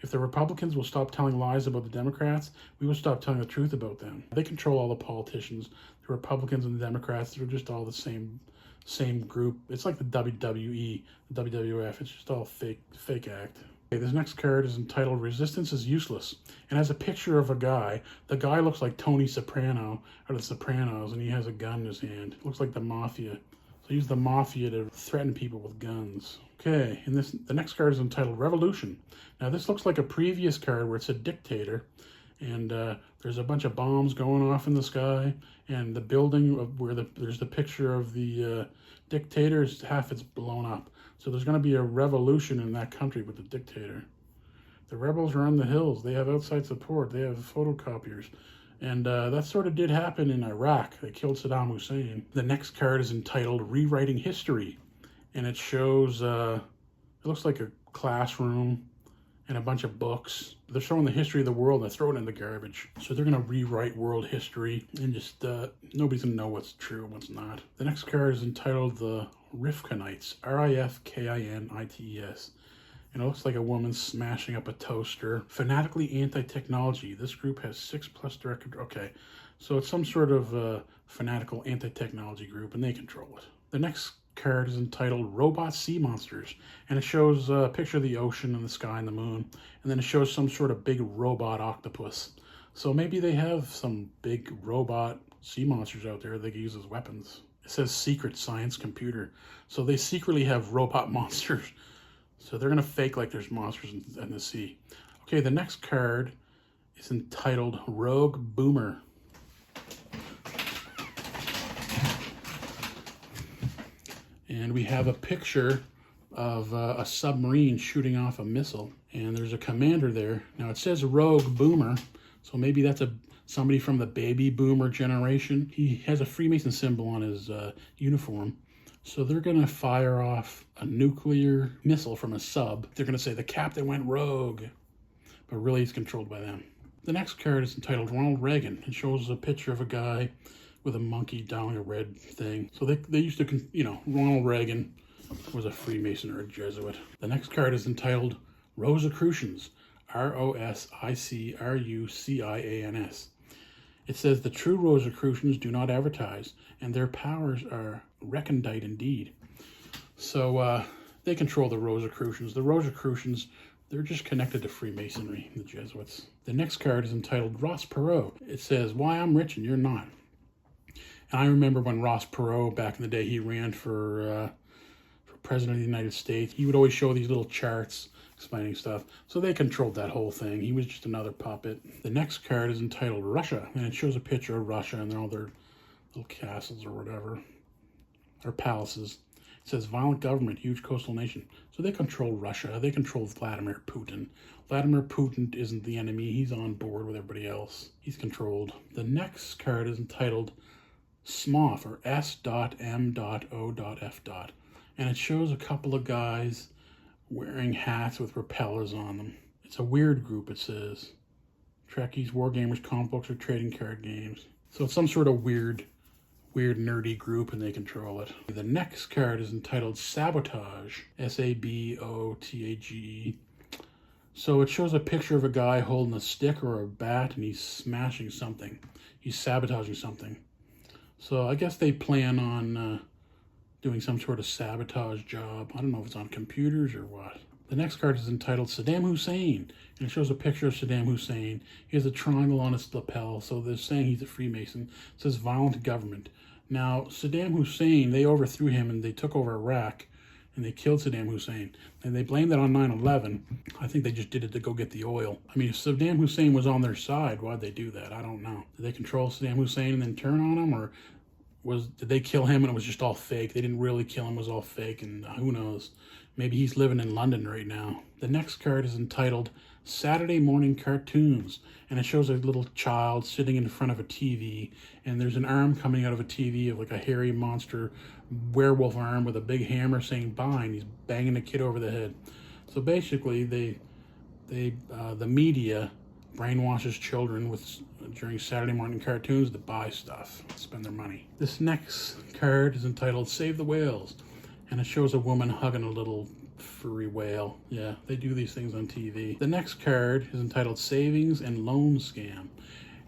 If the Republicans will stop telling lies about the Democrats, we will stop telling the truth about them. They control all the politicians. The Republicans and the Democrats, they're just all the same group. It's like the WWE, the WWF. It's just all fake act. Okay, this next card is entitled Resistance is Useless, and has a picture of a guy. The guy looks like Tony Soprano out of The Sopranos, and he has a gun in his hand. It looks like the mafia. So he used the mafia to threaten people with guns. Okay, and the next card is entitled Revolution. Now this looks like a previous card where it's a dictator, and there's a bunch of bombs going off in the sky, and the building where there's the picture of the dictator, half it's blown up. So there's going to be a revolution in that country with the dictator. The rebels are on the hills. They have outside support. They have photocopiers. And that sort of did happen in Iraq. They killed Saddam Hussein. The next card is entitled Rewriting History. And it shows, it looks like a classroom and a bunch of books. They're showing the history of the world and they're throwing it in the garbage. So they're going to rewrite world history and just, nobody's going to know what's true and what's not. The next card is entitled The Rifkinites, Rifkinites. And it looks like a woman smashing up a toaster. Fanatically anti-technology. This group has 6+ director. Okay, so it's some sort of fanatical anti-technology group, and they control it. The next card is entitled Robot Sea Monsters, and it shows a picture of the ocean and the sky and the moon, and then it shows some sort of big robot octopus. So maybe they have some big robot sea monsters out there they can use as weapons. It says Secret Science Computer, so they secretly have robot monsters. So they're going to fake like there's monsters in the sea. Okay, the next card is entitled Rogue Boomer. And we have a picture of a submarine shooting off a missile. And there's a commander there. Now it says Rogue Boomer, so maybe that's somebody from the baby boomer generation. He has a Freemason symbol on his uniform. So they're going to fire off a nuclear missile from a sub. They're going to say the captain went rogue, but really he's controlled by them. The next card is entitled Ronald Reagan. It shows a picture of a guy with a monkey dialing a red thing. So they used to, Ronald Reagan was a Freemason or a Jesuit. The next card is entitled Rosicrucians, Rosicrucians. It says the true Rosicrucians do not advertise, and their powers are recondite indeed. So they control the Rosicrucians. The Rosicrucians, they're just connected to Freemasonry, the Jesuits. The next card is entitled Ross Perot. It says, why I'm rich and you're not. And I remember when Ross Perot, back in the day, he ran for President of the United States. He would always show these little charts explaining stuff. So they controlled that whole thing. He was just another puppet. The next card is entitled Russia, and it shows a picture of Russia and all their little castles or whatever, or palaces. It says violent government, huge coastal nation. So they control Russia. They control Vladimir Putin. Vladimir Putin isn't the enemy. He's on board with everybody else. He's controlled. The next card is entitled SMOF, or S.M.O.F. And it shows a couple of guys wearing hats with propellers on them. It's a weird group, it says. Trekkies, wargamers, comic books, or trading card games. So it's some sort of weird nerdy group, and they control it. The next card is entitled Sabotage, Sabotage. So it shows a picture of a guy holding a stick or a bat, and he's smashing something. He's sabotaging something. So I guess they plan on doing some sort of sabotage job. I don't know if it's on computers or what. The next card is entitled Saddam Hussein, and it shows a picture of Saddam Hussein. He has a triangle on his lapel, so they're saying he's a Freemason. It says violent government. Now, Saddam Hussein, they overthrew him and they took over Iraq, and they killed Saddam Hussein. And they blamed that on 9/11. I think they just did it to go get the oil. I mean, if Saddam Hussein was on their side, why'd they do that? I don't know. Did they control Saddam Hussein and then turn on him, or did they kill him and it was just all fake? They didn't really kill him, it was all fake, and who knows? Maybe he's living in London right now. The next card is entitled Saturday Morning Cartoons, and it shows a little child sitting in front of a TV, and there's an arm coming out of a TV of like a hairy monster werewolf arm with a big hammer saying "bye," and he's banging the kid over the head. So basically, the media brainwashes children during Saturday morning cartoons to buy stuff, spend their money. This next card is entitled Save the Whales, and it shows a woman hugging a little furry whale. Yeah, they do these things on TV. The next card is entitled Savings and Loan Scam,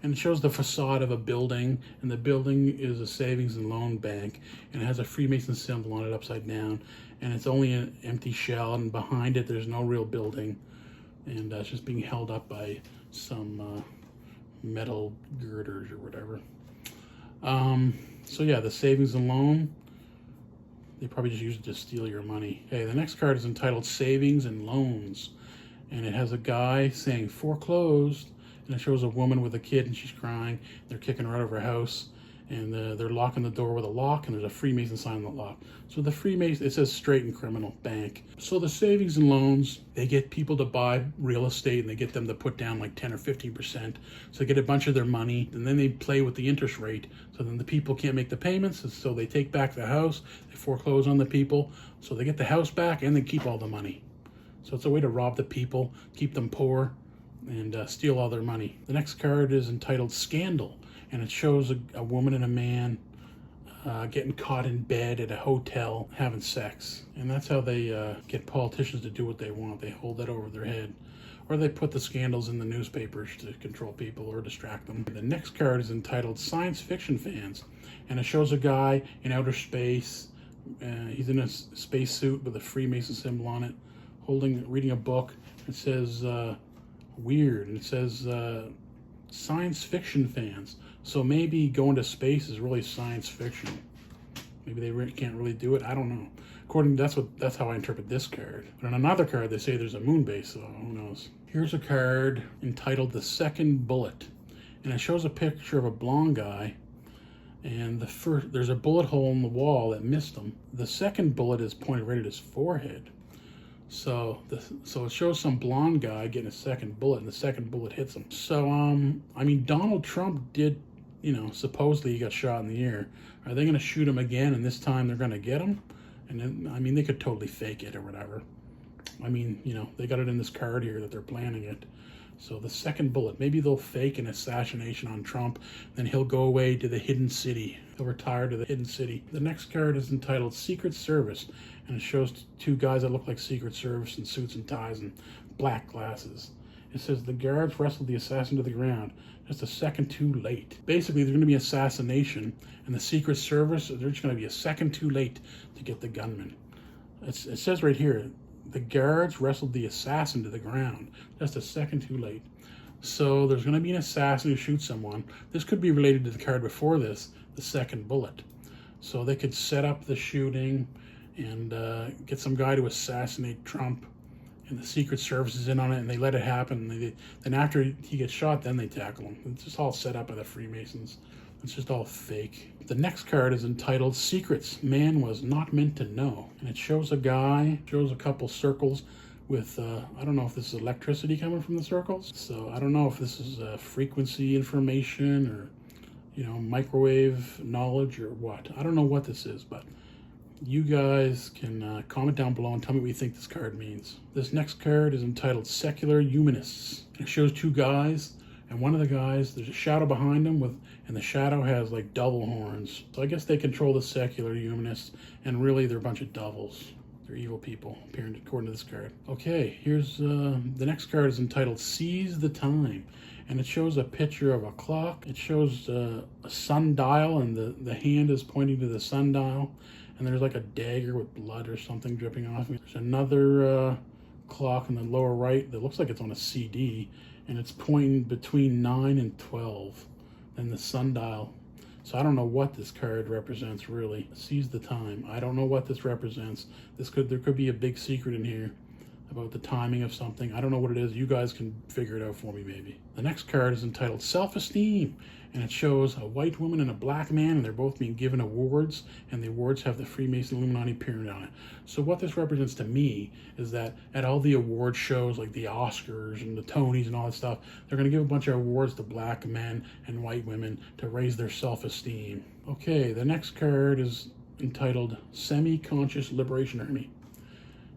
and it shows the facade of a building, and the building is a savings and loan bank, and it has a Freemason symbol on it upside down, and it's only an empty shell, and behind it there's no real building, and it's just being held up by some metal girders or whatever. So yeah, the savings and loan, they probably just use it to steal your money. Okay, the next card is entitled Savings and Loans, and it has a guy saying foreclosed, and it shows a woman with a kid and she's crying. They're kicking her out of her house, and they're locking the door with a lock, and there's a Freemason sign on the lock. So the Freemason, it says Straight and Criminal Bank. So the savings and loans, they get people to buy real estate, and they get them to put down like 10 or 15%. So they get a bunch of their money, and then they play with the interest rate. So then the people can't make the payments, and so they take back the house, they foreclose on the people, so they get the house back, and they keep all the money. So it's a way to rob the people, keep them poor, and steal all their money. The next card is entitled Scandal, and it shows a woman and a man getting caught in bed at a hotel having sex. And that's how they get politicians to do what they want. They hold that over their head. Or they put the scandals in the newspapers to control people or distract them. The next card is entitled Science Fiction Fans, and it shows a guy in outer space. He's in a spacesuit with a Freemason symbol on it, reading a book. It says weird, and it says science fiction fans. So maybe going to space is really science fiction. Maybe they can't really do it. I don't know. That's how I interpret this card. But on another card, they say there's a moon base, so who knows? Here's a card entitled The Second Bullet, and it shows a picture of a blonde guy, and there's a bullet hole in the wall that missed him. The second bullet is pointed right at his forehead. So it shows some blonde guy getting a second bullet, and the second bullet hits him. So, I mean, Donald Trump did, supposedly he got shot in the ear. Are they going to shoot him again, and this time they're going to get him? And then, I mean, they could totally fake it or whatever. I mean, they got it in this card here that they're planning it. So the second bullet, maybe they'll fake an assassination on Trump, then he'll go away to the hidden city. He'll retire to the hidden city. The next card is entitled Secret Service, and it shows two guys that look like Secret Service in suits and ties and black glasses. It says the guards wrestled the assassin to the ground, just a second too late. Basically, there's going to be assassination, and the Secret Service, they're just going to be a second too late to get the gunman. It says right here, the guards wrestled the assassin to the ground, just a second too late. So there's going to be an assassin who shoots someone. This could be related to the card before this, the second bullet. So they could set up the shooting and get some guy to assassinate Trump, and the Secret Service is in on it, and they let it happen. Then after he gets shot, then they tackle him. It's just all set up by the Freemasons. It's just all fake. The next card is entitled Secrets Man Was Not Meant to Know, and it shows a guy, shows a couple circles with, I don't know if this is electricity coming from the circles. So I don't know if this is frequency information or, microwave knowledge or what. I don't know what this is, but you guys can comment down below and tell me what you think this card means. This next card is entitled Secular Humanists. It shows two guys, and one of the guys, there's a shadow behind him, and the shadow has like devil horns. So I guess they control the secular humanists, and really they're a bunch of devils. They're evil people, according to this card. Okay, here's the next card is entitled Seize the Time, and it shows a picture of a clock. It shows a sundial, and the hand is pointing to the sundial, and there's like a dagger with blood or something dripping off it. There's another clock in the lower right that looks like it's on a CD, and it's pointing between 9 and 12. Then the sundial. So I don't know what this card represents really. Seize the time. I don't know what this represents. There could be a big secret in here about the timing of something. I don't know what it is. You guys can figure it out for me maybe. The next card is entitled Self-Esteem, and it shows a white woman and a black man, and they're both being given awards, and the awards have the Freemason Illuminati pyramid on it. So what this represents to me is that at all the award shows, like the Oscars and the Tonys and all that stuff, they're going to give a bunch of awards to black men and white women to raise their self-esteem. Okay, the next card is entitled Semi-Conscious Liberation Army,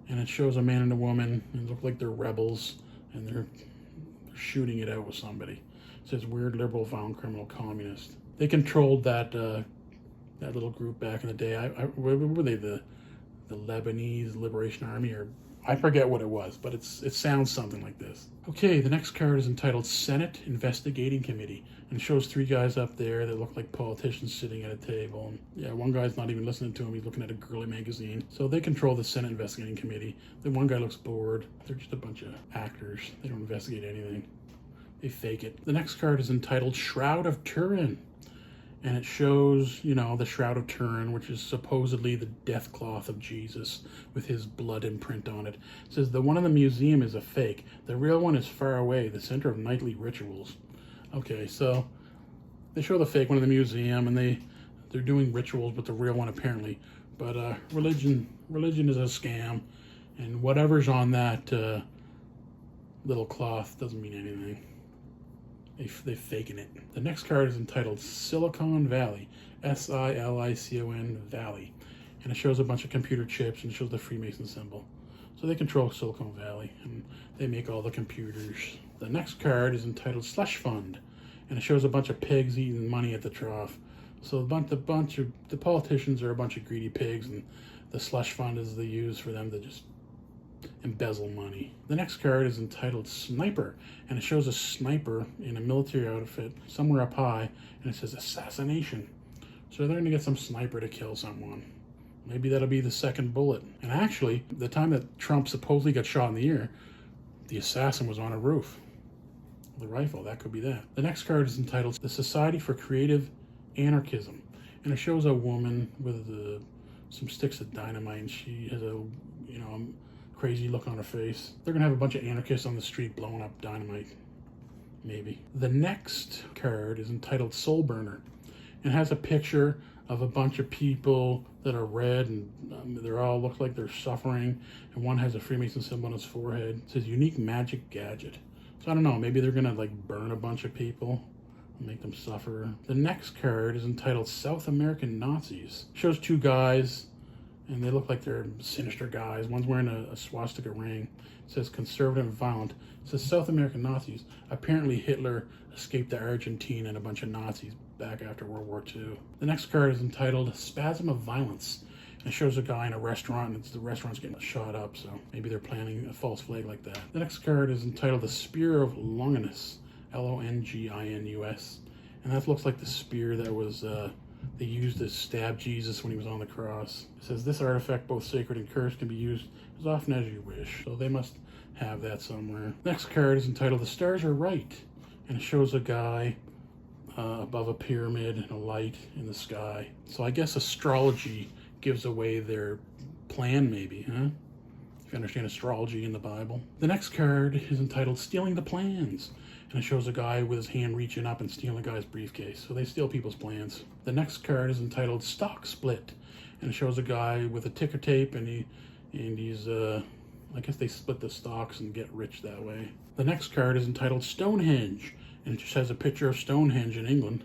and it shows a man and a woman, and they look like they're rebels, and they're shooting it out with somebody. It says weird liberal violent criminal communist. They controlled that that little group back in the day. Were they the Lebanese Liberation Army, or I forget what it was, but it sounds something like this. Okay, the next card is entitled Senate Investigating Committee, and it shows three guys up there that look like politicians sitting at a table. And yeah, one guy's not even listening to him, he's looking at a girly magazine. So they control the Senate Investigating Committee. The one guy looks bored. They're just a bunch of actors. They don't investigate anything. They fake it. The next card is entitled Shroud of Turin, and it shows, you know, the Shroud of Turin, which is supposedly the death cloth of Jesus with his blood imprint on it. It says the one in the museum is a fake. The real one is far away, the center of nightly rituals. Okay, so they show the fake one in the museum, and they're doing rituals with the real one apparently. But religion is a scam, and whatever's on that little cloth doesn't mean anything. They're faking it. The next card is entitled Silicon Valley, S-I-L-I-C-O-N Valley, and it shows a bunch of computer chips, and it shows the Freemason symbol. So they control Silicon Valley, and they make all the computers. The next card is entitled Slush Fund, and it shows a bunch of pigs eating money at the trough. So the politicians are a bunch of greedy pigs, and the slush fund is they use for them to just embezzle money. The next card is entitled Sniper, and it shows a sniper in a military outfit somewhere up high, and it says assassination. So they're going to get some sniper to kill someone. Maybe that'll be the second bullet. And actually, the time that Trump supposedly got shot in the ear, the assassin was on a roof. The rifle, that could be that. The next card is entitled The Society for Creative Anarchism, and it shows a woman with some sticks of dynamite, and she has a crazy look on her face. They're gonna have a bunch of anarchists on the street blowing up dynamite, maybe. The next card is entitled Soul Burner, and has a picture of a bunch of people that are red, and they all look like they're suffering, and one has a Freemason symbol on his forehead. It says Unique Magic Gadget. So I don't know, maybe they're gonna like burn a bunch of people and make them suffer. The next card is entitled South American Nazis. It shows two guys, and they look like they're sinister guys. One's wearing a swastika ring. It says conservative and violent. It says South American Nazis. Apparently Hitler escaped to Argentina and a bunch of Nazis back after World War II. The next card is entitled Spasm of Violence. And it shows a guy in a restaurant, and the restaurant's getting shot up, so maybe they're planning a false flag like that. The next card is entitled The Spear of Longinus, Longinus. And that looks like the spear that was they used to stab Jesus when he was on the cross. It says this artifact, both sacred and cursed, can be used as often as you wish. So they must have that somewhere. Next card is entitled The Stars Are Right, and it shows a guy above a pyramid and a light in the sky. So I guess astrology gives away their plan, maybe, huh? If you understand astrology in the Bible. The next card is entitled Stealing the Plans, and it shows a guy with his hand reaching up and stealing a guy's briefcase. So they steal people's plans. The next card is entitled Stock Split, and it shows a guy with a ticker tape, and he's I guess they split the stocks and get rich that way. The next card is entitled Stonehenge, and it just has a picture of Stonehenge in England.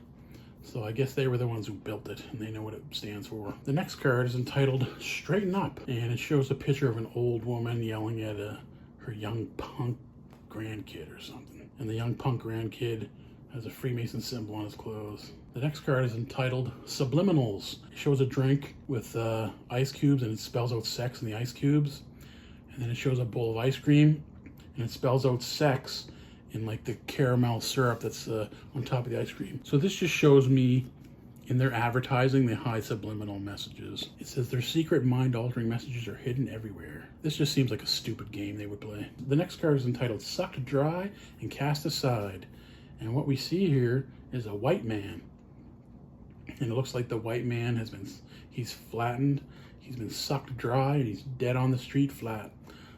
So I guess they were the ones who built it, and they know what it stands for. The next card is entitled Straighten Up, and it shows a picture of an old woman yelling at her young punk grandkid or something. And the young punk grandkid has a Freemason symbol on his clothes. The next card is entitled Subliminals. It shows a drink with ice cubes, and it spells out sex in the ice cubes. And then it shows a bowl of ice cream, and it spells out sex in like the caramel syrup that's on top of the ice cream. So this just shows me in their advertising, they hide subliminal messages. It says their secret mind-altering messages are hidden everywhere. This just seems like a stupid game they would play. The next card is entitled Sucked Dry and Cast Aside. And what we see here is a white man. And it looks like the white man he's flattened, he's been sucked dry, and he's dead on the street flat.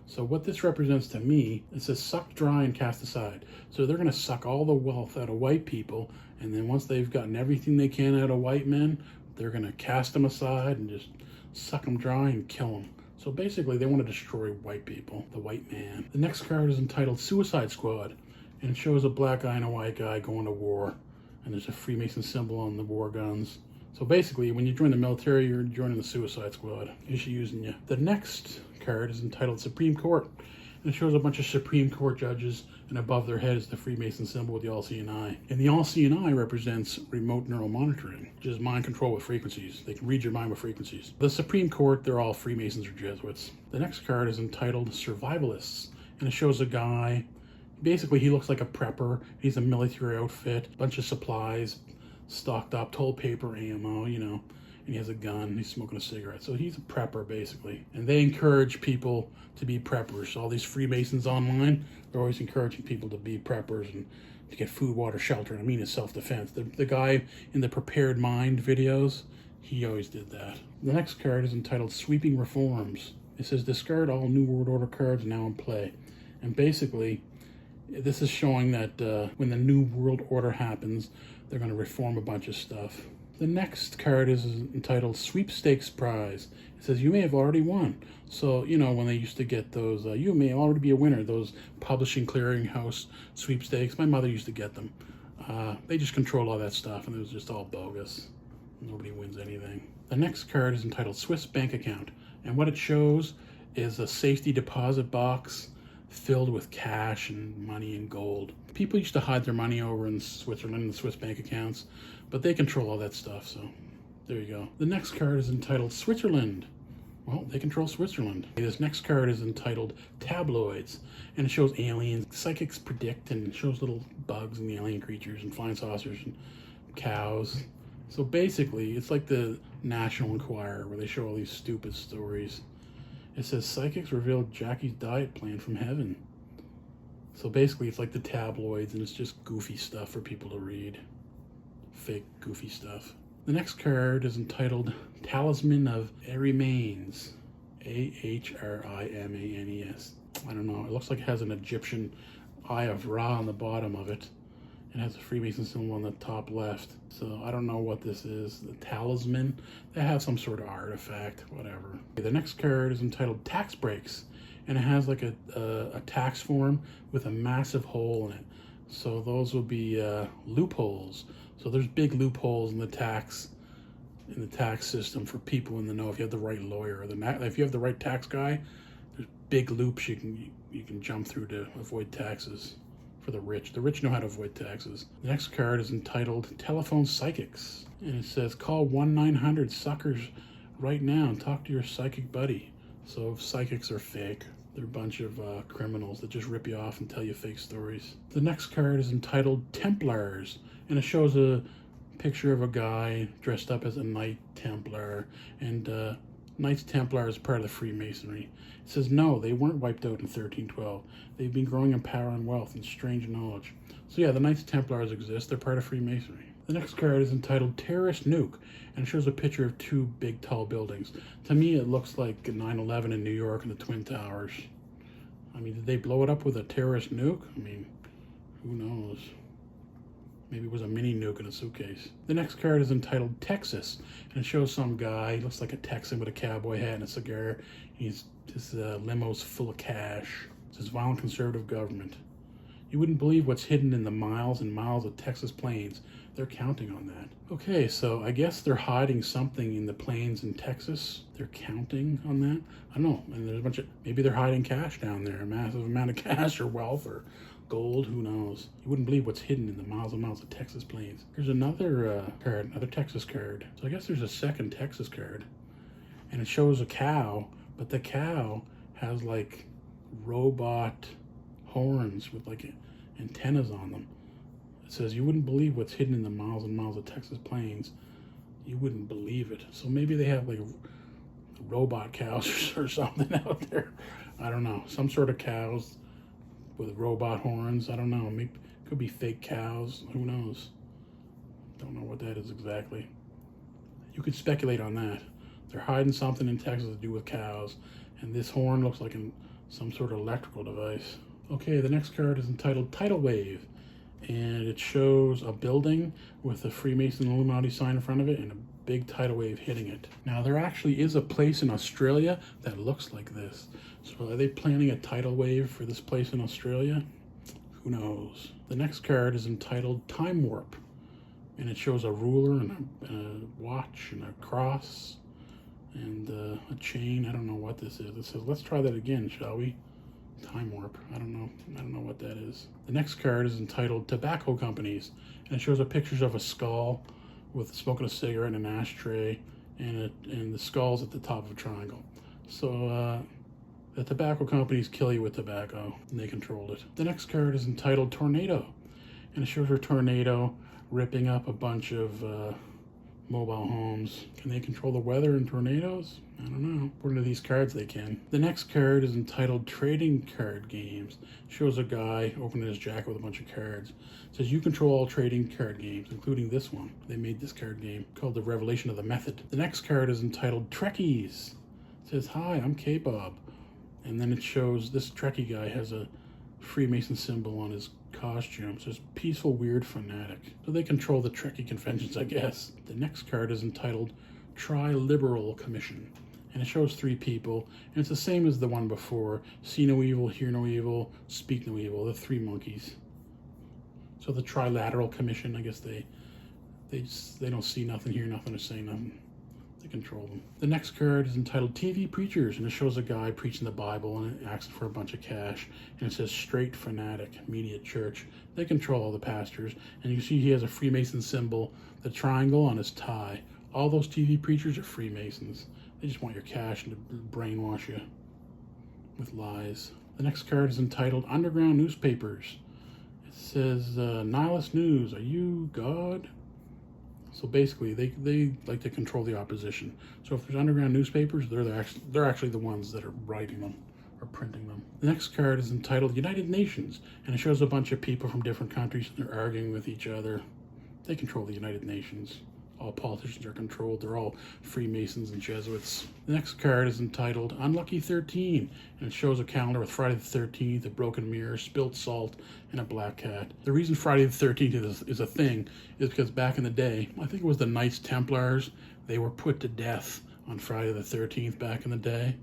So what this represents to me, it says suck dry and cast aside. So they're going to suck all the wealth out of white people, and then once they've gotten everything they can out of white men, they're going to cast them aside and just suck them dry and kill them. So basically they want to destroy white people, the white man. The next card is entitled Suicide Squad, and it shows a black guy and a white guy going to war, and there's a Freemason symbol on the war guns. So basically, when you join the military, you're joining the Suicide Squad. It's using you. The next card is entitled Supreme Court, and it shows a bunch of Supreme Court judges, and above their head is the Freemason symbol with the all-seeing eye. And the all-seeing eye represents remote neural monitoring, which is mind control with frequencies. They can read your mind with frequencies. The Supreme Court, they're all Freemasons or Jesuits. The next card is entitled Survivalists, and it shows a guy. Basically, he looks like a prepper. He's a military outfit, bunch of supplies, stocked up, toilet paper, ammo, you know, and he has a gun, he's smoking a cigarette. So he's a prepper, basically. And they encourage people to be preppers. All these Freemasons online, they're always encouraging people to be preppers and to get food, water, shelter, and I mean it's self-defense. The guy in the Prepared Mind videos, he always did that. The next card is entitled Sweeping Reforms. It says discard all New World Order cards now in play. And basically, this is showing that when the New World Order happens, they're going to reform a bunch of stuff. The next card is entitled Sweepstakes Prize. It says you may have already won. So, you know, when they used to get those, you may already be a winner, those publishing clearinghouse sweepstakes. My mother used to get them. They just control all that stuff, and it was just all bogus. Nobody wins anything. The next card is entitled Swiss Bank Account. And what it shows is a safety deposit box filled with cash and money and gold. People used to hide their money over in Switzerland in the Swiss bank accounts, but they control all that stuff, so there you go. The next card is entitled Switzerland. Well, they control Switzerland. This next card is entitled Tabloids, and it shows aliens. Psychics predict, and it shows little bugs and the alien creatures and flying saucers and cows. So basically, it's like the National Enquirer, where they show all these stupid stories. It says psychics revealed Jackie's diet plan from heaven. So basically it's like the tabloids, and it's just goofy stuff for people to read. Fake goofy stuff. The next card is entitled Talisman of Arimanes. Ahrimanes. I don't know. It looks like it has an Egyptian Eye of Ra on the bottom of it. It has a Freemason symbol on the top left. So I don't know what this is. The talisman. They have some sort of artifact, whatever. The next card is entitled Tax Breaks, and it has like a tax form with a massive hole in it. So those will be loopholes. So there's big loopholes in the tax system for people in the know. If you have the right lawyer, or if you have the right tax guy, there's big loops you can jump through to avoid taxes. For the rich. The rich know how to avoid taxes. The next card is entitled Telephone Psychics. And it says, call 1-900-SUCKERS right now and talk to your psychic buddy. So if psychics are fake, they're a bunch of criminals that just rip you off and tell you fake stories. The next card is entitled Templars. And it shows a picture of a guy dressed up as a Knight Templar. And Knights Templar is part of the Freemasonry. It says, no, they weren't wiped out in 1312. They've been growing in power and wealth and strange knowledge. So yeah, the Knights Templars exist. They're part of Freemasonry. The next card is entitled Terrorist Nuke, and it shows a picture of two big tall buildings. To me, it looks like 9/11 in New York and the Twin Towers. I mean, did they blow it up with a terrorist nuke? I mean, who knows? Maybe it was a mini nuke in a suitcase. The next card is entitled Texas, and it shows some guy. He looks like a Texan with a cowboy hat and a cigar. His limo's full of cash. It says violent conservative government. You wouldn't believe what's hidden in the miles and miles of Texas plains. They're counting on that. Okay, so I guess they're hiding something in the plains in Texas. They're counting on that. I don't know. And there's a bunch of, maybe they're hiding cash down there, a massive amount of cash or wealth or gold, who knows. You wouldn't believe what's hidden in the miles and miles of Texas plains. Here's another card, another Texas card. So I guess there's a second Texas card. And it shows a cow, but the cow has like robot horns with like antennas on them. It says, you wouldn't believe what's hidden in the miles and miles of Texas plains. You wouldn't believe it. So maybe they have like robot cows or something out there. I don't know. Some sort of cows with robot horns. I don't know. Maybe it could be fake cows. Who knows? Don't know what that is exactly. You could speculate on that. They're hiding something in Texas to do with cows. And this horn looks like some sort of electrical device. Okay, the next card is entitled Tidal Wave, and it shows a building with a Freemason Illuminati sign in front of it and a big tidal wave hitting it. Now, there actually is a place in Australia that looks like this. So are they planning a tidal wave for this place in Australia? Who knows? The next card is entitled Time Warp, and it shows a ruler and a watch and a cross and a chain. I don't know what this is. It says, let's try that again, shall we? Time Warp. I don't know what that is. The next card is entitled Tobacco Companies, and it shows a pictures of a skull with smoking a cigarette and an ashtray, and the skull's at the top of a triangle. So the tobacco companies kill you with tobacco, and they control it. The next card is entitled Tornado, and it shows a tornado ripping up a bunch of mobile homes. Can they control the weather in tornadoes? I don't know. According to these cards, they can. The next card is entitled Trading Card Games. It shows a guy opening his jacket with a bunch of cards. It says you control all trading card games, including this one. They made this card game called The Revelation of the Method. The next card is entitled Trekkies. It says, hi, I'm K-Bob. And then it shows this Trekkie guy has a Freemason symbol on his costume. So it's peaceful, weird fanatic. So they control the Trekkie conventions, I guess. The next card is entitled Tri-Liberal Commission, and it shows 3 people, and it's the same as the one before. See no evil, hear no evil, speak no evil. The 3 monkeys. So the Trilateral Commission, I guess they don't see nothing, hear nothing, or say nothing. They control them. The next card is entitled TV Preachers, and it shows a guy preaching the Bible and it asks for a bunch of cash, and it says Straight Fanatic Media Church. They control all the pastors, and you see he has a Freemason symbol, the triangle on his tie. All those TV preachers are Freemasons. They just want your cash and to brainwash you with lies. The next card is entitled Underground Newspapers. It says Nihilist News, are you God? So basically, they like to control the opposition. So if there's underground newspapers, they're actually the ones that are writing them or printing them. The next card is entitled United Nations, and it shows a bunch of people from different countries, and they're arguing with each other. They control the United Nations. All politicians are controlled. They're all Freemasons and Jesuits. The next card is entitled Unlucky 13, and it shows a calendar with Friday the 13th, a broken mirror, spilled salt, and a black cat. The reason Friday the 13th is a thing is because back in the day, I think it was the Knights Templars, they were put to death on Friday the 13th back in the day.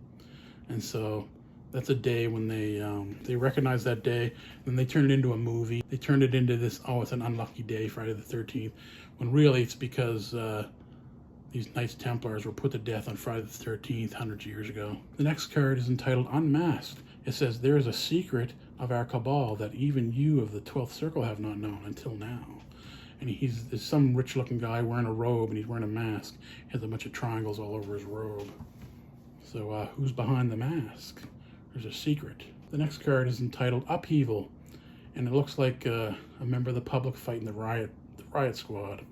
And so that's a day when they recognized that day, and they turned it into a movie. They turned it into this, oh, it's an unlucky day, Friday the 13th, when really it's because these Knights Templars were put to death on Friday the 13th, hundreds of years ago. The next card is entitled Unmasked. It says, there is a secret of our cabal that even you of the 12th Circle have not known until now. And there's some rich-looking guy wearing a robe, and he's wearing a mask. He has a bunch of triangles all over his robe. So who's behind the mask? There's a secret. The next card is entitled Upheaval, and it looks like a member of the public fighting the riot squad.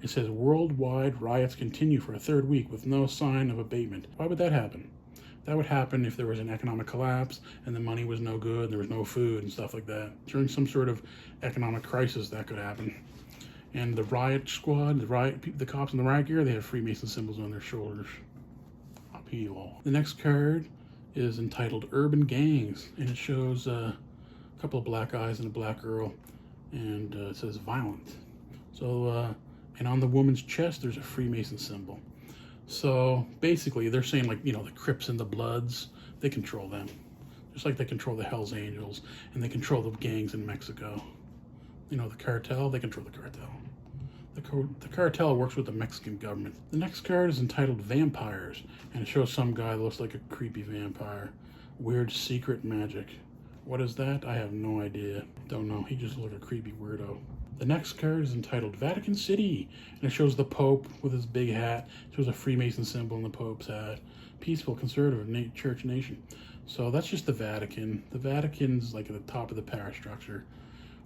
It says worldwide riots continue for a 3rd week with no sign of abatement. Why would that happen? That would happen if there was an economic collapse and the money was no good, there was no food and stuff like that. During some sort of economic crisis, that could happen. And the riot squad, the cops in the riot gear, they have Freemason symbols on their shoulders. Upheaval. The next card is entitled Urban Gangs, and it shows a couple of black guys and a black girl, and it says violent. So, and on the woman's chest, there's a Freemason symbol. So basically, they're saying, like, the Crips and the Bloods, they control them. Just like they control the Hells Angels, and they control the gangs in Mexico. The cartel, they control the cartel. The cartel works with the Mexican government. The next card is entitled Vampires, and it shows some guy that looks like a creepy vampire. Weird secret magic. What is that? I have no idea. Don't know. He just looked like a creepy weirdo. The next card is entitled Vatican City, and it shows the Pope with his big hat. It shows a Freemason symbol in the Pope's hat. Peaceful, conservative church nation. So that's just the Vatican. The Vatican's like at the top of the power structure.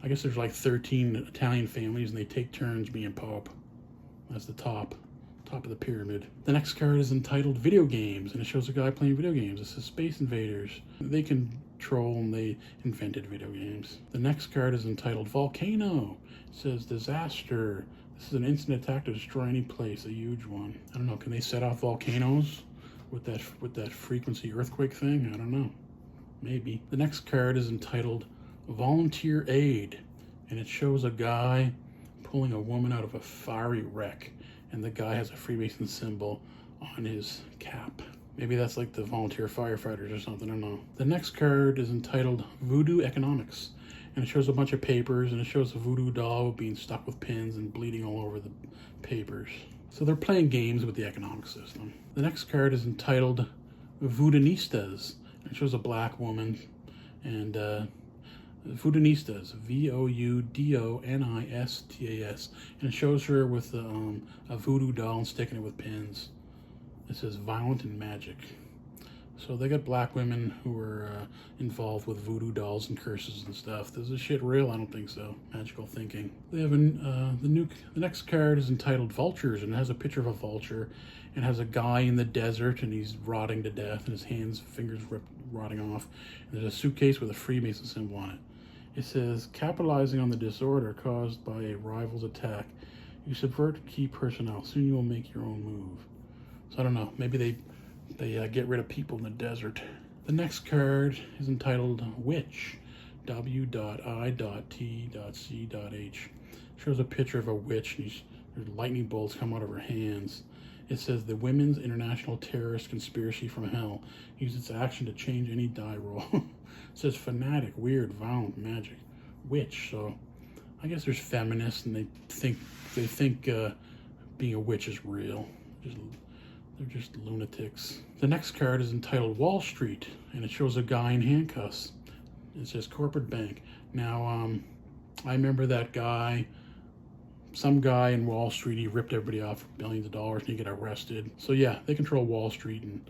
I guess there's like 13 Italian families, and they take turns being Pope. That's the top of the pyramid. The next card is entitled Video Games, and it shows a guy playing video games. It says Space Invaders. They control, and they invented video games. The next card is entitled Volcano. It says Disaster. This is an instant attack to destroy any place, a huge one. I don't know, can they set off volcanoes with that frequency earthquake thing? I don't know. Maybe. The next card is entitled Volunteer Aid, and it shows a guy pulling a woman out of a fiery wreck, and the guy has a Freemason symbol on his cap. Maybe that's like the volunteer firefighters or something, I don't know. The next card is entitled Voodoo Economics, and it shows a bunch of papers, and it shows a voodoo doll being stuck with pins and bleeding all over the papers. So they're playing games with the economic system. The next card is entitled Voodoonistas. It shows a black woman, and Voodoonistas, Voudoonistas, and it shows her with a voodoo doll and sticking it with pins. It says violent and magic. So they got black women who are involved with voodoo dolls and curses and stuff. Is this shit real? I don't think so. Magical thinking. They have the next card is entitled Vultures, and it has a picture of a vulture, and has a guy in the desert, and he's rotting to death, and his fingers rotting off. And there's a suitcase with a Freemason symbol on it. It says, capitalizing on the disorder caused by a rival's attack, you subvert key personnel. Soon you will make your own move. So I don't know. Maybe they get rid of people in the desert. The next card is entitled Witch, W.I.T.C.H. Shows a picture of a witch, and there's lightning bolts come out of her hands. It says the Women's International Terrorist Conspiracy from Hell used its action to change any die roll. It says fanatic, weird, violent, magic, witch. So I guess there's feminists, and they think being a witch is real. They're just lunatics. The next card is entitled Wall Street, and it shows a guy in handcuffs. It says corporate bank. Now, I remember that guy, some guy in Wall Street, he ripped everybody off for billions of dollars, and he got arrested. So yeah, they control Wall Street, and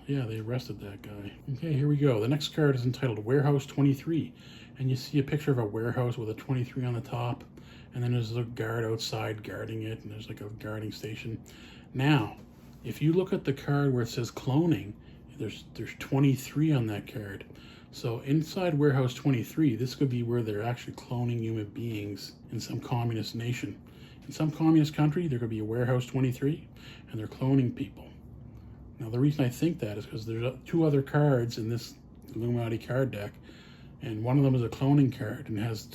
yeah, they arrested that guy. Okay, here we go. The next card is entitled Warehouse 23, and you see a picture of a warehouse with a 23 on the top, and then there's a guard outside guarding it, and there's like a guarding station. Now, if you look at the card where it says cloning, there's 23 on that card. So inside Warehouse 23, this could be where they're actually cloning human beings in some communist nation. In some communist country, there could be a Warehouse 23, and they're cloning people. Now, the reason I think that is because there's two other cards in this Illuminati card deck, and one of them is a cloning card, and has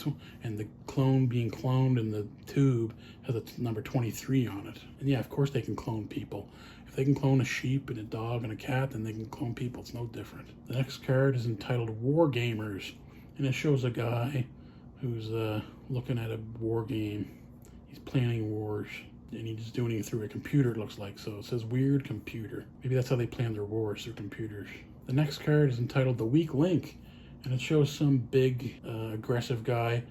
and the clone being cloned in the tube has a number 23 on it. And yeah, of course they can clone people. If they can clone a sheep and a dog and a cat, then they can clone people. It's no different. The next card is entitled War Gamers, and it shows a guy who's looking at a war game. He's planning wars, and he's doing it through a computer, it looks like. So it says weird computer. Maybe that's how they plan their wars, through computers. The next card is entitled The Weak Link, and it shows some big aggressive guy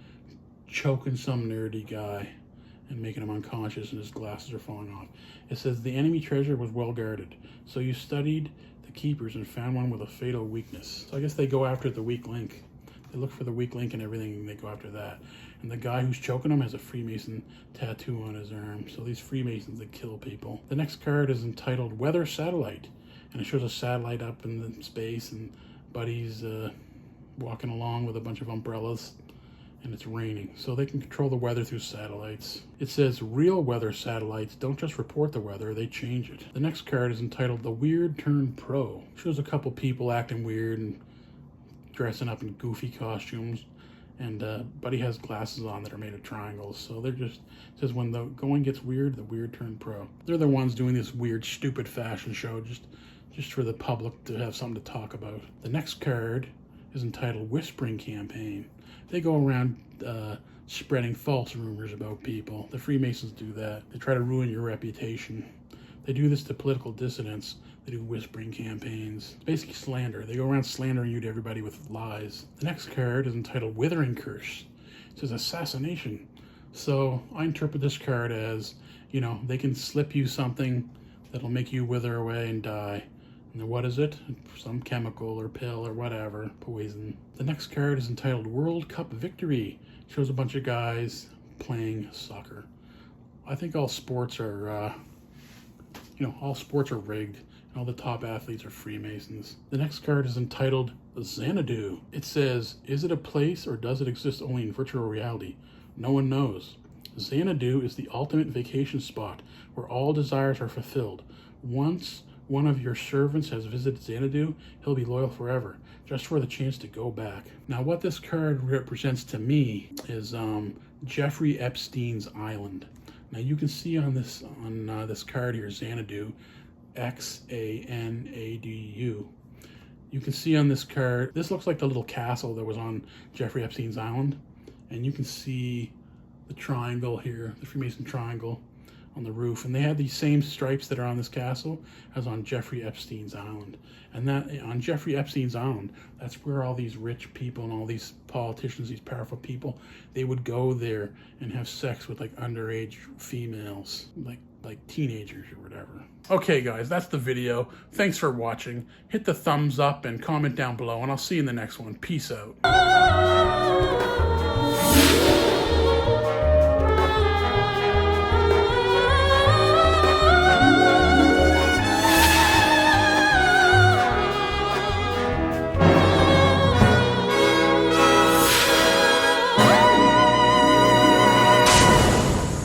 choking some nerdy guy and making him unconscious, and his glasses are falling off. It says the enemy treasure was well guarded, so you studied the keepers and found one with a fatal weakness. So I guess they go after the weak link. They look for the weak link and everything, and they go after that. And the guy who's choking him has a Freemason tattoo on his arm. So these Freemasons that kill people. The next card is entitled Weather Satellite, and it shows a satellite up in the space, and Buddy's walking along with a bunch of umbrellas, and it's raining. So they can control the weather through satellites. It says real weather satellites don't just report the weather, they change it. The next card is entitled The Weird Turn Pro. It shows a couple people acting weird and dressing up in goofy costumes, and Buddy has glasses on that are made of triangles. So they're just, it says when the going gets weird, the weird turn pro. They're the ones doing this weird, stupid fashion show just for the public to have something to talk about. The next card is entitled Whispering Campaign. They go around spreading false rumors about people. The Freemasons do that. They try to ruin your reputation. They do this to political dissidents. They do whispering campaigns. It's basically slander. They go around slandering you to everybody with lies. The next card is entitled Withering Curse. It says assassination. So I interpret this card as, you know, they can slip you something that'll make you wither away and die. And what is it? Some chemical or pill or whatever, poison. The next card is entitled World Cup Victory. It shows a bunch of guys playing soccer. I think all sports are, all sports are rigged, and all the top athletes are Freemasons. The next card is entitled Xanadu. It says, is it a place or does it exist only in virtual reality? No one knows. Xanadu is the ultimate vacation spot where all desires are fulfilled. Once one of your servants has visited Xanadu, he'll be loyal forever, just for the chance to go back. Now, what this card represents to me is Jeffrey Epstein's island. Now, you can see on this card here, Xanadu, Xanadu. You can see on this card, this looks like the little castle that was on Jeffrey Epstein's island. And you can see the triangle here, the Freemason triangle on the roof. And they had these same stripes that are on this castle as on Jeffrey Epstein's island. And that on Jeffrey Epstein's island, that's where all these rich people and all these politicians, these powerful people, they would go there and have sex with like underage females, like teenagers or whatever. Okay guys, that's the video. Thanks for watching. Hit the thumbs up and comment down below, and I'll see you in the next one. Peace out.